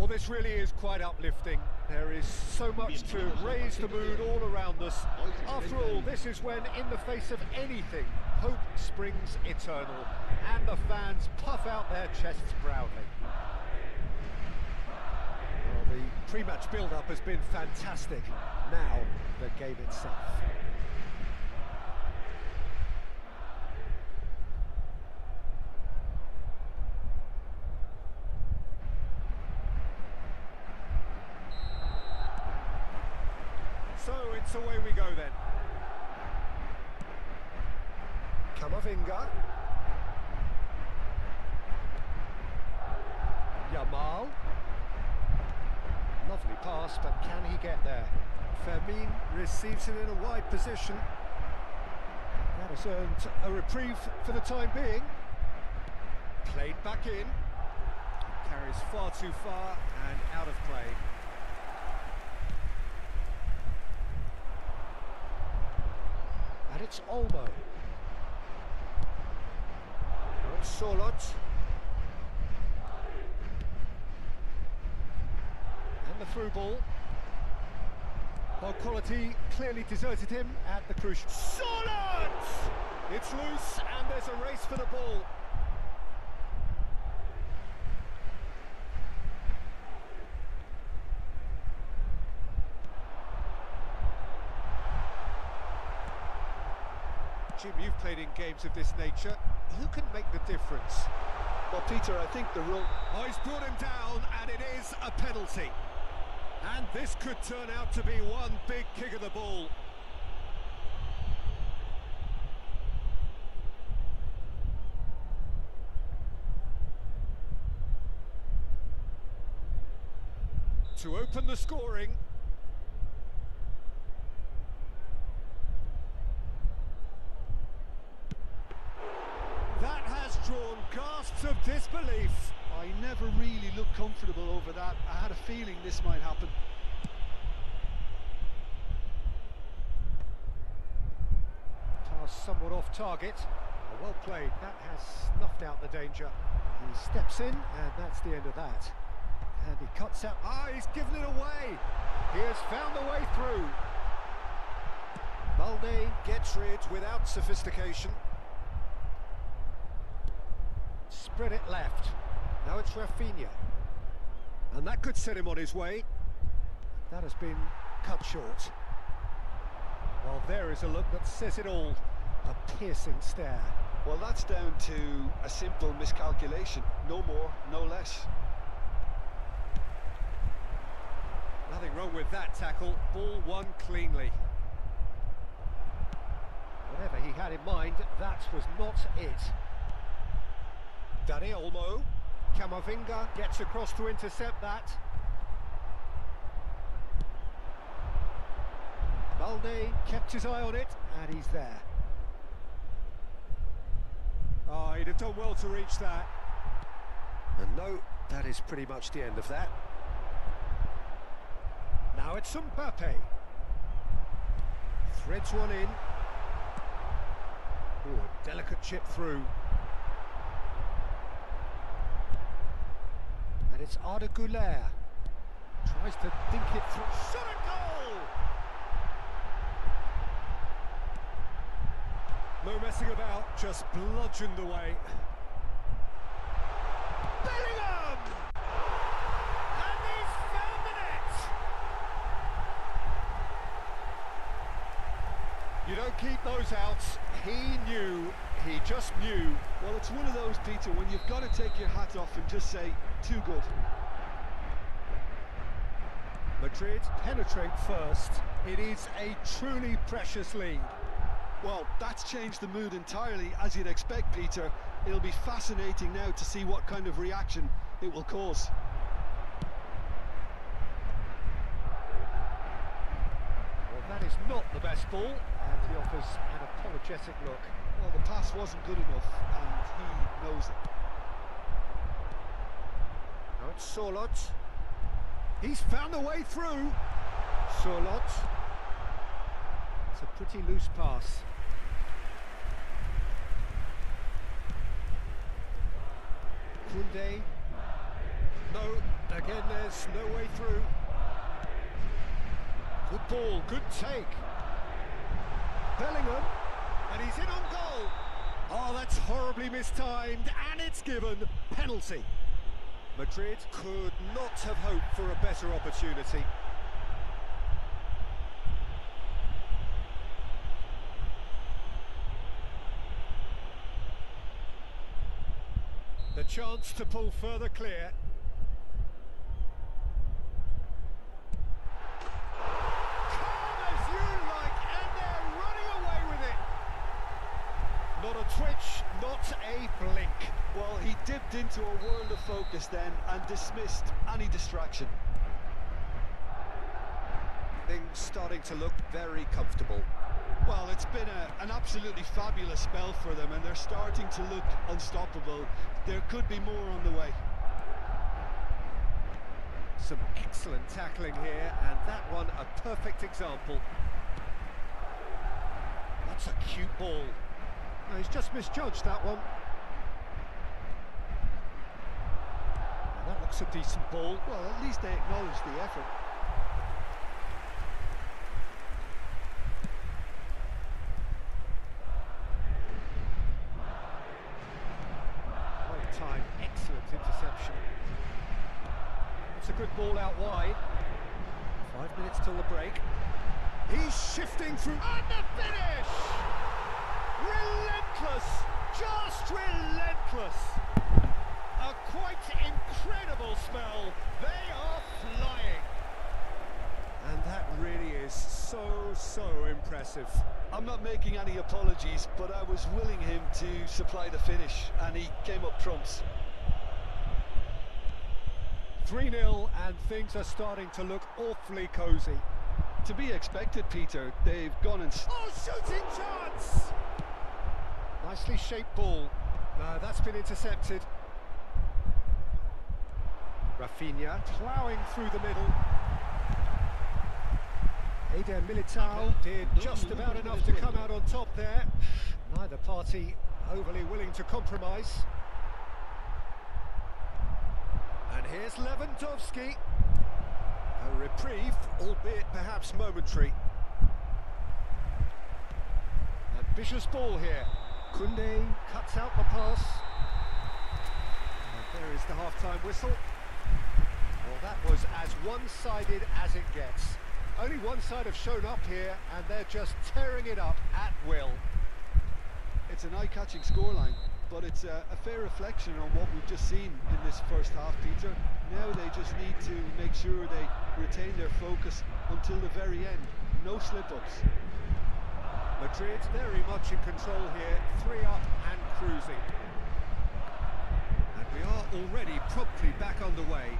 this really is quite uplifting. There is so much to raise the mood all around us. After all, this is when, in the face of anything, hope springs eternal, and the fans puff out their chests proudly. Well, the pre-match build-up has been fantastic. Now, the game itself. So it's away we go then. Camavinga. Yamal. Lovely pass, but can he get there? Fermin receives it in a wide position. That has earned a reprieve for the time being. Played back in. It carries far too far and out of play. And it's Olmo. Now it's Solot. And the through ball. Well, quality clearly deserted him at the crucial... Solot! It's loose and there's a race for the ball. Jim, you've played in games of this nature. Who can make the difference? Well, Peter, I think the rule... Oh, he's brought him down, and it is a penalty. And this could turn out to be one big kick of the ball. To open the scoring. That has drawn gasps of disbelief. I never really looked comfortable over that. I had a feeling this might happen. Pass somewhat off target. Well played. That has snuffed out the danger. He steps in, and that's the end of that. And he cuts out. Ah, he's given it away. He has found a way through. Balde gets rid without sophistication. Spread it left. Now it's Rafinha. And that could set him on his way. That has been cut short. Well, there is a look that says it all. A piercing stare. Well, that's down to a simple miscalculation. No more, no less. Nothing wrong with that tackle. Ball won cleanly. Whatever he had in mind, that was not it. Dani Olmo. Camavinga gets across to intercept that. Balde kept his eye on it, and he's there. Oh, he'd have done well to reach that. And no, that is pretty much the end of that. Now it's Mbappe. Threads one in. Oh, a delicate chip through. And it's Arda Güler. Tries to dink it through. Shot a goal! No messing about, just bludgeoned away. Bellingham! And he's found the net! You don't keep those out. He just knew. Well, it's one of those, Peter, when you've got to take your hat off and just say, too good. Madrid penetrate first. It is a truly precious lead. Well, that's changed the mood entirely, as you'd expect, Peter. It'll be fascinating now to see what kind of reaction it will cause. Well, that is not the best ball, and he offers an apologetic look. Well, the pass wasn't good enough, and he knows it. Now it's Solot. He's found a way through. Solot. It's a pretty loose pass. Koundé. No, again there's no way through. Good ball, good take. Bellingham, and he's in on goal. Oh, that's horribly mistimed, and it's given penalty. Madrid could not have hoped for a better opportunity. The chance to pull further clear. Calm as you like, and they're running away with it. Not a twitch, not a blink. Well, he dipped into a world of focus then and dismissed any distraction. Things starting to look very comfortable. Well, it's been an absolutely fabulous spell for them, and they're starting to look unstoppable. There could be more on the way. Some excellent tackling here, and that one a perfect example. That's a cute ball. No, he's just misjudged that one. Now, that looks a decent ball. Well, at least they acknowledge the effort. Well timed, excellent interception. It's a good ball out wide. 5 minutes till the break. He's shifting through. And the finish! Relentless! Just relentless! A quite incredible spell. They are flying. And that really is so impressive. I'm not making any apologies, but I was willing him to supply the finish, and he came up trumps. 3-0, and things are starting to look awfully cosy. To be expected, Peter. They've gone and... Oh, shooting chance! Nicely shaped ball. No, that's been intercepted. Rafinha ploughing through the middle. Eder Militao did just about enough to come out on top there. Neither party overly willing to compromise. And here's Lewandowski. A reprieve, albeit perhaps momentary. Ambitious ball here. Koundé cuts out the pass. And there is the half-time whistle. Well, that was as one-sided as it gets. Only one side have shown up here, and they're just tearing it up at will. It's an eye-catching scoreline, but it's a fair reflection on what we've just seen in this first half, Peter. Now they just need to make sure they retain their focus until the very end. No slip-ups. Madrid very much in control here, 3 up and cruising. And we are already promptly back underway.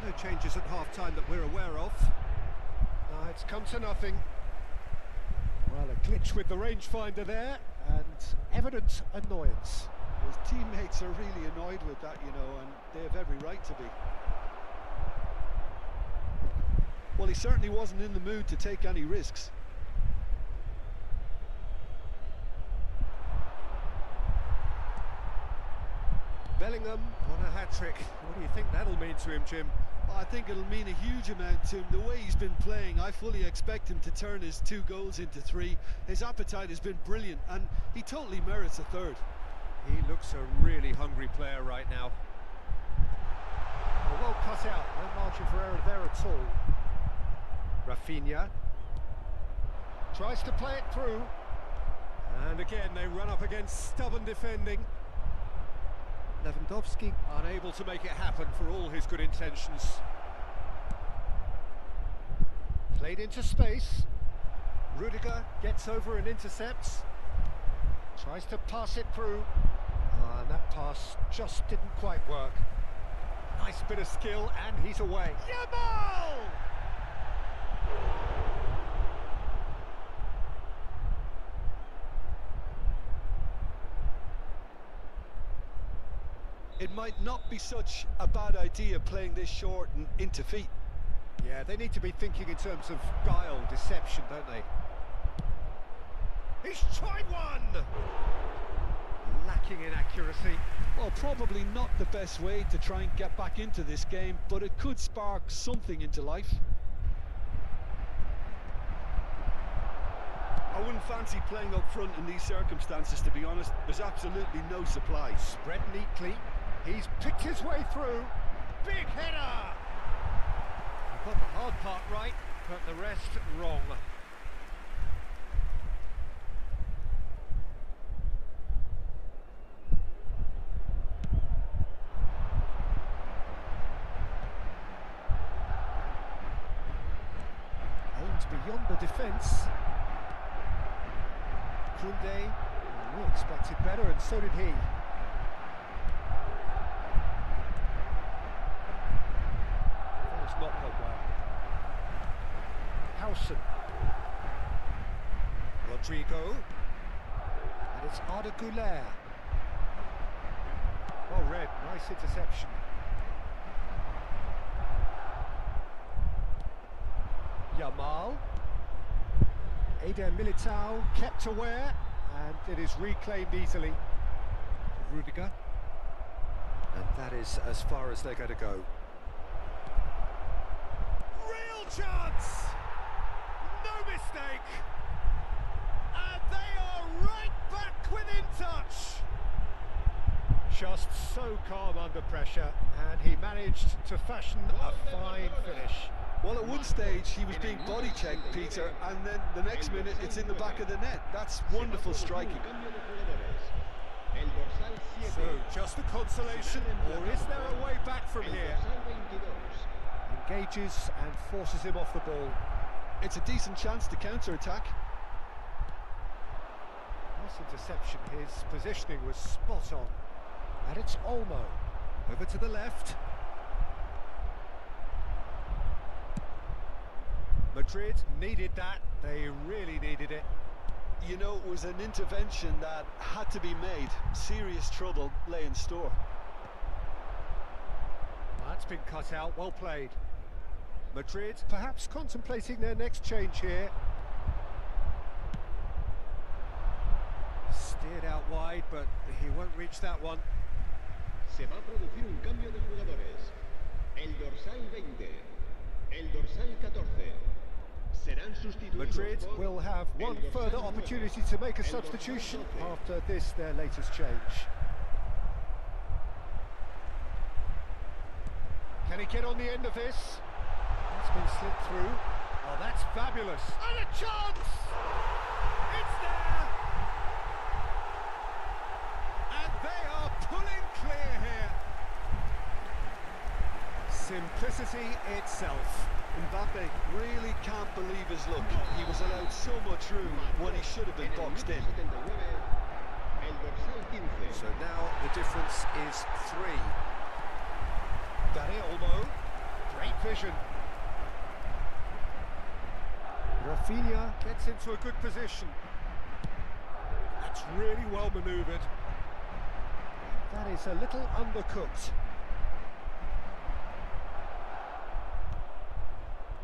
No changes at half-time that we're aware of. It's come to nothing. Well, a glitch with the rangefinder there, and evident annoyance. His teammates are really annoyed with that, you know, and they have every right to be. Well, he certainly wasn't in the mood to take any risks. Bellingham on a hat-trick. What do you think that'll mean to him, Jim? I think it'll mean a huge amount to him. The way he's been playing, I fully expect him to turn his 2 goals into 3. His appetite has been brilliant, and he totally merits a 3rd. He looks a really hungry player right now. Well cut out, no margin for error there at all. Rafinha tries to play it through. And again, they run up against stubborn defending. Lewandowski unable to make it happen for all his good intentions. Played into space. Rudiger gets over and intercepts. Tries to pass it through. And that pass just didn't quite work. Nice bit of skill, and he's away. Yamal! It might not be such a bad idea playing this short and into feet. Yeah, they need to be thinking in terms of guile, deception, don't they? He's tried one! Lacking in accuracy. Well, probably not the best way to try and get back into this game, but it could spark something into life. I wouldn't fancy playing up front in these circumstances, to be honest. There's absolutely no supply. Spread neatly. He's picked his way through. Big header! He got the hard part right, but the rest wrong. Aimed beyond the defence. Koundé, we expected better, and so did he. That has not gone well. Howson. Rodrigo. And it's Arda Güler. Well read, nice interception. Yamal. Eder Militao kept aware, and it is reclaimed easily. Rudiger. And that is as far as they're going to go. Real chance! No mistake! And they are right back within touch! Just so calm under pressure, and he managed to fashion a fine finish. Well, at one stage he was being body checked, Peter, and then the next minute it's in the back of the net. That's wonderful striking. So, just a consolation, or is there a way back from here? Engages and forces him off the ball. It's a decent chance to counter-attack. Nice interception, his positioning was spot on. And it's Olmo, over to the left. Madrid needed that, they really needed it. You know, it was an intervention that had to be made. Serious trouble lay in store. That's been cut out, well played. Madrid perhaps contemplating their next change here. Steered out wide, but he won't reach that one. Se va a producir un cambio de jugadores. El dorsal 20, el dorsal 14. Serán sustituidos Madrid por will have one el dorsal further 9, opportunity to make a el dorsal substitution 12. after this, their latest change. Can he get on the end of this? That's been slipped through. Oh, that's fabulous. And a chance! It's there! And they are pulling clear here. Simplicity itself. Mbappe really can't believe his luck. He was allowed so much room when he should have been boxed in. El dorsal 15. So now the difference is 3. Dani Olmo, great vision. Rafinha gets into a good position. That's really well manoeuvred. That is a little undercooked.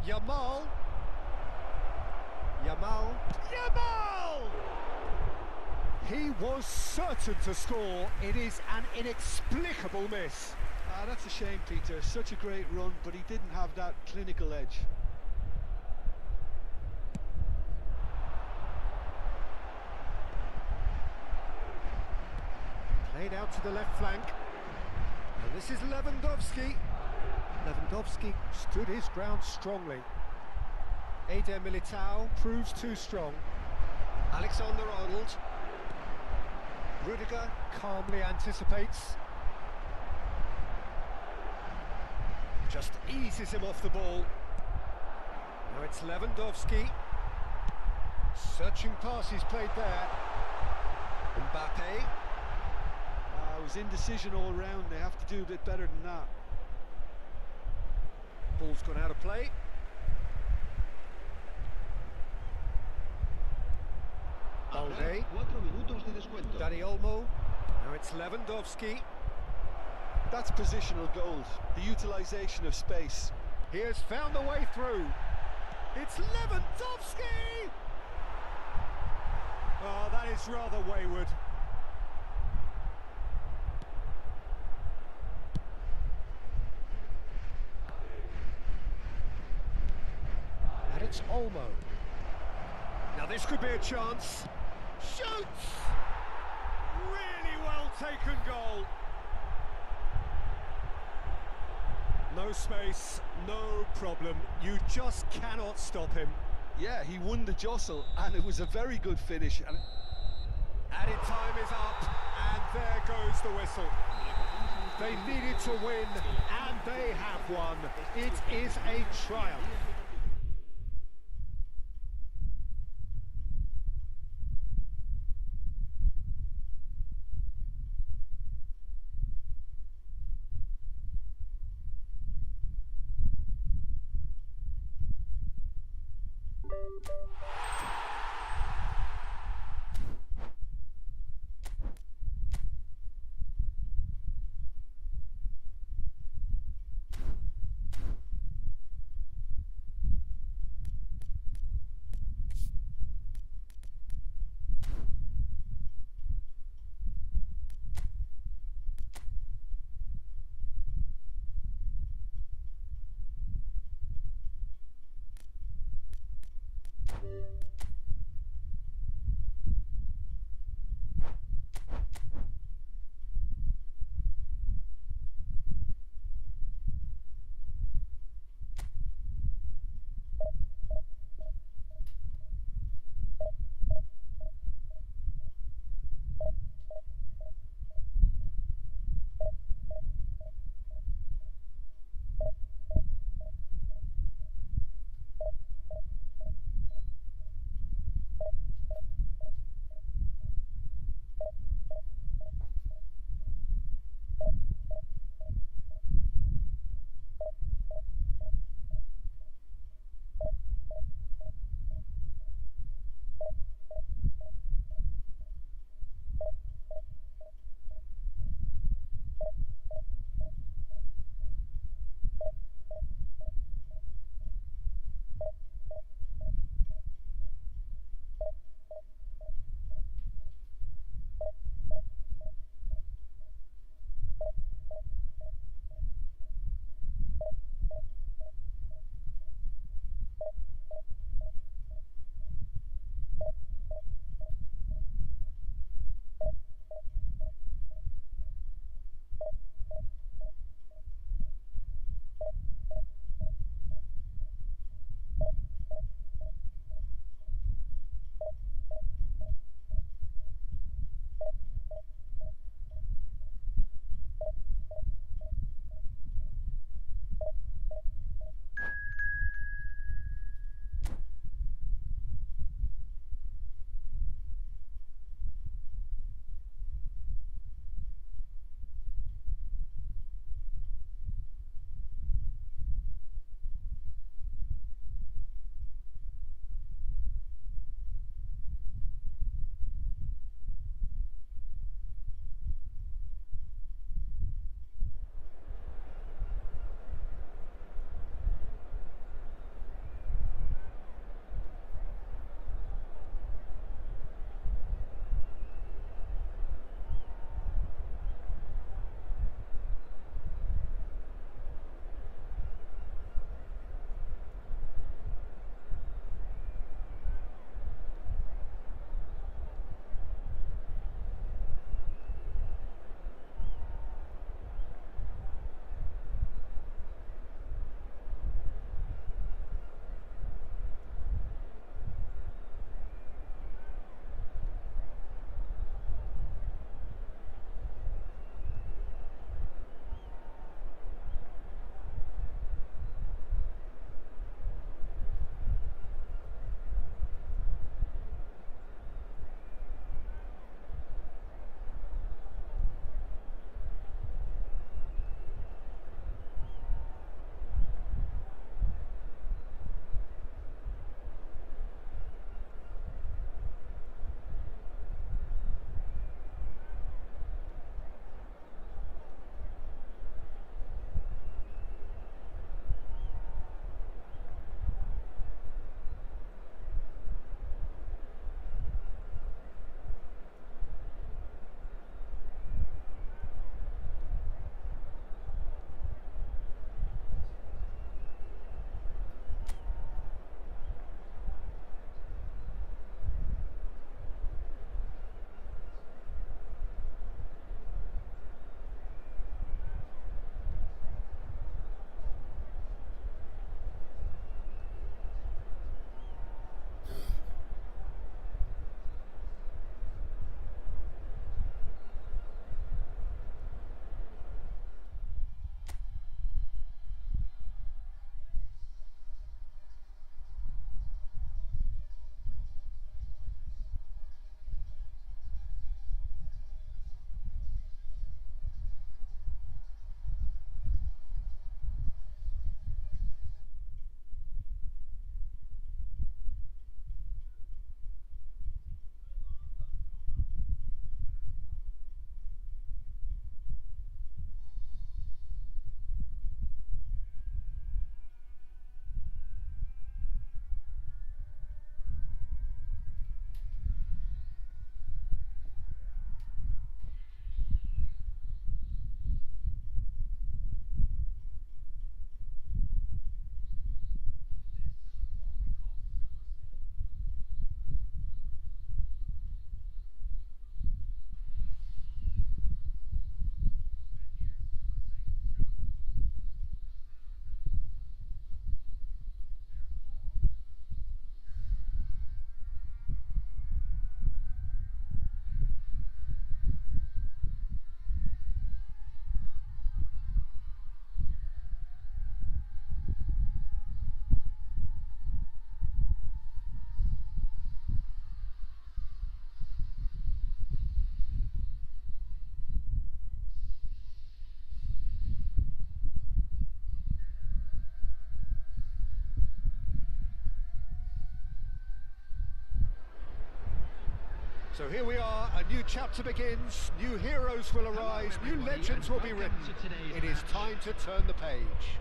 Yamal. He was certain to score. It is an inexplicable miss. That's a shame, Peter. Such a great run, but he didn't have that clinical edge. Played out to the left flank. And this is Lewandowski. Lewandowski stood his ground strongly. Eder Militao proves too strong. Alexander-Arnold. Rudiger calmly anticipates. Just eases him off the ball. Now it's Lewandowski. Searching passes played there. Mbappe. It was indecision all round. They have to do a bit better than that. Ball's gone out of play. Balde. 4 minutos de descuento. Dani Olmo. Now it's Lewandowski. That's positional gold, the utilisation of space. He has found the way through. It's Lewandowski! Oh, that is rather wayward. It's Olmo. Now this could be a chance. Shoots! Really well taken goal. No space, no problem. You just cannot stop him. Yeah, he won the jostle, and it was a very good finish. And Added time is up, and there goes the whistle. They needed to win, and they have won. It is a triumph. So here we are, a new chapter begins, new heroes will arise, new everybody, legends will and be welcome written. to today's It is match. time to turn the page.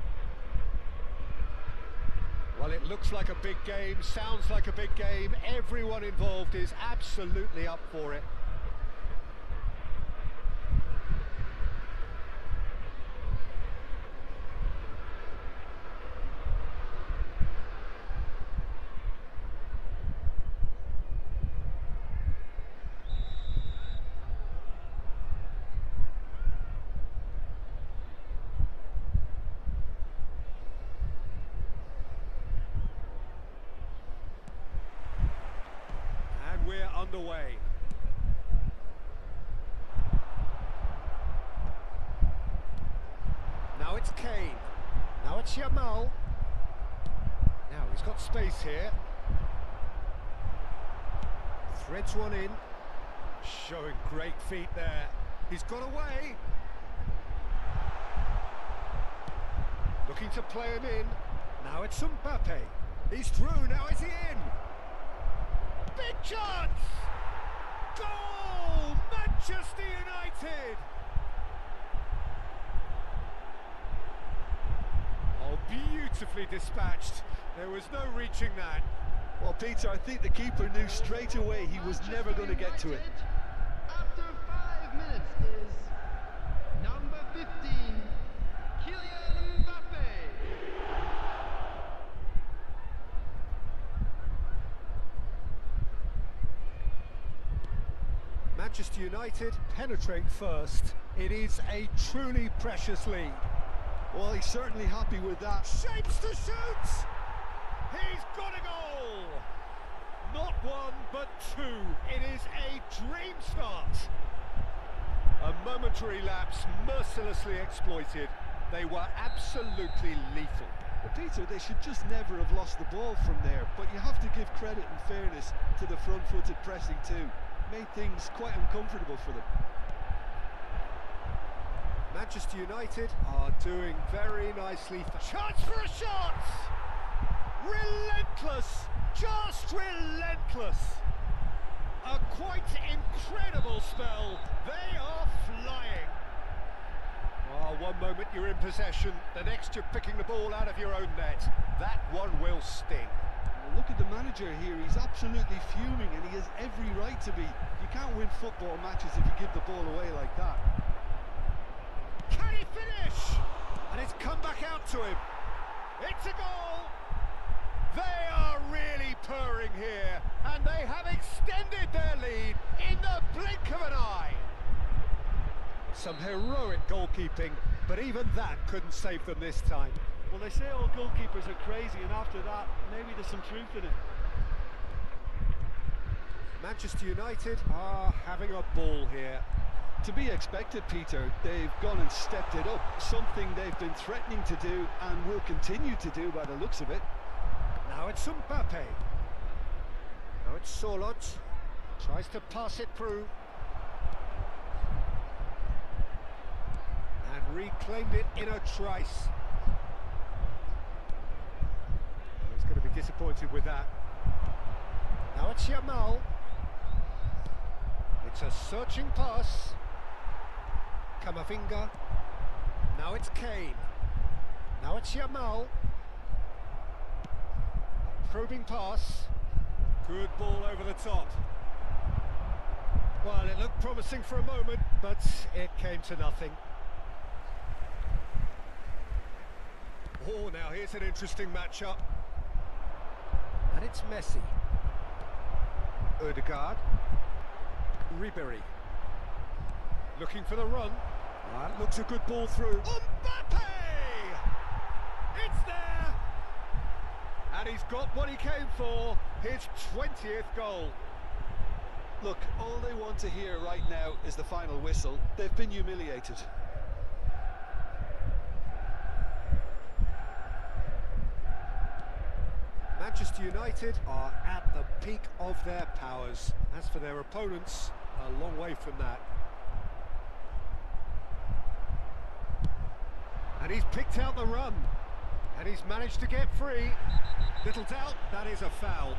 Well, it looks like a big game, sounds like a big game, everyone involved is absolutely up for it. And we're underway. Now it's Kane. Now it's Yamal. Now he's got space here. Threads one in. Showing great feet there. He's got away. Looking to play him in. Now it's Mbappe. He's through. Now is he in? Big chance! Goal! Manchester United! Oh, beautifully dispatched. There was no reaching that. Well, Peter, I think the keeper knew straight away he was never going to get to it. After 5 minutes is number 15, Kylian Mbappe. Manchester United penetrate first. It is a truly precious lead. Well, he's certainly happy with that. Shapes to shoot! He's got a goal! Not one, but two. It is a dream start. A momentary lapse mercilessly exploited. They were absolutely lethal. But Peter, they should just never have lost the ball from there. But you have to give credit and fairness to the front-footed pressing too. Made things quite uncomfortable for them. Manchester United are doing very nicely. Chance for a shot! Relentless! Just relentless! A quite incredible spell. They are flying. Oh, one moment you're in possession, the next you're picking the ball out of your own net. That one will sting. Well, look at the manager here. He's absolutely fuming, and he has every right to be. You can't win football matches if you give the ball away like that. Can he finish? And it's come back out to him. It's a goal. They are really purring here, and they have extended their lead in the blink of an eye. Some heroic goalkeeping, but even that couldn't save them this time. Well, they say all goalkeepers are crazy, and after that, maybe there's some truth in it. Manchester United are having a ball here. To be expected, Peter. They've gone and stepped it up, something they've been threatening to do and will continue to do by the looks of it. Now it's Mbappe. Now it's Solot. Tries to pass it through. And reclaimed it in a trice. He's going to be disappointed with that. Now it's Yamal. It's a searching pass. Kamavinga. Now it's Kane. Now it's Yamal. Probing pass. Good ball over the top. Well, it looked promising for a moment, but it came to nothing. Oh, now here's an interesting matchup. And it's Messi. Odegaard. Ribéry. Looking for the run. That looks a good ball through. Mbappe! It's there! And he's got what he came for, his 20th goal. Look, all they want to hear right now is the final whistle. They've been humiliated. Manchester United are at the peak of their powers. As for their opponents, a long way from that. And he's picked out the run. And he's managed to get free. Little doubt, that is a foul.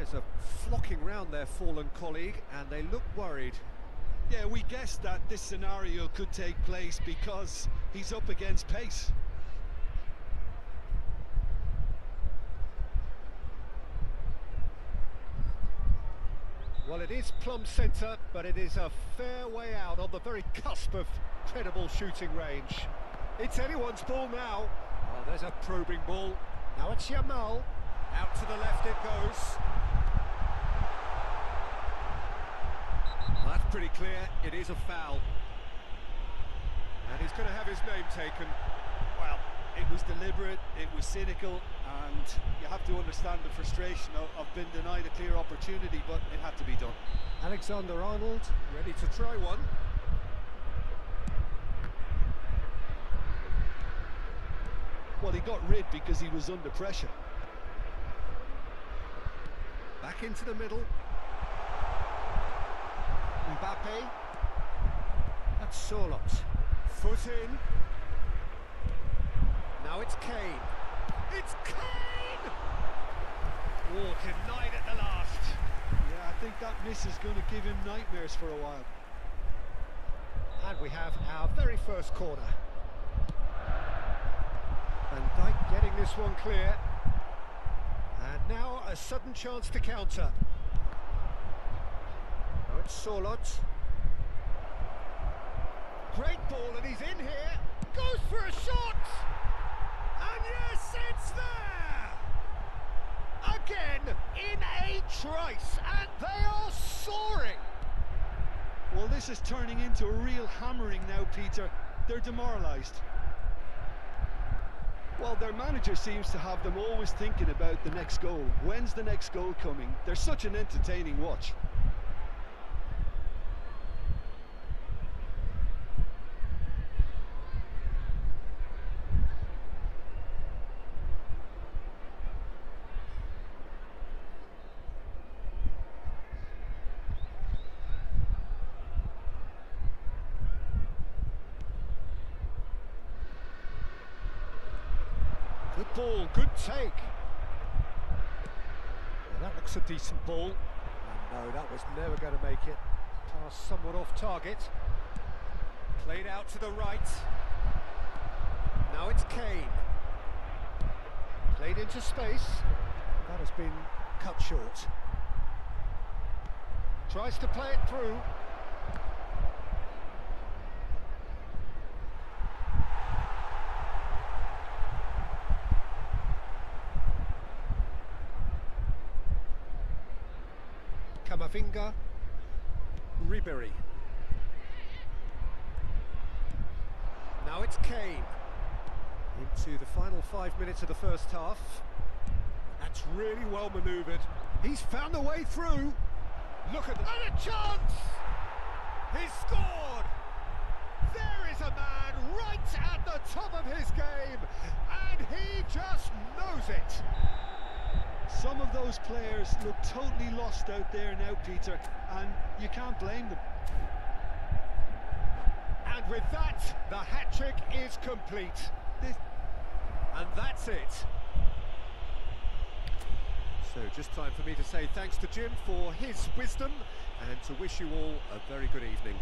Players are flocking round their fallen colleague and they look worried. Yeah, we guessed that this scenario could take place because he's up against pace. Well, it is plumb centre, but it is a fair way out on the very cusp of credible shooting range. It's anyone's ball now. Oh, there's a probing ball. Now it's Yamal. Out to the left it goes. That's pretty clear. It is a foul. And he's going to have his name taken. Well, it was deliberate, it was cynical, and you have to understand the frustration of being denied a clear opportunity, but it had to be done. Alexander-Arnold ready to try one. Well, he got rid because he was under pressure. Back into the middle. Mbappe. That's Sorlot. Foot in. Now it's Kane. It's Kane! Oh, denied at the last. Yeah, I think that miss is going to give him nightmares for a while. And we have our very first corner. Van Dijk getting this one clear. And now a sudden chance to counter. Now it's Sorlot. Great ball and he's in here. Goes for a shot! And yes, it's there! Again, in a trice, and they are soaring! Well, this is turning into a real hammering now, Peter. They're demoralised. Well, their manager seems to have them always thinking about the next goal. When's the next goal coming? They're such an entertaining watch. Good ball, good take. Well, that looks a decent ball. And no, that was never going to make it. Pass somewhat off target. Played out to the right. Now it's Kane. Played into space. That has been cut short. Tries to play it through. Camavinga, Ribery. Now it's Kane. Into the final 5 minutes of the first half. That's really well manoeuvred. He's found a way through. Look at that. And a chance! He's scored! There is a man right at the top of his game, and he just knows it. Some of those players look totally lost out there now, Peter, and you can't blame them. And with that, the hat-trick is complete. And that's it. So just time for me to say thanks to Jim for his wisdom and to wish you all a very good evening.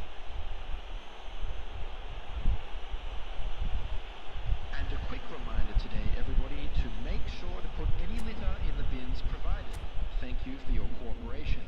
And a quick reminder today, everybody, to make sure to put any litter in the bins provided. Thank you for your cooperation.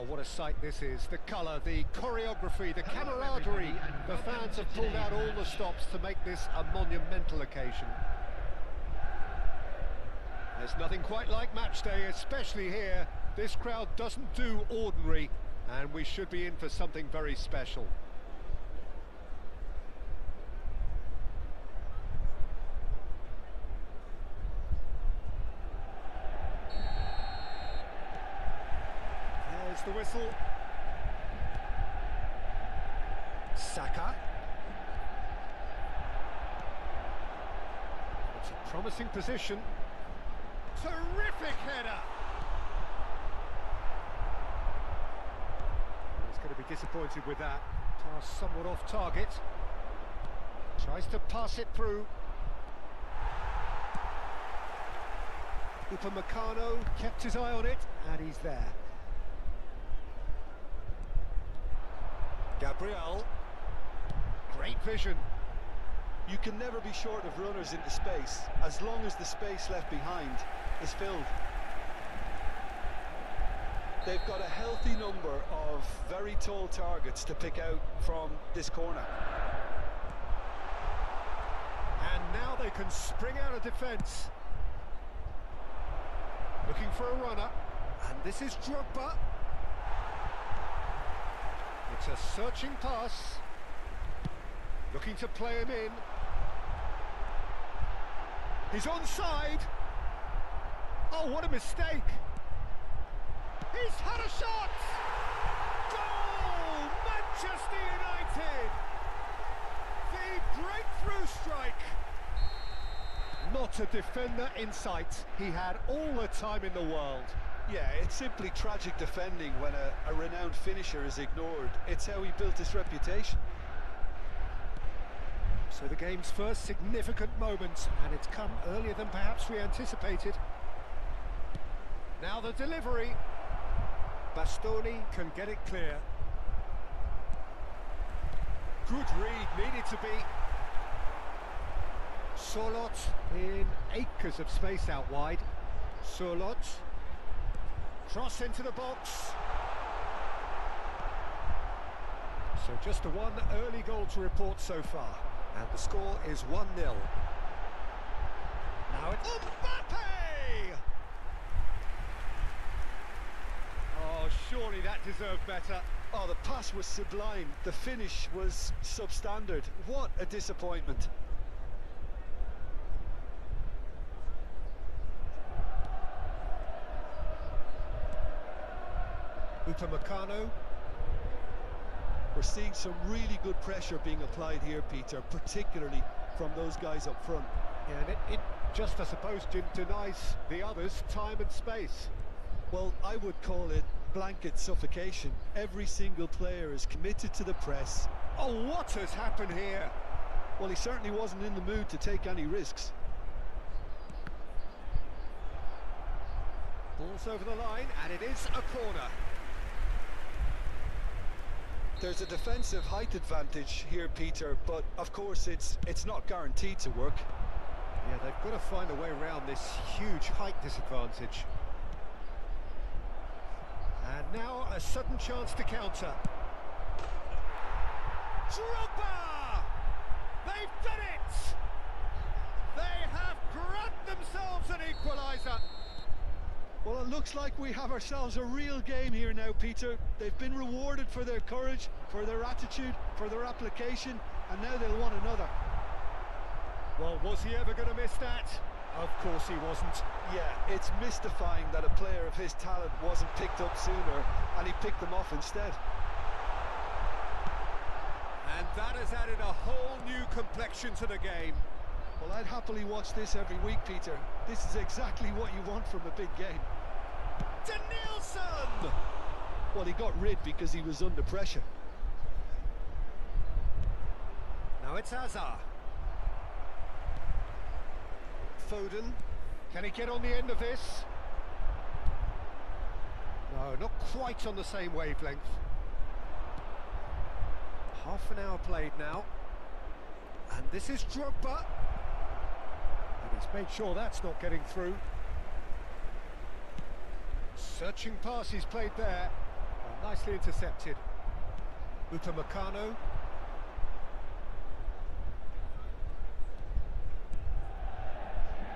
Oh, what a sight this is. The colour, the choreography, the camaraderie. The fans have pulled out all the stops to make this a monumental occasion. There's nothing quite like match day, especially here. This crowd doesn't do ordinary, and we should be in for something very special. There's the whistle. Saka. It's a promising position. Terrific header! He's going to be disappointed with that. Pass somewhat off target. Tries to pass it through. Upamecano kept his eye on it, and he's there. Gabriel. Great vision. You can never be short of runners into space, as long as the space left behind is filled. They've got a healthy number of very tall targets to pick out from this corner. And now they can spring out of defence. Looking for a runner. And this is Drogba. It's a searching pass. Looking to play him in. He's onside. Oh, what a mistake. He's had a shot. Goal! Manchester United. The breakthrough strike. Not a defender in sight. He had all the time in the world. Yeah, it's simply tragic defending when a renowned finisher is ignored. It's how he built his reputation. So the game's first significant moment, and it's come earlier than perhaps we anticipated. Now the delivery. Bastoni can get it clear. Good read, needed to be. Sorloth in acres of space out wide. Sorloth. Cross into the box. So just the one early goal to report so far. And the score is 1-0. Now it's Mbappe! Oh, surely that deserved better. Oh, the pass was sublime. The finish was substandard. What a disappointment. Upamecano. We're seeing some really good pressure being applied here, Peter, particularly from those guys up front. Yeah, and it just, I suppose, denies the others time and space. Well, I would call it blanket suffocation. Every single player is committed to the press. Oh, what has happened here? Well, he certainly wasn't in the mood to take any risks. Ball's over the line, and it is a corner. There's a defensive height advantage here, Peter, but of course it's not guaranteed to work. Yeah, they've got to find a way around this huge height disadvantage. And now a sudden chance to counter. Drogba! They've done it! They have grabbed themselves an equaliser. Well, it looks like we have ourselves a real game here now, Peter. They've been rewarded for their courage, for their attitude, for their application, and now they'll want another. Well, was he ever going to miss that? Of course he wasn't. Yeah, it's mystifying that a player of his talent wasn't picked up sooner, and he picked them off instead. And that has added a whole new complexion to the game. Well, I'd happily watch this every week, Peter. This is exactly what you want from a big game. Danielson! Well, he got rid because he was under pressure. Now it's Hazard. Foden. Can he get on the end of this? No, not quite on the same wavelength. Half an hour played now. And this is Drogba. And he's made sure that's not getting through. Searching pass he's played there. Nicely intercepted. Upamecano.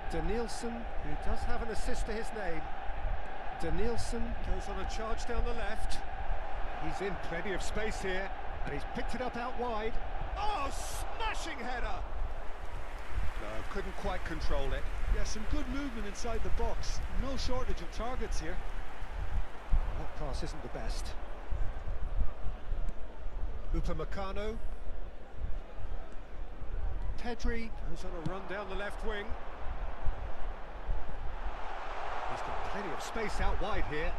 Danielson, who does have an assist to his name. Danielson goes on a charge down the left. He's in plenty of space here, and he's picked it up out wide. Oh, smashing header! No, couldn't quite control it. Yeah, some good movement inside the box. No shortage of targets here. That pass isn't the best. Upamecano. Pedri goes on a run down the left wing. He's got plenty of space out wide here.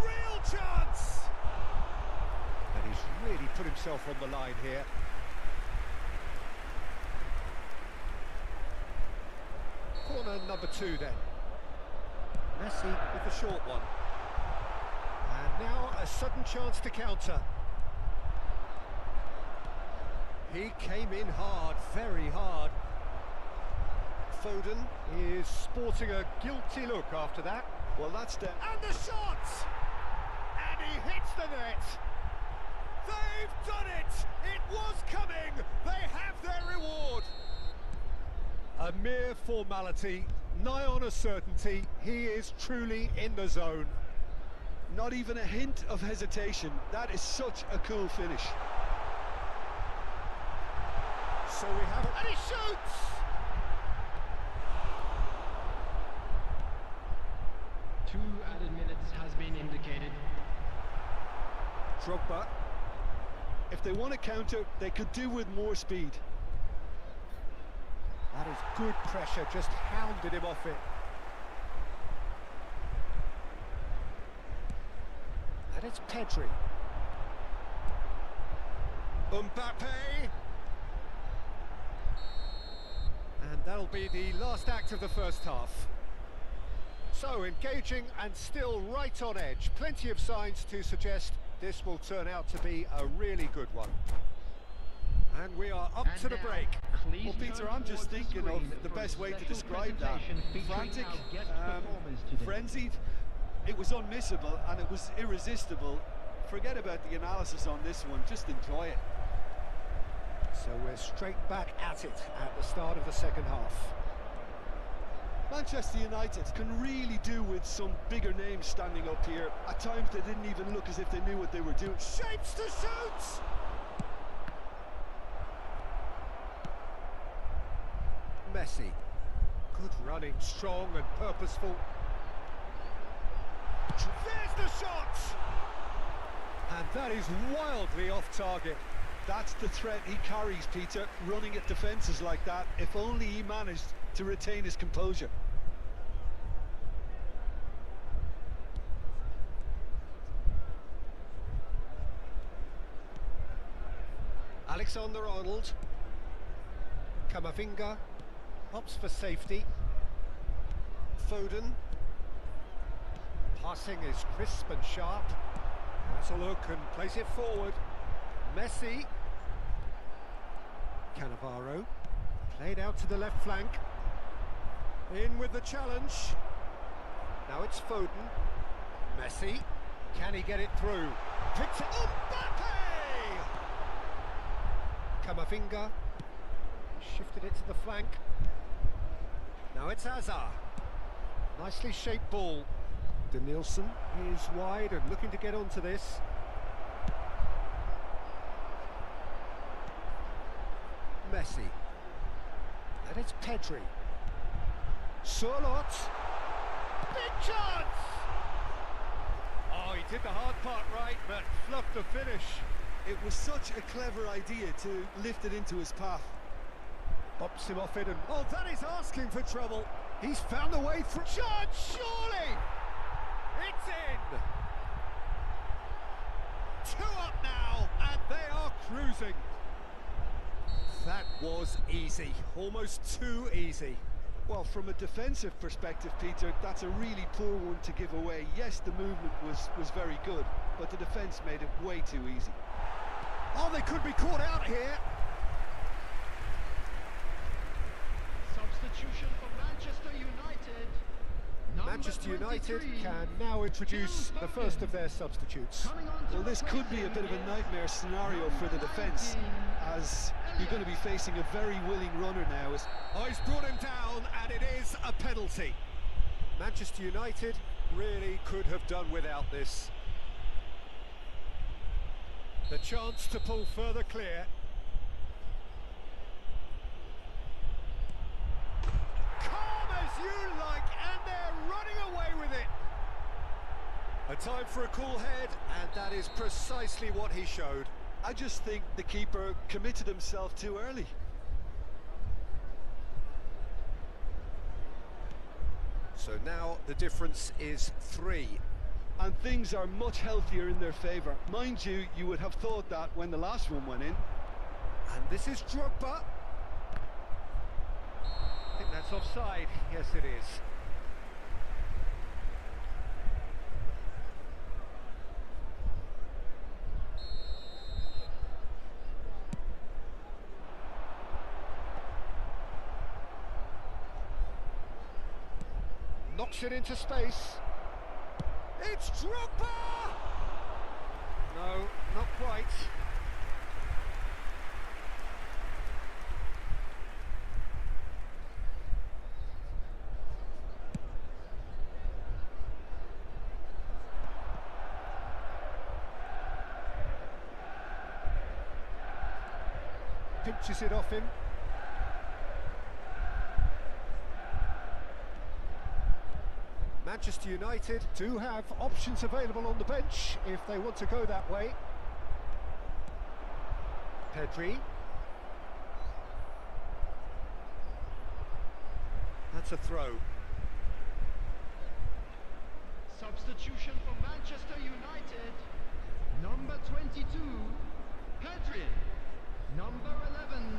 Real chance! And he's really put himself on the line here. Corner number 2 then. Messi with the short one. And now a sudden chance to counter. He came in hard, very hard. Foden is sporting a guilty look after that. Well, that's the... And the shot! And he hits the net! They've done it! It was coming! They have their reward! A mere formality, nigh on a certainty. He is truly in the zone. Not even a hint of hesitation. That is such a cool finish. So we have it. And he shoots! Two added minutes has been indicated. Drogba. If they want to counter, they could do with more speed. That is good pressure, just hounded him off it. And it's Pedri. Mbappe. And that'll be the last act of the first half. So engaging and still right on edge. Plenty of signs to suggest this will turn out to be a really good one. And we are up to the break. Well, Peter, I'm just thinking of the best way to describe that. Frantic, frenzied, it was unmissable and it was irresistible. Forget about the analysis on this one, just enjoy it. So we're straight back at it at the start of the second half. Manchester United can really do with some bigger names standing up here. At times they didn't even look as if they knew what they were doing. Shapes to shoot! Messi. Good running, strong and purposeful. There's the shot! And that is wildly off target. That's the threat he carries, Peter, running at defences like that. If only he managed to retain his composure. Alexander-Arnold. Camavinga opts for safety. Foden. Passing is crisp and sharp. Has a look and plays it forward. Messi. Cannavaro. Played out to the left flank. In with the challenge. Now it's Foden. Messi. Can he get it through? Picks it. Mbappe! Camavinga. Shifted it to the flank. Now it's Hazard. Nicely shaped ball. Danielson is wide and looking to get onto this. Messi. And it's Pedri. Surlot. Big chance! Oh, he did the hard part right, but fluffed the finish. It was such a clever idea to lift it into his path. Bops him off it and... Oh, that is asking for trouble. He's found a way through. Chance, surely! It's in! 2 up now, and they are cruising. That was easy, almost too easy. Well, from a defensive perspective, Peter, that's a really poor one to give away. Yes, the movement was very good, but the defence made it way too easy. Oh, they could be caught out here. Substitution for Manchester United. Manchester United can now introduce the first of their substitutes. Well, this could be a bit of a nightmare scenario for the defence, as you're going to be facing a very willing runner now. Oh, he's brought him down, and it is a penalty. Manchester United really could have done without this. The chance to pull further clear. Calm as you like, and they're running away with it. A time for a cool head, and that is precisely what he showed. I just think the keeper committed himself too early. So now the difference is 3. And things are much healthier in their favour. Mind you, you would have thought that when the last one went in. And this is Drogba. I think that's offside. Yes, it is. Knocks it into space. It's Drogba! No, not quite. Pinches it off him. Manchester United do have options available on the bench if they want to go that way. Pedri. That's a throw. Substitution for Manchester United. Number 22, Pedri. Number 11,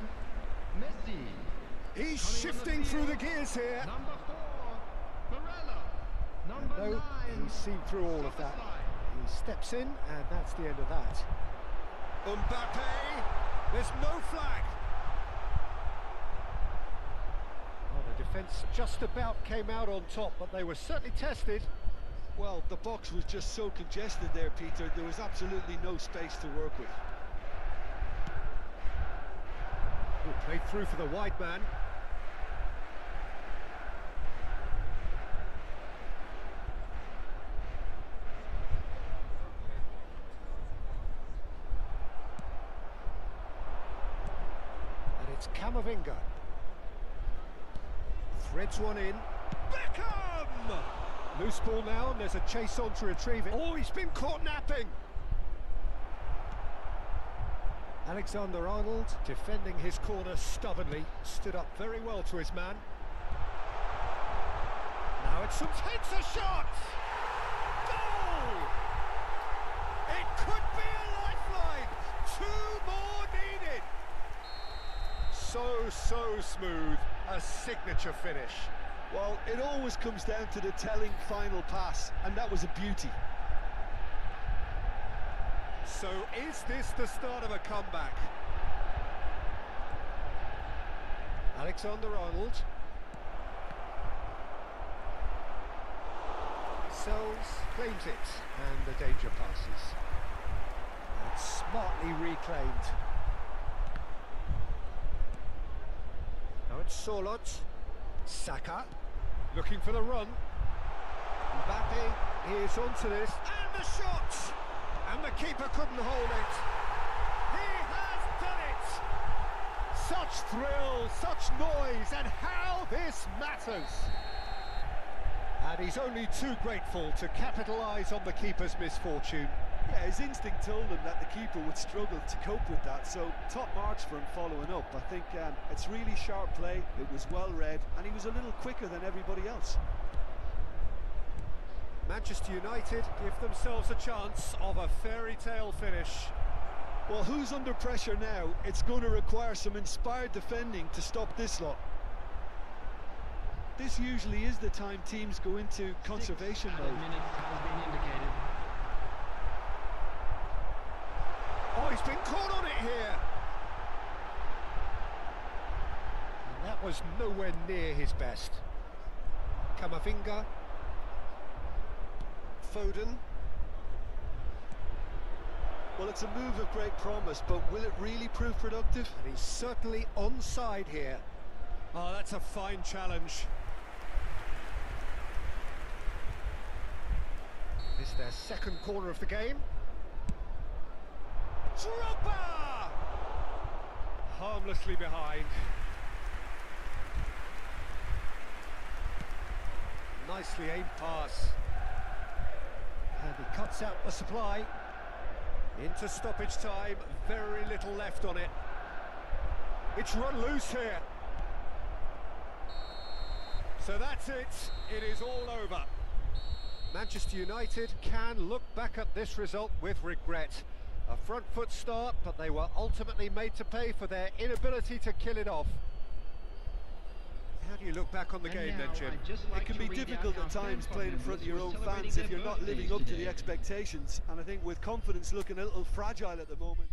Messi. He's Coming on shifting the through the field, gears here. Number 4, Barella. Number No, 9, he's seen through all of that. He steps in, and that's the end of that. Mbappe, there's no flag. Well, the defence just about came out on top, but they were certainly tested. Well, the box was just so congested there, Peter. There was absolutely no space to work with. Oh, played through for the wide man. It's Camavinga. Threads one in. Beckham! Loose ball now, and there's a chase on to retrieve it. Oh, he's been caught napping! Alexander-Arnold, defending his corner stubbornly, stood up very well to his man. Now it's takes a shot! Goal! It could be a lifeline! 2 more needed! So smooth, a signature finish. Well, it always comes down to the telling final pass, and that was a beauty. So is this the start of a comeback? Alexander-Arnold. Sells, claims it, and the danger passes. And smartly reclaimed. Now it's Solot. Saka, looking for the run. Mbappe is onto this, and the shot! And the keeper couldn't hold it. He has done it! Such thrill, such noise, and how this matters! And he's only too grateful to capitalise on the keeper's misfortune. Yeah, his instinct told him that the keeper would struggle to cope with that, so top marks for him following up. I think it's really sharp play, it was well read, and he was a little quicker than everybody else. Manchester United give themselves a chance of a fairy tale finish. Well, who's under pressure now? It's going to require some inspired defending to stop this lot. This usually is the time teams go into conservation mode. Minutes has been indicated. Oh, he's been caught on it here! And that was nowhere near his best. Camavinga. Foden. Well, it's a move of great promise, but will it really prove productive? And he's certainly onside here. Oh, that's a fine challenge. This is their second corner of the game. Drogba! Harmlessly behind. Nicely aimed pass. And he cuts out the supply. Into stoppage time, very little left on it. It's run loose here. So that's it, it is all over. Manchester United can look back at this result with regret. A front foot start, but they were ultimately made to pay for their inability to kill it off. How do you look back on the game then, Jim? It can be difficult at times playing in front of your own fans if you're not living up to the expectations. And I think with confidence looking a little fragile at the moment.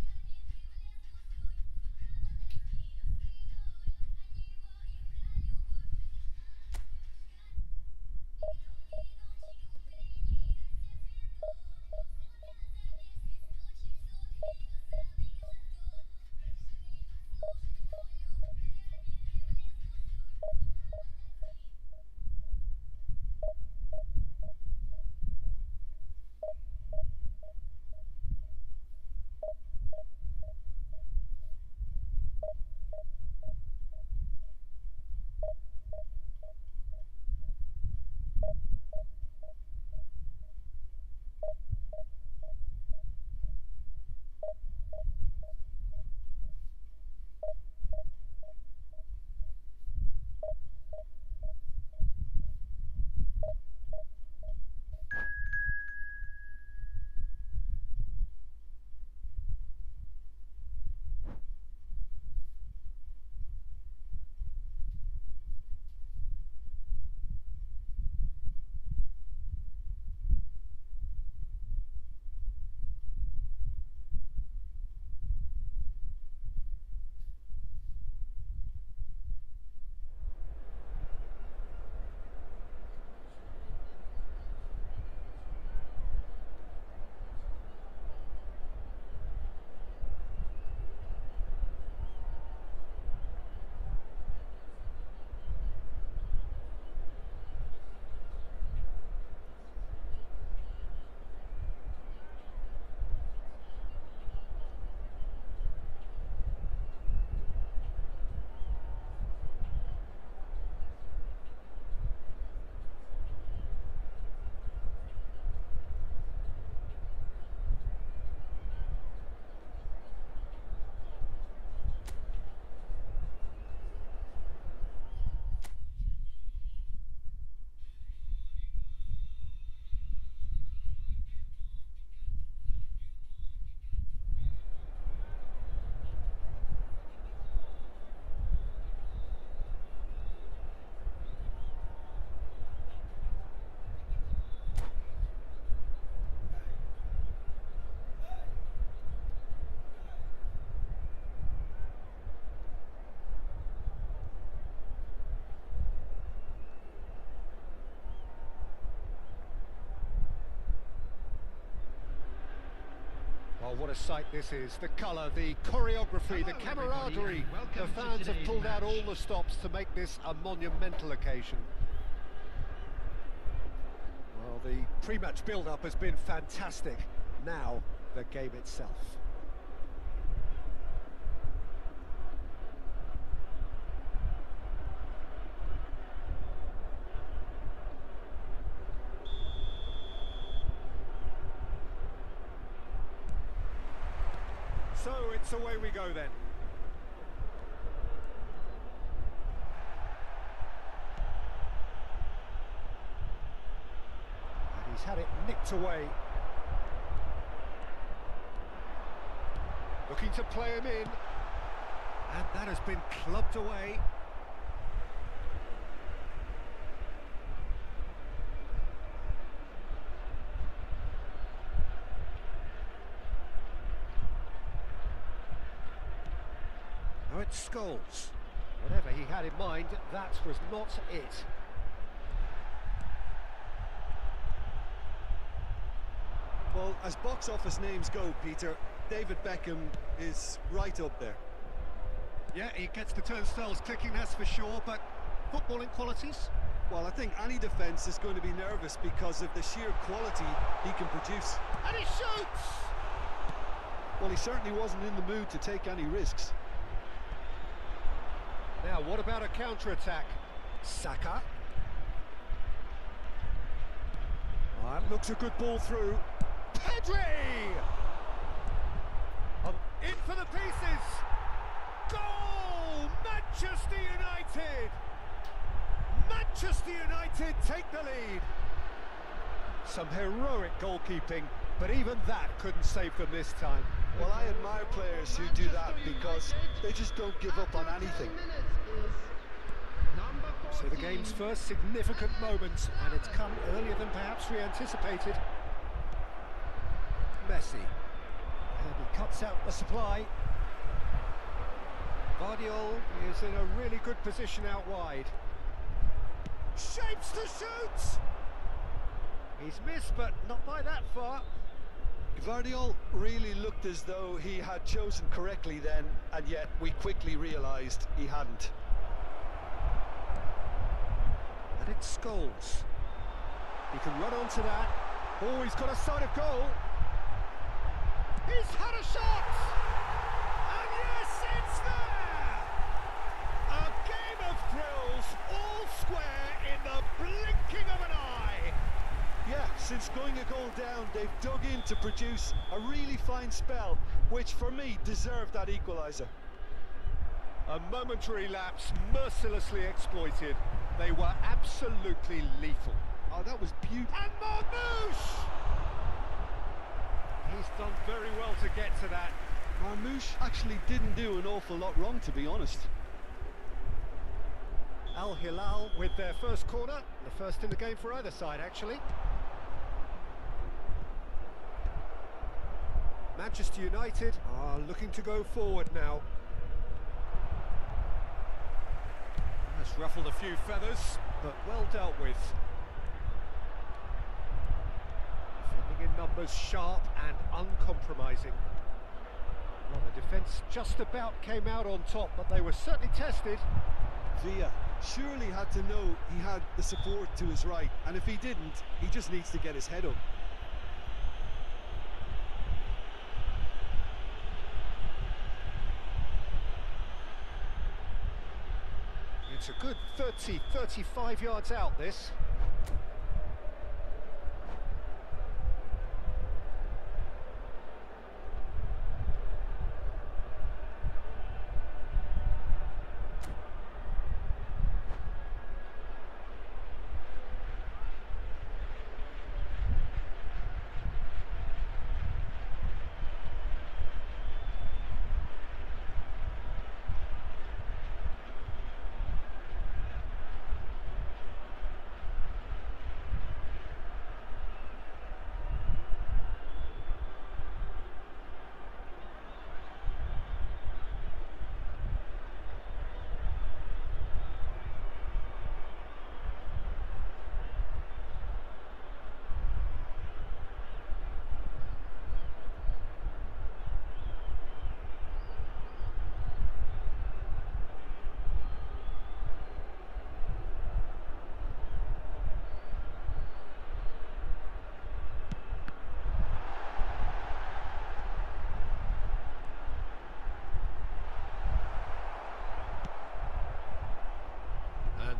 Oh, what a sight this is. The colour, the choreography, the camaraderie. The fans have pulled out all the stops to make this a monumental occasion. Well, the pre-match build-up has been fantastic. Now, the game itself. So it's away we go then. And he's had it nicked away. Looking to play him in. And that has been clubbed away. Now it's Scholes. Whatever he had in mind, that was not it. Well, as box office names go, Peter, David Beckham is right up there. Yeah, he gets the turnstiles clicking, that's for sure, but footballing qualities? Well, I think any defence is going to be nervous because of the sheer quality he can produce. And he shoots! Well, he certainly wasn't in the mood to take any risks. Now, what about a counter-attack? Saka. That looks a good ball through. Pedri! In for the pieces! Goal! Manchester United! Manchester United take the lead. Some heroic goalkeeping, but even that couldn't save them this time. Well, I admire players who do that because they just don't give up on anything. So the game's first significant moment, and it's come earlier than perhaps we anticipated. Messi. And he cuts out the supply. Guardiola is in a really good position out wide. Shapes to shoot! He's missed, but not by that far. Guardiola really looked as though he had chosen correctly then, and yet we quickly realised he hadn't. And it's Scholes. He can run onto that. Oh, he's got a sight of goal. He's had a shot! And yes, it's there! A game of thrills, all square in the blinking of an eye. Yeah, since going a goal down, they've dug in to produce a really fine spell, which for me deserved that equaliser. A momentary lapse mercilessly exploited. They were absolutely lethal. Oh, that was beautiful. And Marmouche! He's done very well to get to that. Marmouche actually didn't do an awful lot wrong, to be honest. Al Hilal with their first corner, the first in the game for either side, actually. Manchester United are looking to go forward now. Has ruffled a few feathers, but well dealt with. Defending in numbers, sharp and uncompromising. Well, the defence just about came out on top, but they were certainly tested. Villa surely had to know he had the support to his right, and if he didn't, he just needs to get his head up. It's a good 35 yards out, this.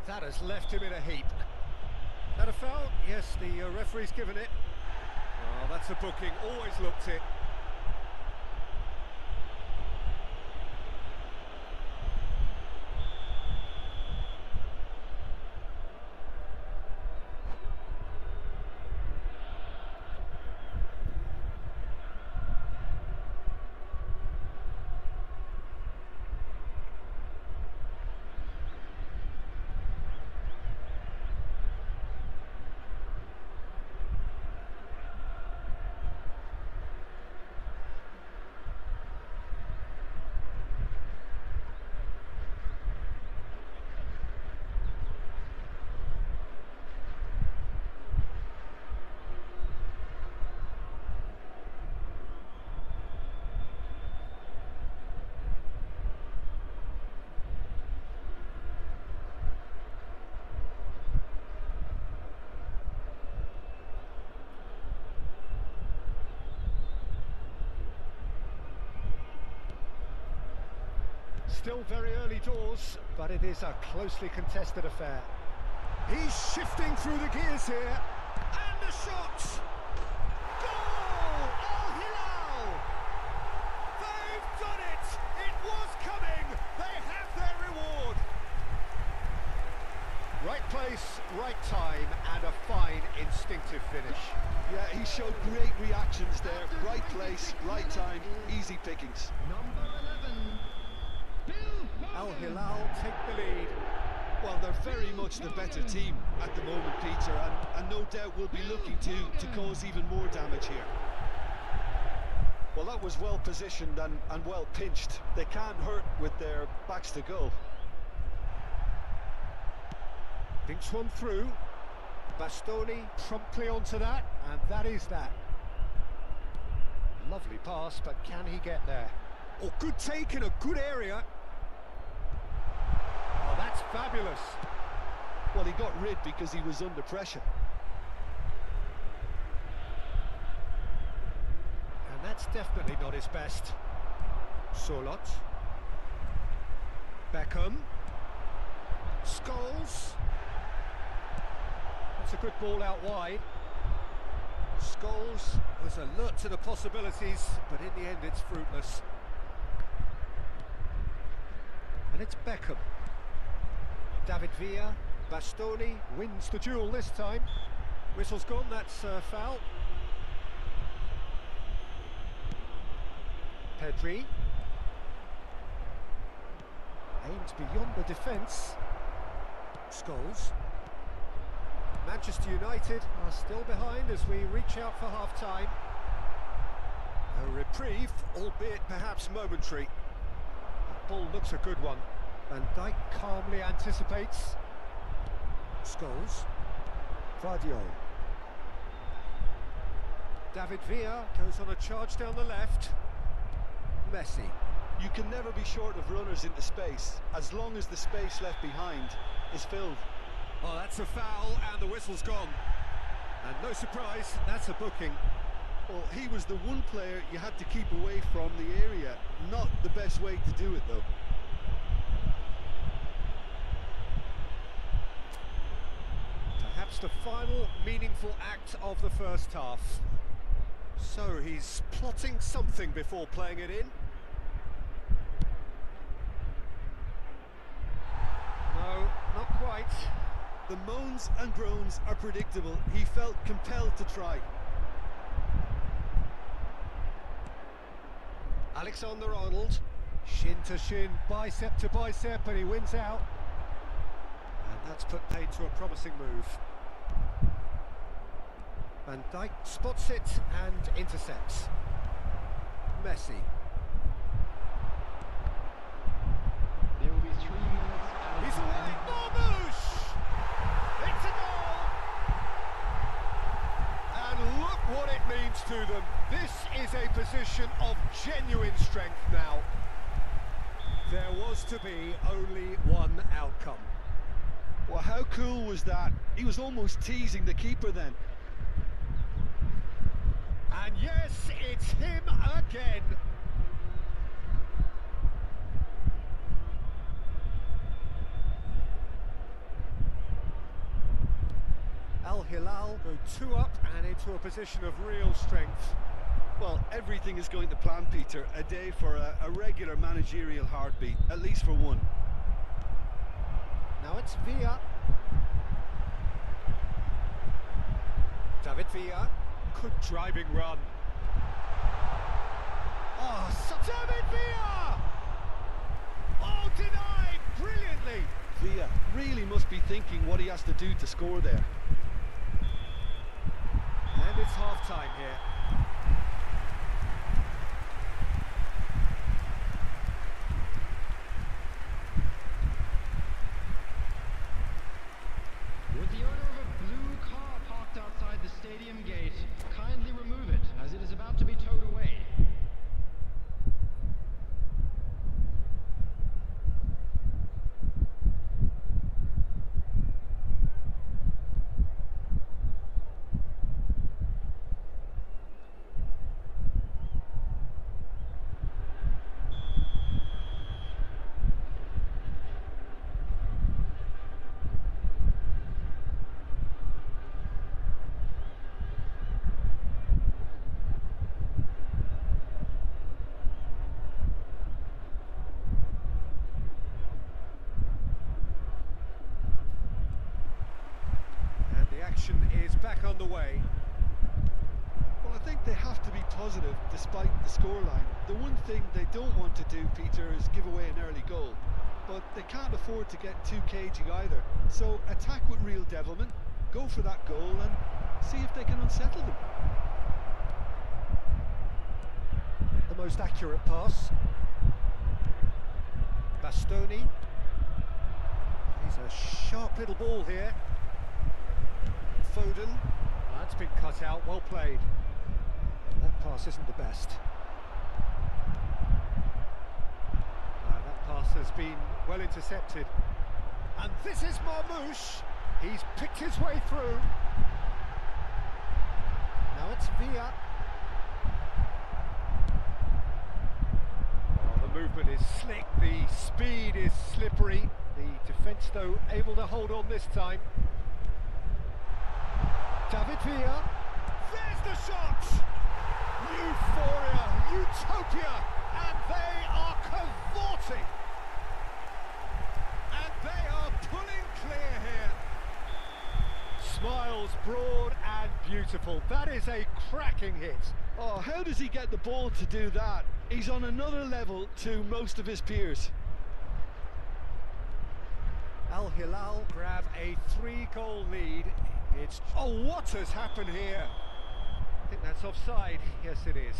That has left him in a heap. That a foul? Yes, the referee's given it. Oh, that's a booking, always looked it. still very early doors, but it is a closely contested affair. He's shifting through the gears here. And the shot! Goal! Al Hilal! They've done it! It was coming! They have their reward! Right place, right time, and a fine instinctive finish. Yeah, he showed great reactions there. Right place, right time, easy pickings. Number 11, Bill Al Foden. Hilal take the lead. Well, they're very much the better team at the moment, Peter, and no doubt will be looking to cause even more damage here. Well, that was well positioned and well pinched. They can't hurt with their backs to goal. Thinks one through. Bastoni promptly onto that, and that is that. Lovely pass, but can he get there? Oh, good take in a good area. Oh, that's fabulous. Well, he got rid because he was under pressure. And that's definitely not his best. Solot. Beckham. Scholes. That's a good ball out wide. Scholes was alert to the possibilities, but in the end it's fruitless. And it's Beckham. David Villa, Bastoni wins the duel this time. Whistle's gone, that's a foul. Pedri. Aims beyond the defence. Scholes. Manchester United are still behind as we reach out for half-time. A reprieve, albeit perhaps momentary. That ball looks a good one. Van Dijk calmly anticipates. Scholes. Vardio. David Villa goes on a charge down the left. Messi. You can never be short of runners into space, as long as the space left behind is filled. Oh, that's a foul, and the whistle's gone. And no surprise, that's a booking. Well, he was the one player you had to keep away from the area. Not the best way to do it, though. Perhaps the final meaningful act of the first half. So he's plotting something before playing it in. No, not quite. The moans and groans are predictable. He felt compelled to try. Alexander-Arnold, shin to shin, bicep to bicep, and he wins out. And that's put paid to a promising move. Van Dijk spots it and intercepts. Messi. There will be 3 minutes added He's time. away. Marmouche! It's a goal! And look what it means to them. This is a position of genuine strength now. There was to be only one outcome. Well, how cool was that? He was almost teasing the keeper then. And yes, it's him again. Al Hilal go 2 up and into a position of real strength. Well, everything is going to plan, Peter. A day for a regular managerial heartbeat, at least for one. Now it's Villa. David Villa. Good driving run. Oh, David Villa! Oh, denied brilliantly. Villa really must be thinking what he has to do to score there. And it's half-time here. Would the owner of a blue car parked outside the stadium gate kindly remove it, as it is about to be towed away? action is back on the way. Well, I think they have to be positive despite the scoreline. The one thing they don't want to do, Peter, is give away an early goal. But they can't afford to get too cagey either. So attack with real devilment, go for that goal and see if they can unsettle them. The most accurate pass. Bastoni. He's a sharp little ball here. Foden. That's been cut out, well played. That pass isn't the best. That pass has been well intercepted. And this is Marmoush. He's picked his way through. Now it's Villa. Oh, the movement is slick, the speed is slippery. The defence, though, able to hold on this time. David Villa. There's the shot! Euphoria, utopia, and they are cavorting. And they are pulling clear here. Smiles broad and beautiful. That is a cracking hit. Oh, how does he get the ball to do that? He's on another level to most of his peers. Al Hilal grab a 3-goal lead. It's... Oh, what has happened here? I think that's offside. Yes, it is.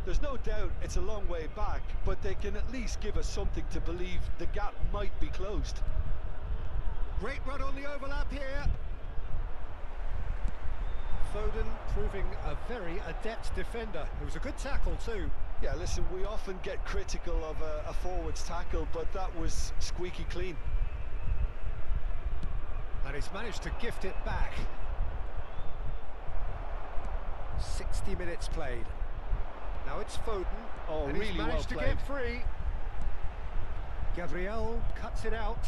There's no doubt it's a long way back, but they can at least give us something to believe the gap might be closed. Great run on the overlap here. Foden proving a very adept defender. It was a good tackle too. Yeah, listen, we often get critical of a forward's tackle, but that was squeaky clean. And he's managed to gift it back. 60 minutes played. Now it's Foden. Oh, and really he's managed well to played. get free. Gabriel cuts it out.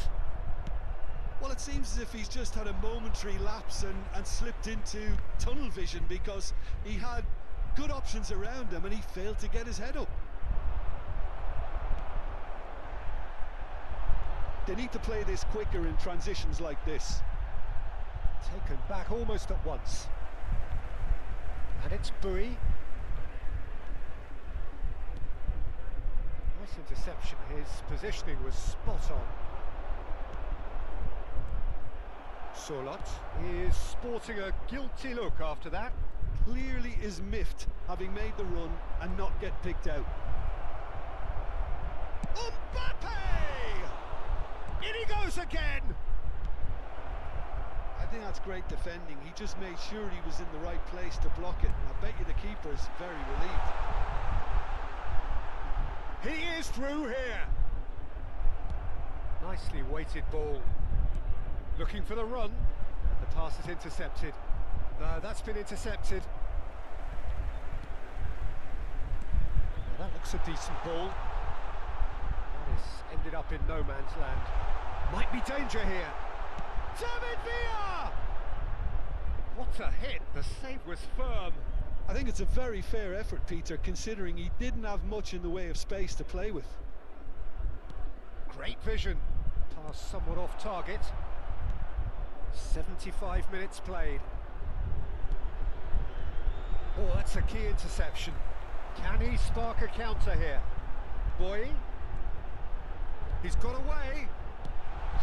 Well, it seems as if he's just had a momentary lapse and slipped into tunnel vision because he had good options around him and he failed to get his head up. They need to play this quicker in transitions like this. Taken back almost at once. And it's Bowie. Nice interception. His positioning was spot on. Solot is sporting a guilty look after that. Clearly is miffed having made the run and not get picked out. Mbappe! In he goes again! I think that's great defending. He just made sure he was in the right place to block it. And I bet you the keeper's very relieved. He is through here. Nicely weighted ball. Looking for the run. The pass is intercepted. No, that's been intercepted. Now that looks a decent ball. That has ended up in no man's land. Might be danger here. David Villa! What a hit. The save was firm. I think it's a very fair effort, Peter, considering he didn't have much in the way of space to play with. Great vision. Pass somewhat off target. 75 minutes played. Oh, that's a key interception. Can he spark a counter here? Boy. He's got away.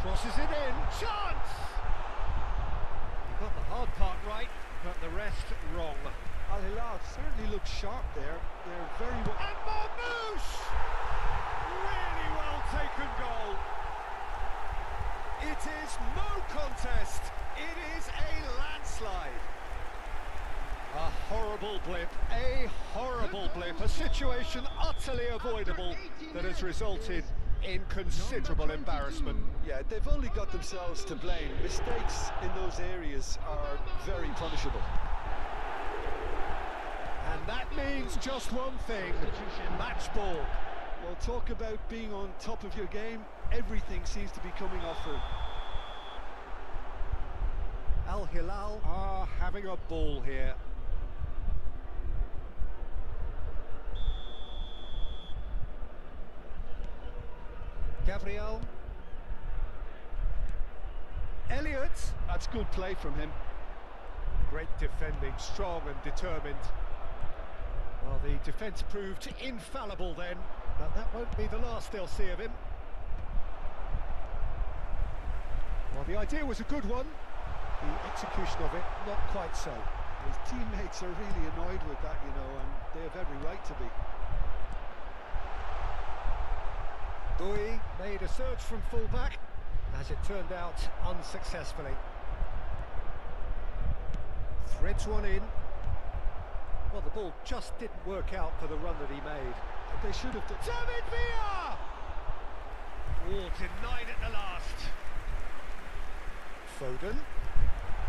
Crosses it in. Chance! He got the hard part right, but the rest wrong. Al Hilal certainly looks sharp there. They're very well... And Marmoush! Really well taken goal. It is no contest. It is a landslide. A horrible blip, a situation utterly avoidable that has resulted in considerable embarrassment. Yeah, they've only got themselves to blame. Mistakes in those areas are very punishable. And that means just one thing, match ball. Well, talk about being on top of your game. Everything seems to be coming off for him. Al Hilal are having a ball here. Gabriel. Elliott. That's good play from him. Great defending, strong and determined. Well, the defence proved infallible then, but that won't be the last they'll see of him. Well, the idea was a good one. The execution of it, not quite so. His teammates are really annoyed with that, you know, and they have every right to be. Dui made a surge from full-back, as it turned out, unsuccessfully. Threads one in. Well, the ball just didn't work out for the run that he made. They should have done. David Villa! Oh, denied at the last. Foden.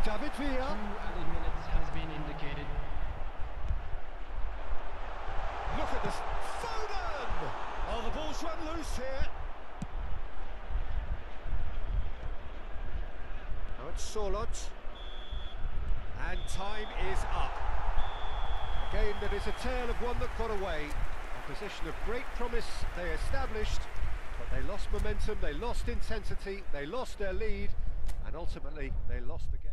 David Villa. 2 added minutes has been indicated. Look at this. Foden! Oh, the ball's run loose here. Now it's Sorloth. And time is up. A game that is a tale of one that got away. A position of great promise they established, but they lost momentum, they lost intensity, they lost their lead, and ultimately they lost the game.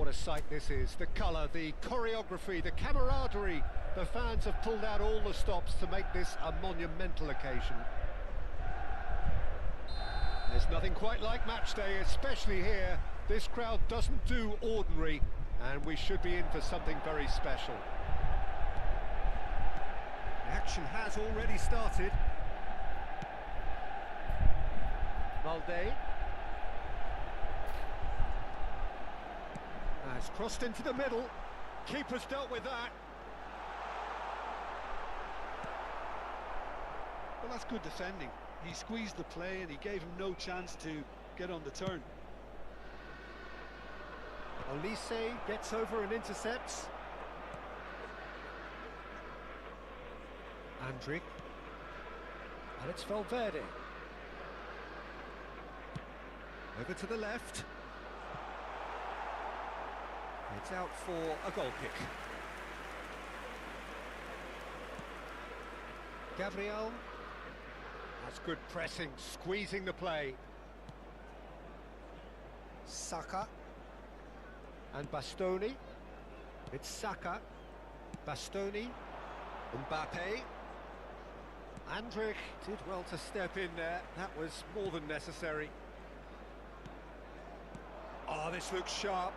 What a sight this is. The colour, the choreography, the camaraderie. The fans have pulled out all the stops to make this a monumental occasion. There's nothing quite like match day, especially here. This crowd doesn't do ordinary, and we should be in for something very special. The action has already started. Valde. Has crossed into the middle. Keeper's dealt with that. Well, that's good defending. He squeezed the play and he gave him no chance to get on the turn. Olise gets over and intercepts. Andrić. And it's Valverde. Over to the left. It's out for a goal kick. Gabriel. That's good pressing, squeezing the play. Saka. And Bastoni. It's Saka. Bastoni. Mbappe. Andrić did well to step in there. That was more than necessary. Oh, this looks sharp.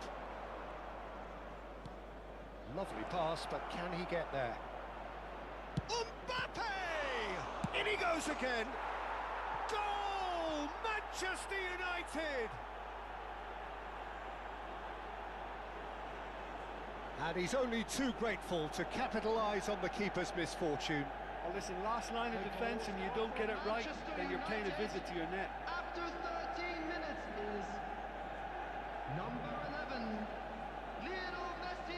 Lovely pass, but can he get there? Mbappe! In he goes again! Goal! Manchester United! And he's only too grateful to capitalise on the keeper's misfortune. Well, listen, last line of defence and you don't get it right, then you're paying a visit to your net. After 13 minutes is number 11, Lionel Messi.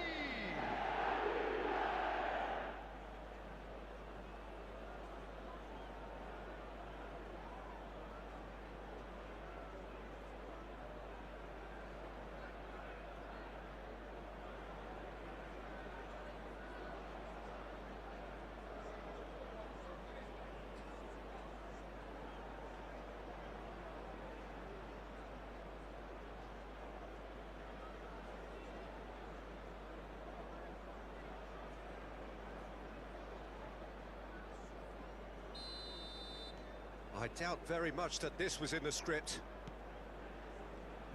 I doubt very much that this was in the script.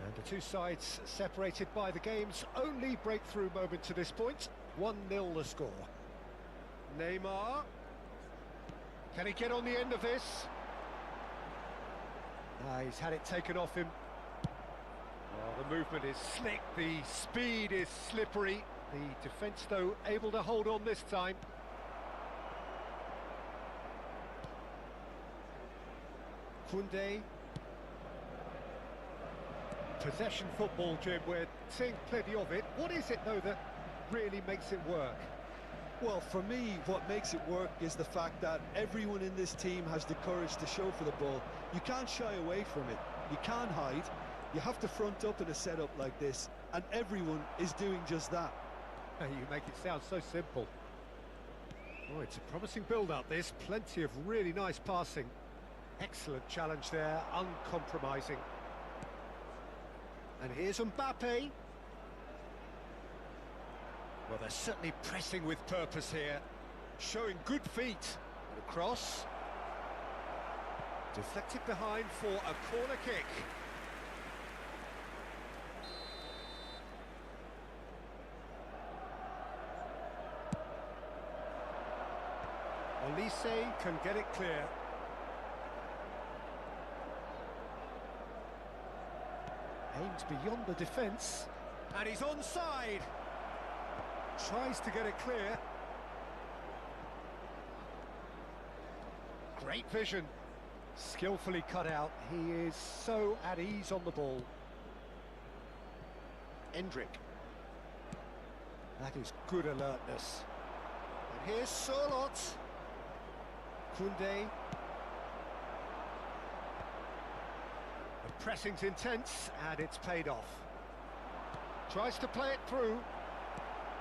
And the two sides separated by the game's only breakthrough moment to this point. 1-0 the score. Neymar. Can he get on the end of this? He's had it taken off him. Oh, the movement is slick, the speed is slippery. The defence, though, able to hold on this time. Koundé. Possession football, Jim, we're seeing plenty of it. What is it, though, that really makes it work? Well, for me, what makes it work is the fact that everyone in this team has the courage to show for the ball. You can't shy away from it. You can't hide. You have to front up in a setup like this, and everyone is doing just that. You make it sound so simple. Oh, it's a promising build-up, this. Plenty of really nice passing. Excellent challenge there, uncompromising. And here's Mbappe. Well, they're certainly pressing with purpose here, showing good feet. And a cross. Deflected behind for a corner kick. Olise can get it clear. Aims beyond the defence, and he's onside. Tries to get it clear. Great vision. Skillfully cut out. He is so at ease on the ball. Endrick. That is good alertness. And here's Sørloth. Koundé. The pressing's intense, and it's paid off. Tries to play it through.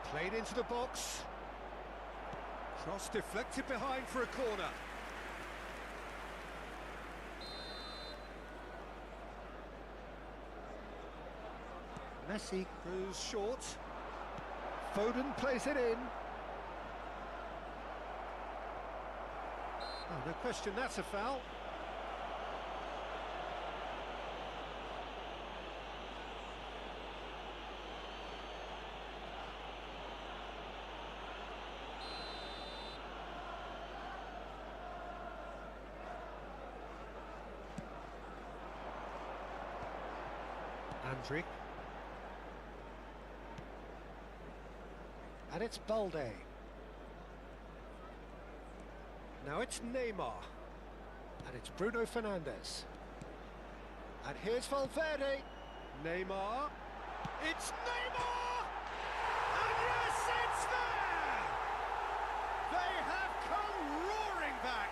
Played into the box. Cross deflected behind for a corner. Messi goes short. Foden plays it in. Oh, no question, that's a foul. Andrick. And it's Balde. Now it's Neymar. And it's Bruno Fernandes. And here's Valverde. Neymar. It's Neymar! And yes, it's there! They have come roaring back.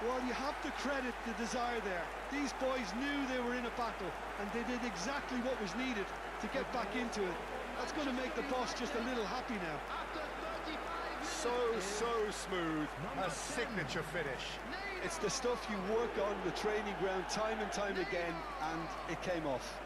Well, you have to credit the desire there. These boys knew they were in a battle, and they did exactly what was needed to get back into it. That's going to make the boss just a little happy now. After 35 minutes. So smooth. A signature finish. It's the stuff you work on the training ground time and time again, and it came off.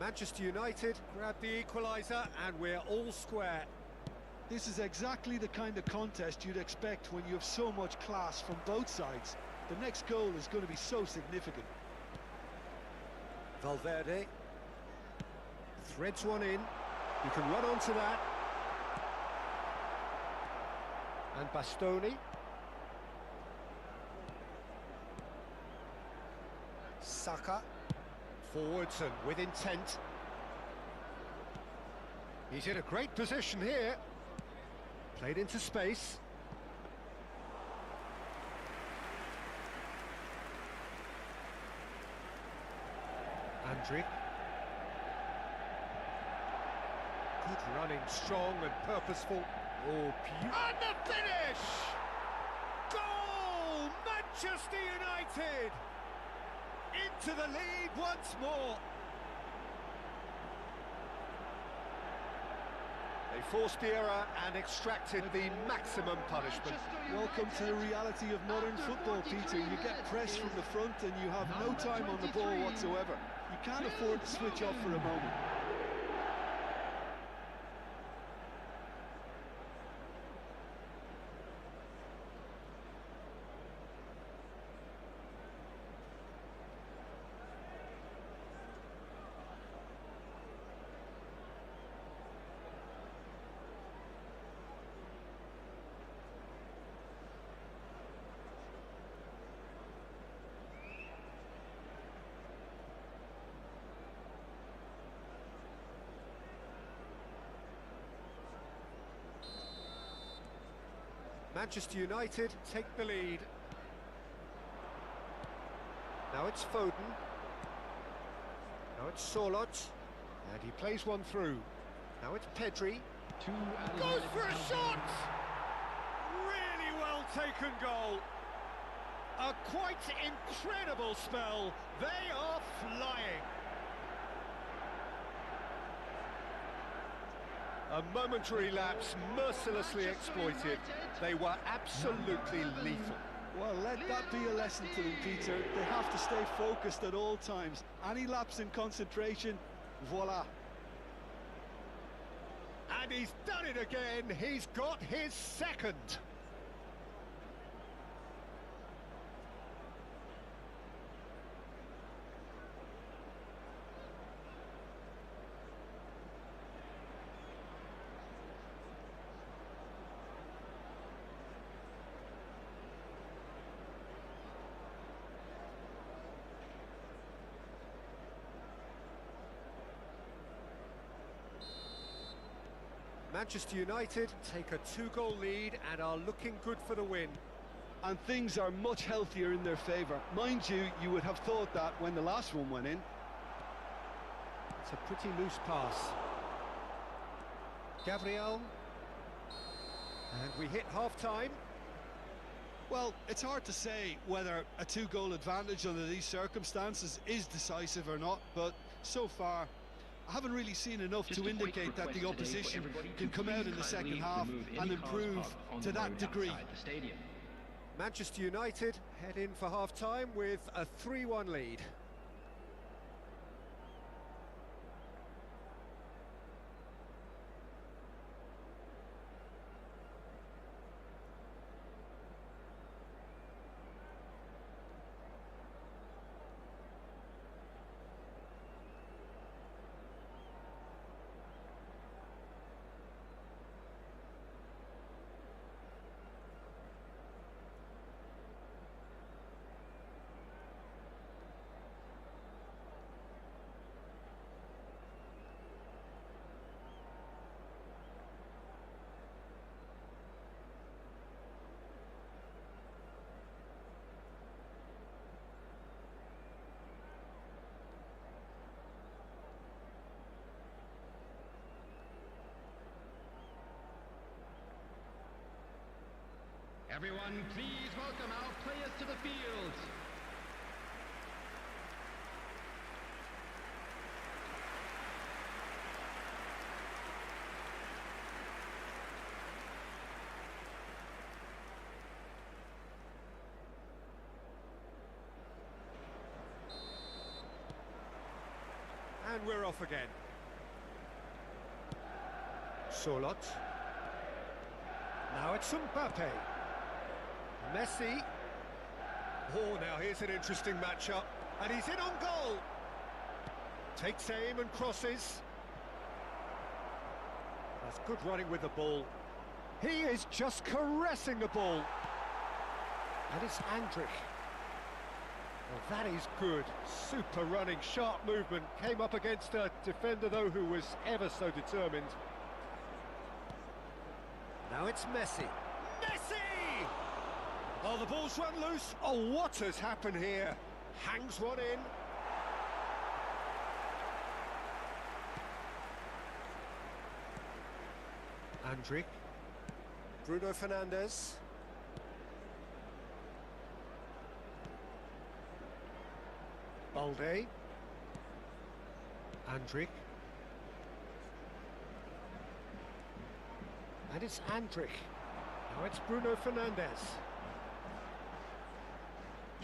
Manchester United grab the equaliser and we're all square. This is exactly the kind of contest you'd expect when you have so much class from both sides. The next goal is going to be so significant. Valverde threads one in. You can run onto that. And Bastoni. Saka. Forwards and with intent. He's in a great position here. Played into space. Andrick. Good running, strong and purposeful. Oh, beautiful. And the finish! Goal! Manchester United! Into the lead once more. They forced the error and extracted the maximum punishment. Welcome to the reality of modern football, Peter. You get pressed from the front and you have no time on the ball whatsoever. You can't afford to switch off for a moment. Manchester United take the lead. Now it's Foden. Now it's Sorloth. And he plays one through. Now it's Pedri. Goes for a shot! Really well taken goal. A quite incredible spell. They are flying. A momentary lapse mercilessly exploited. They were absolutely lethal. Well, let that be a lesson to them, Peter. They have to stay focused at all times. Any lapse in concentration, voila. And he's done it again. He's got his second. Manchester United take a 2-goal lead and are looking good for the win. And things are much healthier in their favour. Mind you, you would have thought that when the last one went in. It's a pretty loose pass. Gabriel. And we hit half-time. Well, it's hard to say whether a two-goal advantage under these circumstances is decisive or not, but so far I haven't really seen enough Just to a quick indicate that request the today for opposition everybody can to come out please in the second kindly half remove any and cars improve parked on to the that road degree. outside the stadium. Manchester United head in for half-time with a 3-1 lead. Everyone, please welcome our players to the field. And we're off again. Solot. Now it's Mbappe. Messi. Oh, now here's an interesting matchup. And he's in on goal. Takes aim and crosses. That's good running with the ball. He is just caressing the ball. And it's Andrich. Well, that is good. Super running, sharp movement. Came up against a defender, though, who was ever so determined. Now it's Messi. Messi! Oh, the ball's run loose. Oh, what has happened here? Hangs one in. Andrich. Bruno Fernandes. Balde. Andrich. And it's Andrich. Now it's Bruno Fernandes.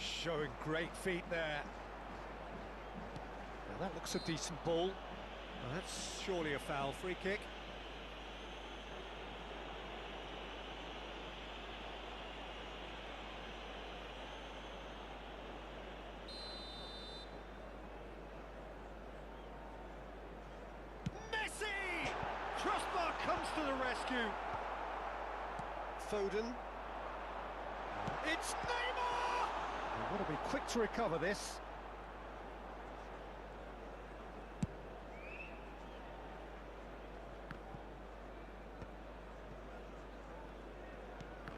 Showing great feet there. Now that looks a decent ball. Well, that's surely a foul. Free kick. Messi! Crossbar comes to the rescue. Foden. It's Neymar! They want to be quick to recover this.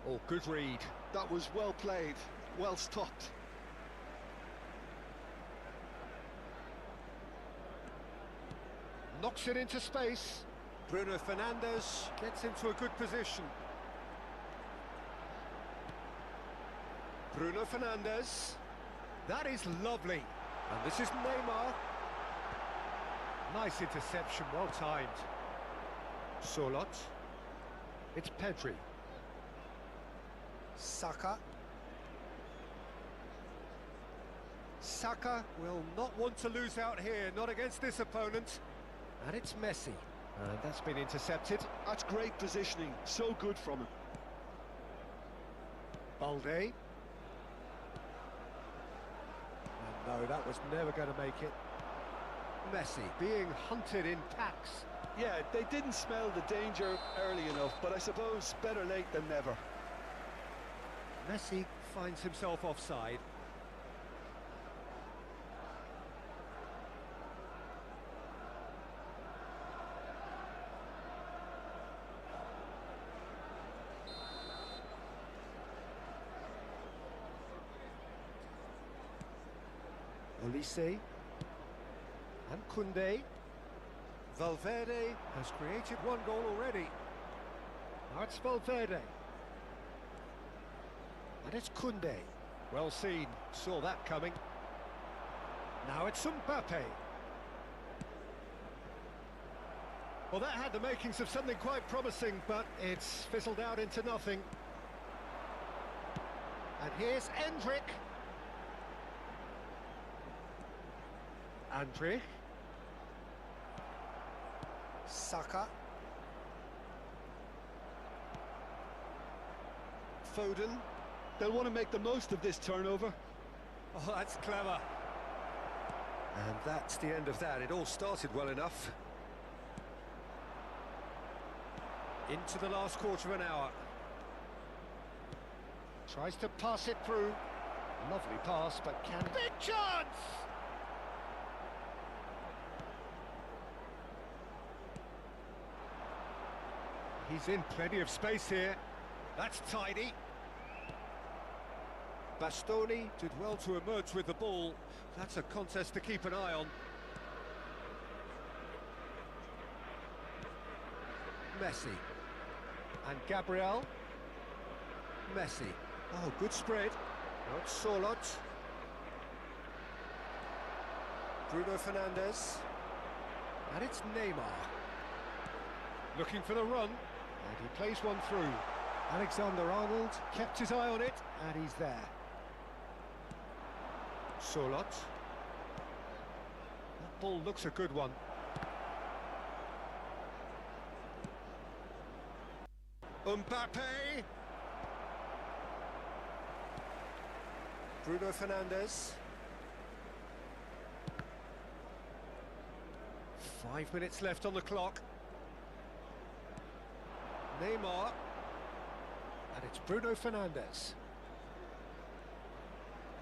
Oh, good read. That was well played, well stopped. Knocks it into space. Bruno Fernandes gets into a good position. Bruno Fernandes. That is lovely. And this is Neymar. Nice interception, well timed. Solot. It's Pedri. Saka. Saka will not want to lose out here, not against this opponent. And it's Messi. And that's been intercepted. That's great positioning, so good from him. Balde. And no, that was never going to make it. Messi being hunted in packs. Yeah, they didn't smell the danger early enough, but I suppose better late than never. Messi finds himself offside. Olise and Koundé. Valverde has created one goal already. Now it's Valverde. And it's Koundé. Well seen, saw that coming. Now it's Mbappe. Well, that had the makings of something quite promising, but it's fizzled out into nothing. And here's Endrick. Andrich. Saka. Foden. They'll want to make the most of this turnover. Oh, that's clever. And that's the end of that. It all started well enough. Into the last quarter of an hour. Tries to pass it through. Lovely pass, but can... Big chance! He's in plenty of space here. That's tidy. Bastoni did well to emerge with the ball. That's a contest to keep an eye on. Messi. And Gabriel. Messi. Oh, good spread. Now it's Solot. Bruno Fernandes. And it's Neymar. Looking for the run. And he plays one through. Alexander-Arnold kept his eye on it, and he's there. Solot. That ball looks a good one. Mbappe. Bruno Fernandes. 5 minutes left on the clock. Neymar. And it's Bruno Fernandes.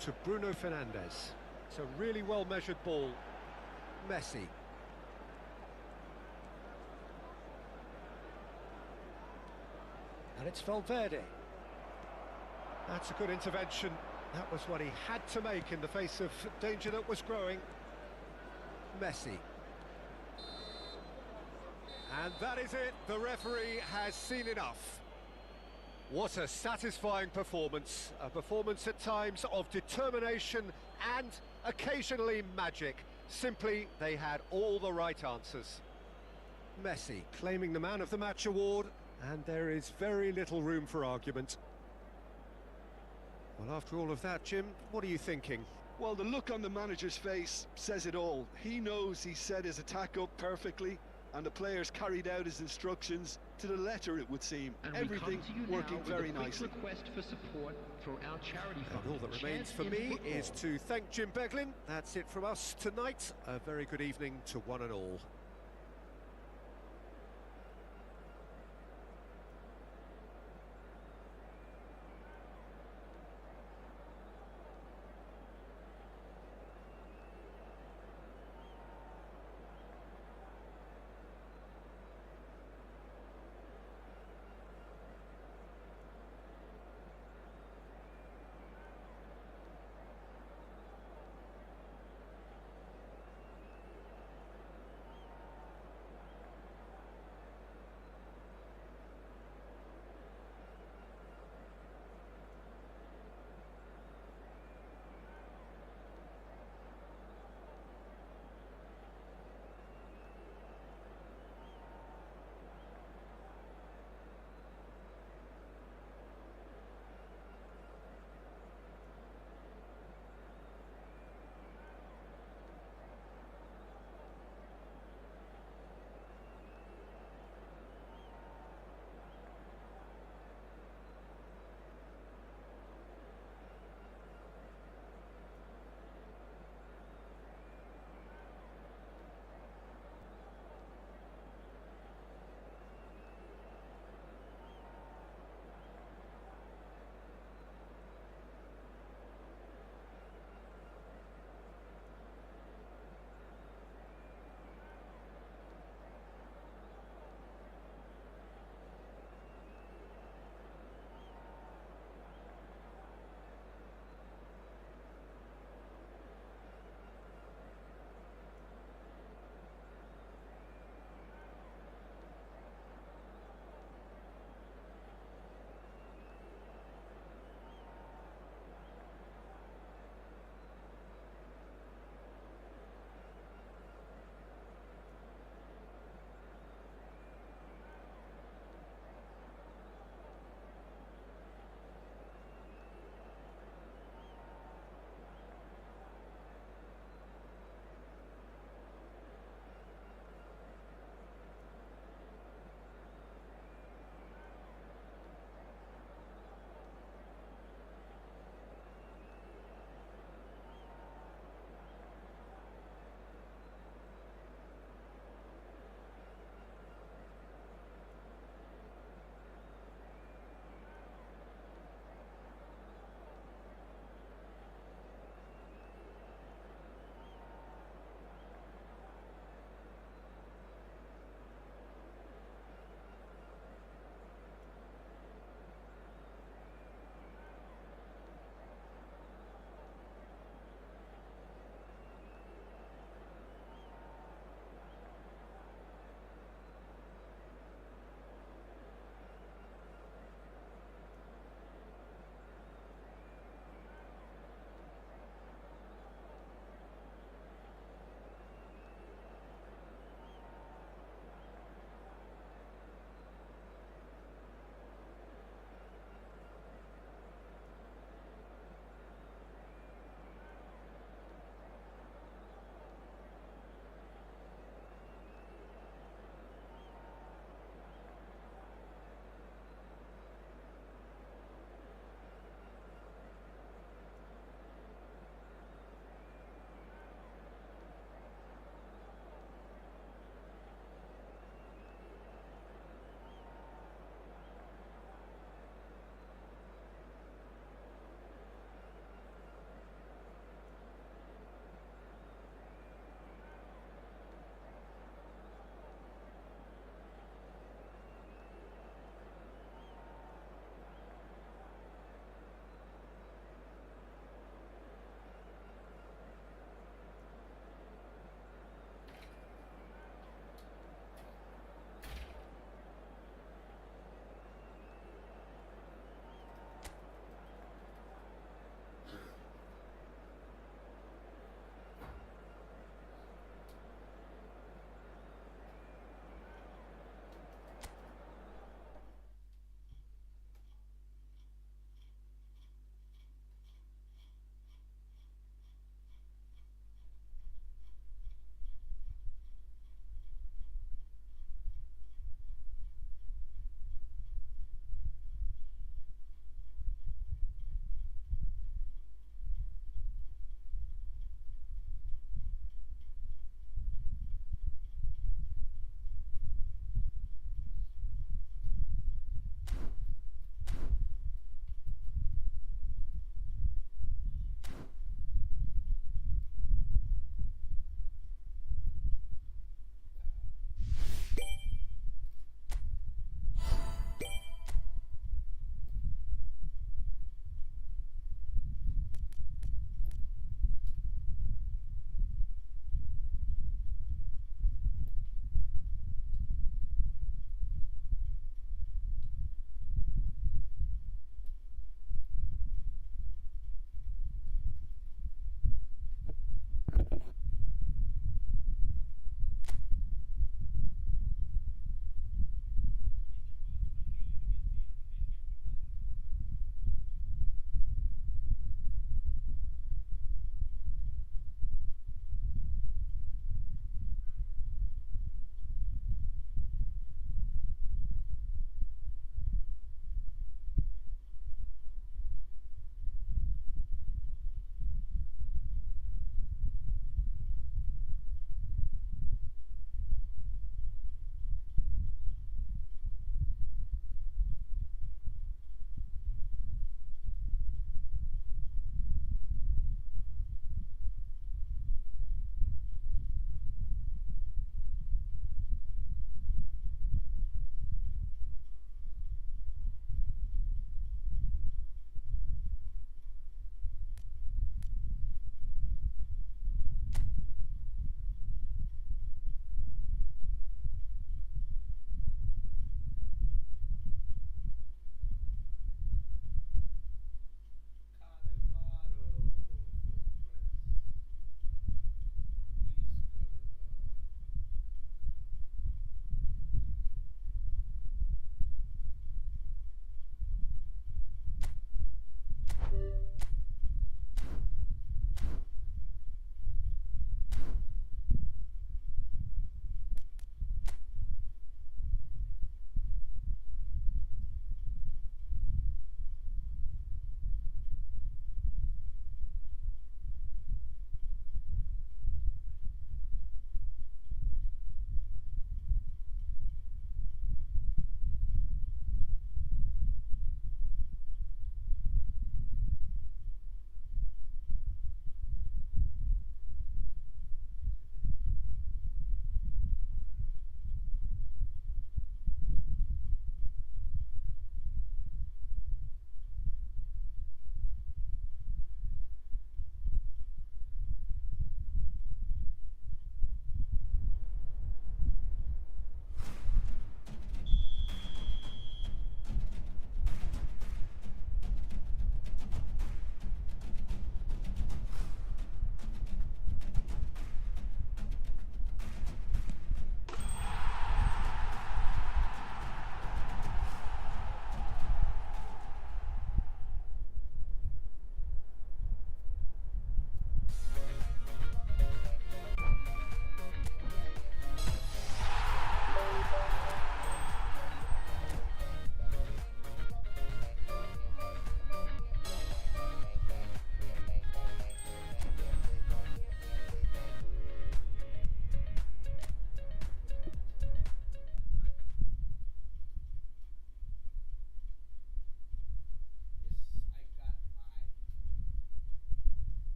To Bruno Fernandes. It's a really well-measured ball. Messi. And it's Valverde. That's a good intervention. That was what he had to make in the face of danger that was growing. Messi. And that is it. The referee has seen enough. What a satisfying performance. A performance at times of determination and occasionally magic. Simply, they had all the right answers. Messi claiming the Man of the Match award, and there is very little room for argument. Well, after all of that, Jim, what are you thinking? Well, the look on the manager's face says it all. He knows he set his attack up perfectly, and the players carried out his instructions to the letter, it would seem. And everything working very nicely. Request for support for our charity fund. And all that remains for me is to thank Jim Beglin. That's it from us tonight. A very good evening to one and all.